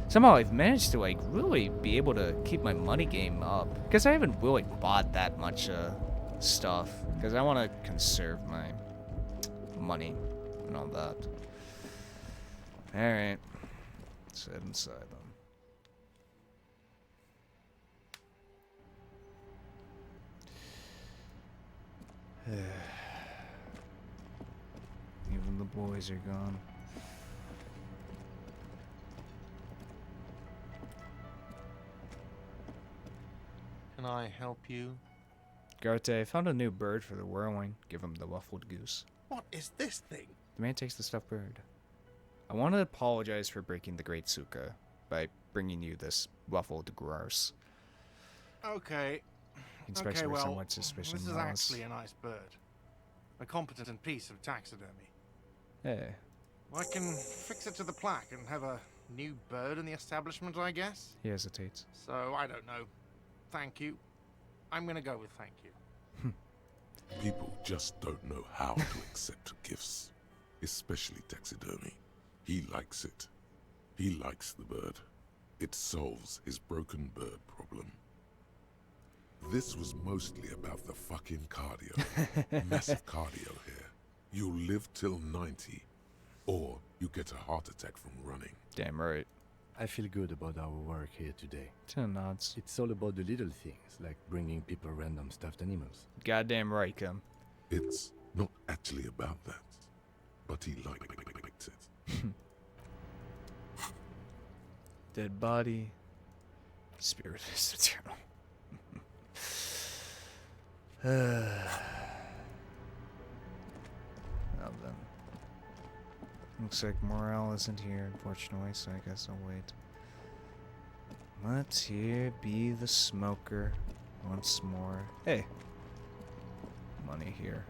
[SPEAKER 1] Somehow I've managed to, like, really be able to keep my money game up. Because I haven't really bought that much stuff. Because I want to conserve my money and all that. Alright. Let's head inside then. Even the boys are gone.
[SPEAKER 16] Can I help you?
[SPEAKER 1] Garte, found a new bird for the whirling. Give him the ruffled goose.
[SPEAKER 16] What is this thing?
[SPEAKER 1] The man takes the stuffed bird. I want to apologize for breaking the Great Suka by bringing you this ruffled grouse.
[SPEAKER 16] Okay.
[SPEAKER 1] Especially
[SPEAKER 16] okay, well,
[SPEAKER 1] somewhat suspicion.
[SPEAKER 16] this is actually a nice bird. A competent piece of taxidermy.
[SPEAKER 1] Hey.
[SPEAKER 16] I can fix it to the plaque and have a new bird in the establishment, I guess.
[SPEAKER 1] He hesitates.
[SPEAKER 16] So, I don't know. Thank you. I'm gonna go with thank you.
[SPEAKER 2] People just don't know how to accept gifts, especially taxidermy. He likes it. He likes the bird. It solves his broken bird problem. This was mostly about the fucking cardio. Massive cardio here. You'll live till 90, or you get a heart attack from running.
[SPEAKER 1] Damn right.
[SPEAKER 3] I feel good about our work here today.
[SPEAKER 1] 10 nods.
[SPEAKER 3] It's all about the little things, like bringing people random stuffed animals.
[SPEAKER 1] Goddamn right, Kim.
[SPEAKER 2] It's not actually about that, but he liked it.
[SPEAKER 1] Dead body. Spirit is eternal. Now then. Looks like Morale isn't here, unfortunately, so I guess I'll wait. Let's here be the smoker once more. Hey! Money here.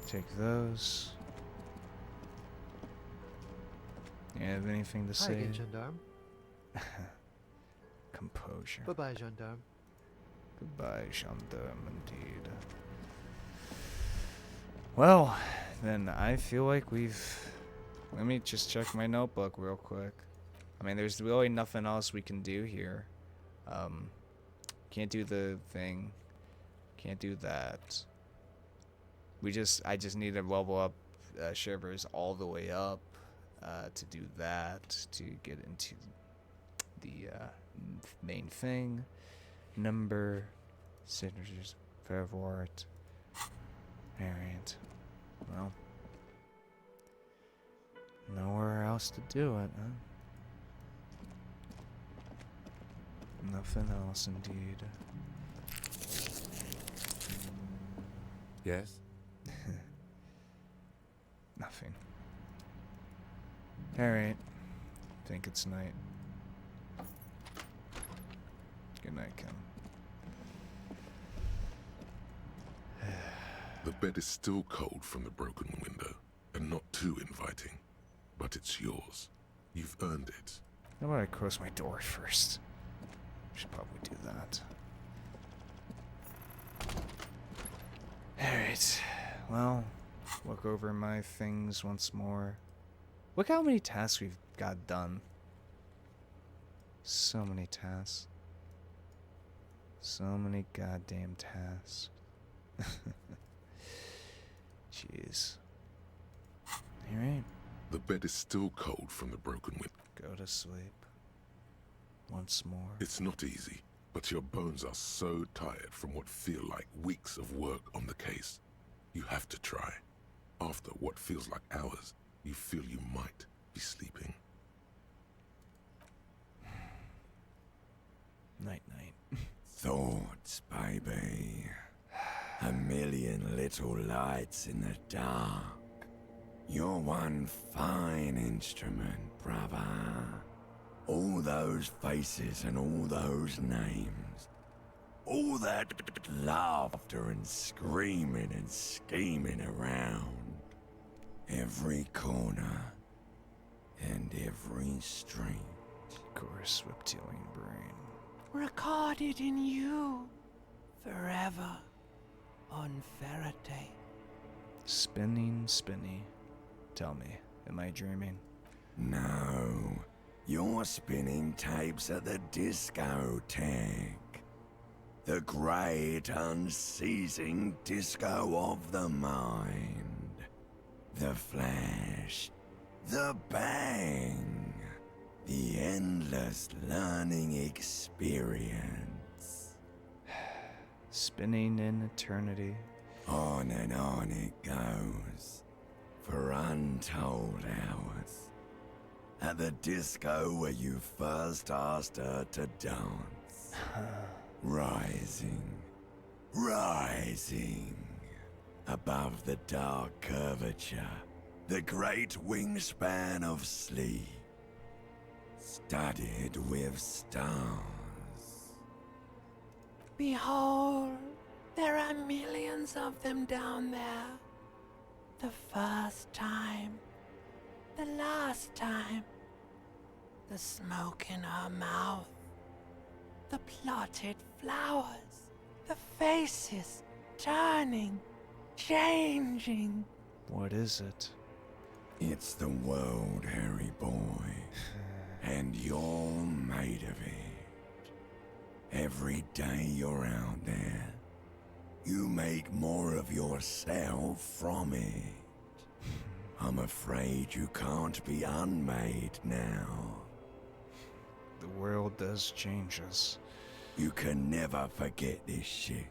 [SPEAKER 1] Take those. You have anything to
[SPEAKER 17] Hi
[SPEAKER 1] say?
[SPEAKER 17] again, gendarme.
[SPEAKER 1] Composure.
[SPEAKER 17] Bye-bye, gendarme.
[SPEAKER 1] Goodbye, gendarme, indeed. Well, then I feel like we've... Let me just check my notebook real quick. I mean, there's really nothing else we can do here. Can't do the thing. Can't do that. I just need to level up Shivers all the way up to do that, to get into the main thing. Number, signatures, favorite. Alright. Well, nowhere else to do it, huh? Nothing else, indeed.
[SPEAKER 3] Yes?
[SPEAKER 1] Nothing. Alright. Think it's night. Good night, Kim.
[SPEAKER 2] The bed is still cold from the broken window, and not too inviting. But it's yours. You've earned it.
[SPEAKER 1] How about I close my door first? Should probably do that. Alright. Well, look over my things once more. Look how many tasks we've got done. So many tasks. So many goddamn tasks. Jeez. Alright.
[SPEAKER 2] The bed is still cold from the broken window.
[SPEAKER 1] Go to sleep. Once more.
[SPEAKER 2] It's not easy, but your bones are so tired from what feel like weeks of work on the case. You have to try. After what feels like hours, you feel you might be sleeping.
[SPEAKER 1] Night-night.
[SPEAKER 17] Thoughts, baby. A million little lights in the dark. You're one fine instrument, brother. All those faces and all those names. All that laughter and screaming and scheming around. Every corner and every street.
[SPEAKER 1] Of course, reptilian brain.
[SPEAKER 8] Recorded in you. Forever. On Faraday.
[SPEAKER 1] Spinning, spinny. Tell me, am I dreaming?
[SPEAKER 17] No. You're spinning tapes at the discotheque. The great unceasing disco of the mind. The flash. The bang. The endless learning experience.
[SPEAKER 1] Spinning in eternity.
[SPEAKER 17] On and on it goes. For untold hours. At the disco where you first asked her to dance. Rising. Rising. Above the dark curvature. The great wingspan of sleep. Studded with stars.
[SPEAKER 8] Behold, there are millions of them down there. The first time. The last time. The smoke in her mouth. The plotted flowers. The faces turning, changing.
[SPEAKER 1] What is it?
[SPEAKER 17] It's the world, Harry boy. And you're made of it. Every day you're out there, you make more of yourself from it. I'm afraid you can't be unmade now.
[SPEAKER 1] The world does change us.
[SPEAKER 17] You can never forget this shit.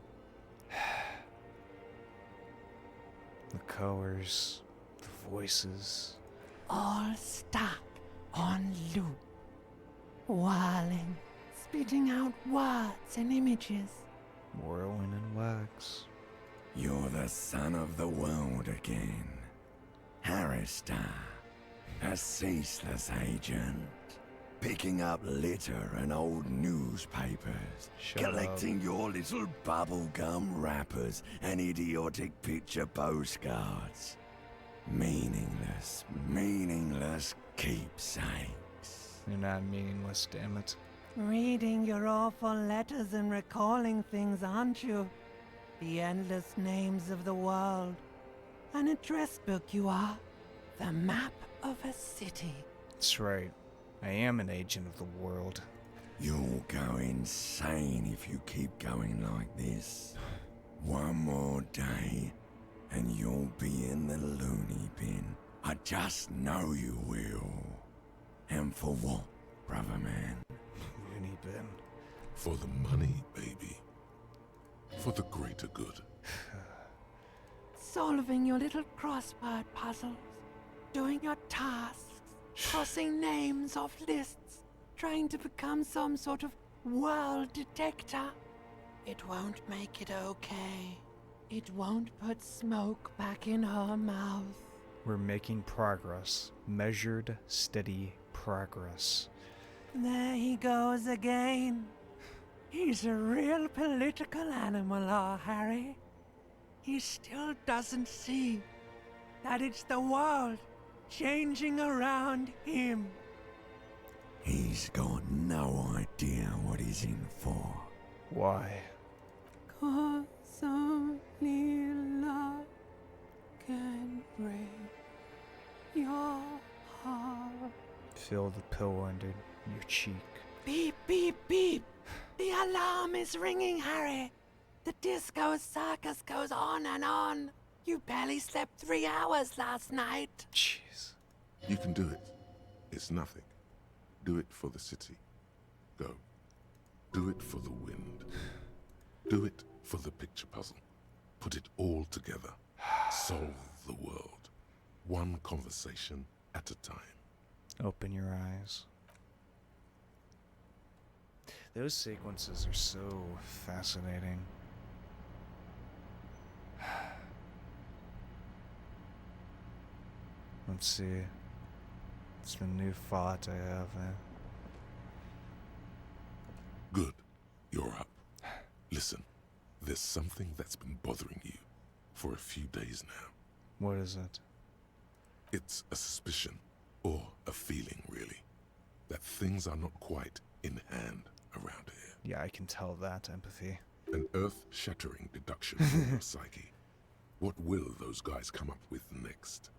[SPEAKER 1] The colors, the voices.
[SPEAKER 8] All stuck on loop. Whirling, spitting out words and images.
[SPEAKER 1] Whirling in wax.
[SPEAKER 17] You're the son of the world again. Harrister, a ceaseless agent. Picking up litter and old newspapers. Collecting your little bubblegum wrappers and idiotic picture postcards. Meaningless, meaningless keepsakes.
[SPEAKER 1] You're not meaningless, damn it.
[SPEAKER 8] Reading your awful letters and recalling things, aren't you? The endless names of the world. An address book, you are. The map of a city.
[SPEAKER 1] That's right. I am an agent of the world.
[SPEAKER 17] You'll go insane if you keep going like this. One more day, and you'll be in the loony bin. I just know you will. And for what, brother man?
[SPEAKER 1] Loony bin.
[SPEAKER 2] For the money, baby. For the greater good.
[SPEAKER 8] Solving your little crossword puzzles. Doing your tasks. Crossing names off lists. Trying to become some sort of world detector. It won't make it okay. It won't put smoke back in her mouth.
[SPEAKER 1] We're making progress. Measured, steady progress.
[SPEAKER 8] There he goes again. He's a real political animal, our Harry. He still doesn't see that it's the world changing around him.
[SPEAKER 17] He's got no idea what he's in for.
[SPEAKER 1] Why?
[SPEAKER 8] 'Cause only love can break your heart.
[SPEAKER 1] Feel the pill under your cheek.
[SPEAKER 8] Beep, beep, beep. The alarm is ringing, Harry. The disco circus goes on and on. You barely slept 3 hours last night.
[SPEAKER 1] Jeez.
[SPEAKER 2] You can do it. It's nothing. Do it for the city. Go. Do it for the wind. Do it for the picture puzzle. Put it all together. Solve the world. One conversation at a time.
[SPEAKER 1] Open your eyes. Those sequences are so fascinating. Let's see. It's the new thought I have,
[SPEAKER 2] Good. You're up. Listen, there's something that's been bothering you for a few days now.
[SPEAKER 1] What is it?
[SPEAKER 2] It's a suspicion, or a feeling, really, that things are not quite in hand around here.
[SPEAKER 1] Yeah, I can tell that, empathy.
[SPEAKER 2] An earth-shattering deduction from your psyche. What will those guys come up with next?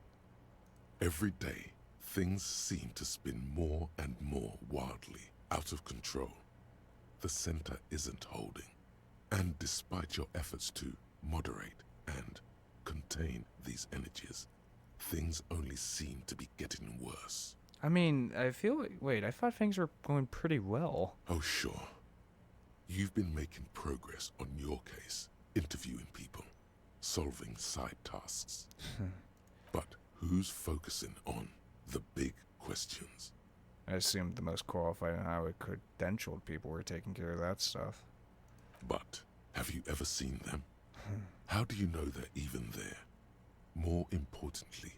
[SPEAKER 2] Every day, things seem to spin more and more wildly, out of control. The center isn't holding. And despite your efforts to moderate and contain these energies, things only seem to be getting worse.
[SPEAKER 1] I mean, I feel like... Wait, I thought things were going pretty well.
[SPEAKER 2] Oh, sure. You've been making progress on your case, interviewing people, solving side tasks. But who's focusing on the big questions?
[SPEAKER 1] I assumed the most qualified and highly credentialed people were taking care of that stuff.
[SPEAKER 2] But have you ever seen them? How do you know they're even there? More importantly,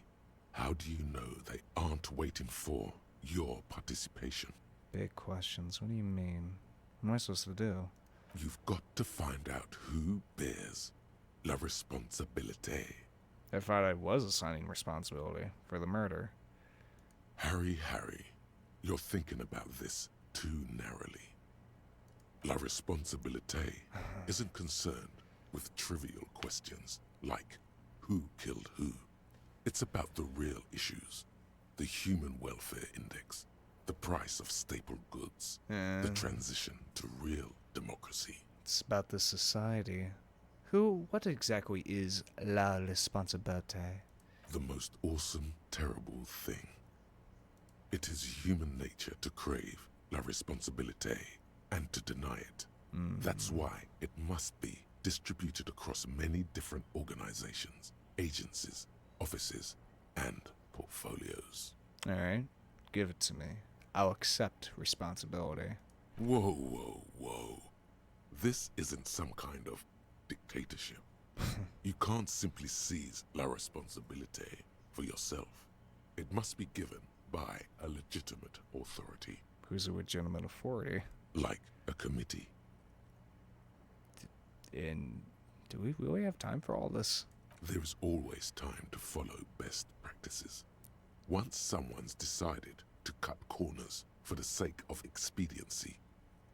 [SPEAKER 2] how do you know they aren't waiting for your participation?
[SPEAKER 1] Big questions. What do you mean? What am I supposed to do?
[SPEAKER 2] You've got to find out who bears la responsabilité.
[SPEAKER 1] I thought I was assigning responsibility for the murder.
[SPEAKER 2] Harry, you're thinking about this too narrowly. La responsabilité isn't concerned with trivial questions like who killed who. It's about the real issues. The human welfare index, the price of staple goods, the transition to real democracy.
[SPEAKER 1] It's about the society. What exactly is la responsabilité?
[SPEAKER 2] The most awesome, terrible thing. It is human nature to crave la responsabilité and to deny it. That's why it must be distributed across many different organizations, agencies, offices, and portfolios.
[SPEAKER 1] Alright, give it to me. I'll accept responsibility.
[SPEAKER 2] Whoa. This isn't some kind of dictatorship. You can't simply seize la responsabilité for yourself. It must be given by a legitimate authority.
[SPEAKER 1] Who's a legitimate authority?
[SPEAKER 2] Like a committee.
[SPEAKER 1] And do we really have time for all this?
[SPEAKER 2] There is always time to follow best practices. Once someone's decided to cut corners for the sake of expediency,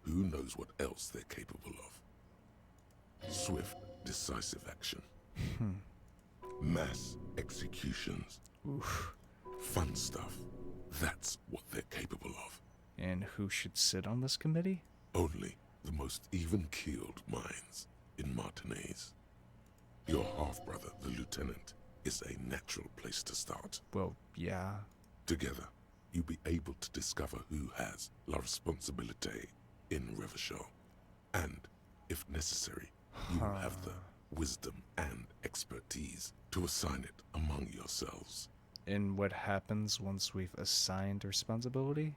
[SPEAKER 2] who knows what else they're capable of? Swift, decisive action. Mass executions.
[SPEAKER 1] Oof.
[SPEAKER 2] Fun stuff. That's what they're capable of.
[SPEAKER 1] And who should sit on this committee?
[SPEAKER 2] Only the most even-keeled minds in Martinez. Your half-brother, the lieutenant, is a natural place to start.
[SPEAKER 1] Well, yeah.
[SPEAKER 2] Together, you'll be able to discover who has la responsabilité in Revachol. And, if necessary, you will have the wisdom and expertise to assign it among yourselves.
[SPEAKER 1] And what happens once we've assigned responsibility?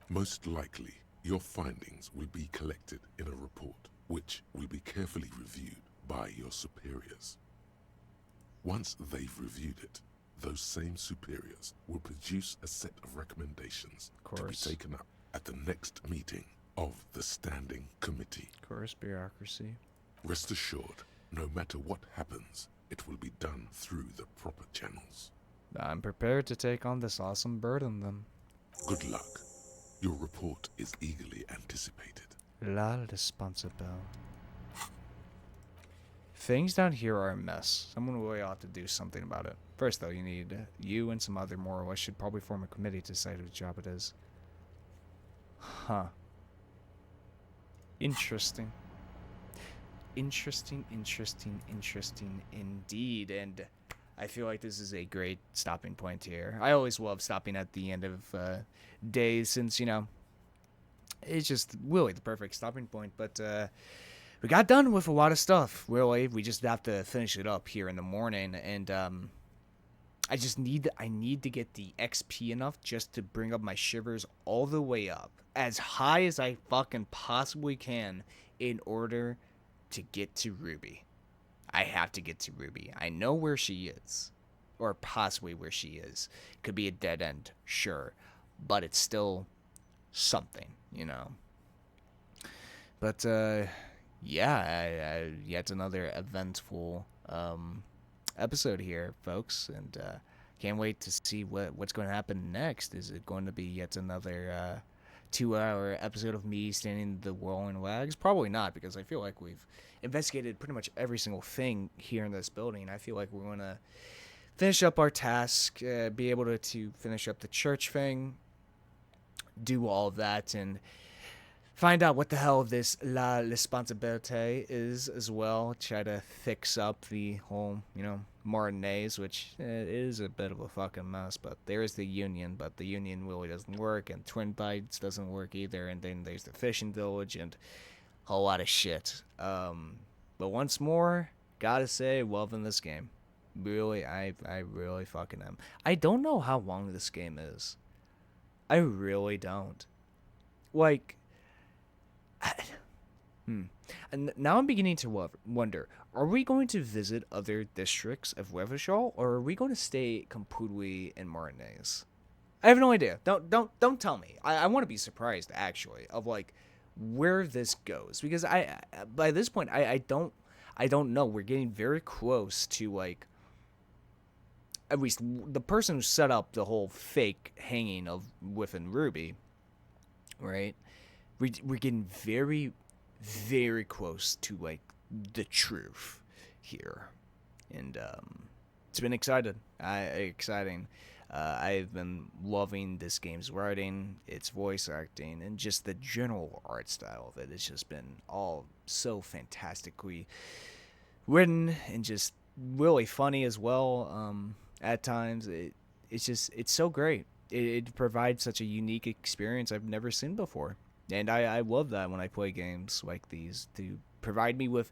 [SPEAKER 2] Most likely, your findings will be collected in a report, which will be carefully reviewed by your superiors. Once they've reviewed it, those same superiors will produce a set of recommendations to be taken up at the next meeting of the Standing Committee.
[SPEAKER 1] Of course, bureaucracy.
[SPEAKER 2] Rest assured, no matter what happens, it will be done through the proper channels.
[SPEAKER 1] I'm prepared to take on this awesome burden, then.
[SPEAKER 2] Good luck. Your report is eagerly anticipated.
[SPEAKER 1] La responsable. Things down here are a mess. Someone really ought to do something about it. First, though, you need you and some other moralists should probably form a committee to decide whose job it is. Huh. Interesting. Interesting indeed. And I feel like this is a great stopping point here. I always love stopping at the end of days since, you know, it's just really the perfect stopping point. But we got done with a lot of stuff, really. We just have to finish it up here in the morning. And I need to get the XP enough just to bring up my shivers all the way up. As high as I fucking possibly can in order to get to Ruby. I have to get to Ruby. I know where she is. Or possibly where she is. Could be a dead end, sure. But it's still something, you know. But, yeah, yet another eventful episode here, folks. And can't wait to see what's going to happen next. Is it going to be yet another 2-hour episode of me standing the whirling wags? Probably not, because I feel like we've investigated pretty much every single thing here in this building. I feel like we're going to finish up our task, be able to finish up the church thing, do all of that, and find out what the hell this la responsabilité is as well. Try to fix up the whole, you know, Martinez, which is a bit of a fucking mess. But there is the Union, but the Union really doesn't work, and Twin Bites doesn't work either. And then there's the fishing village and a whole lot of shit. But once more, gotta say, loving this game. Really, I really fucking am. I don't know how long this game is. I really don't. Like, And now I'm beginning to wonder, are we going to visit other districts of Revachol, or are we going to stay completely in Martinez? I have no idea. Don't tell me. I want to be surprised, actually, of like where this goes, because by this point I don't know. We're getting very close to, like, at least the person who set up the whole fake hanging of within Ruby, right? We're getting very, very close to, like, the truth here, and it's been exciting. I've been loving this game's writing, its voice acting, and just the general art style of it. It's just been all so fantastically written and just really funny as well. At times, it's so great. It provides such a unique experience I've never seen before. And I love that when I play games like these, to provide me with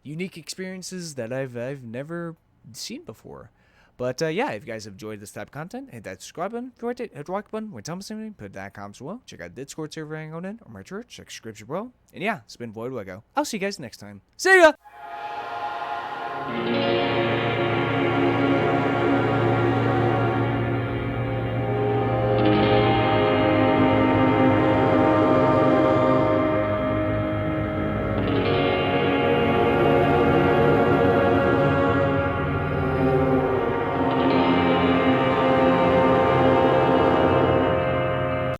[SPEAKER 1] unique experiences that I've never seen before. But yeah, if you guys have enjoyed this type of content, hit that subscribe button. If you liked it, hit the like button. When Thomas anything, put that comments below. Check out Discord server hanging out in, or my church, check description below. And yeah, it's been Voidlego. I'll see you guys next time. See ya!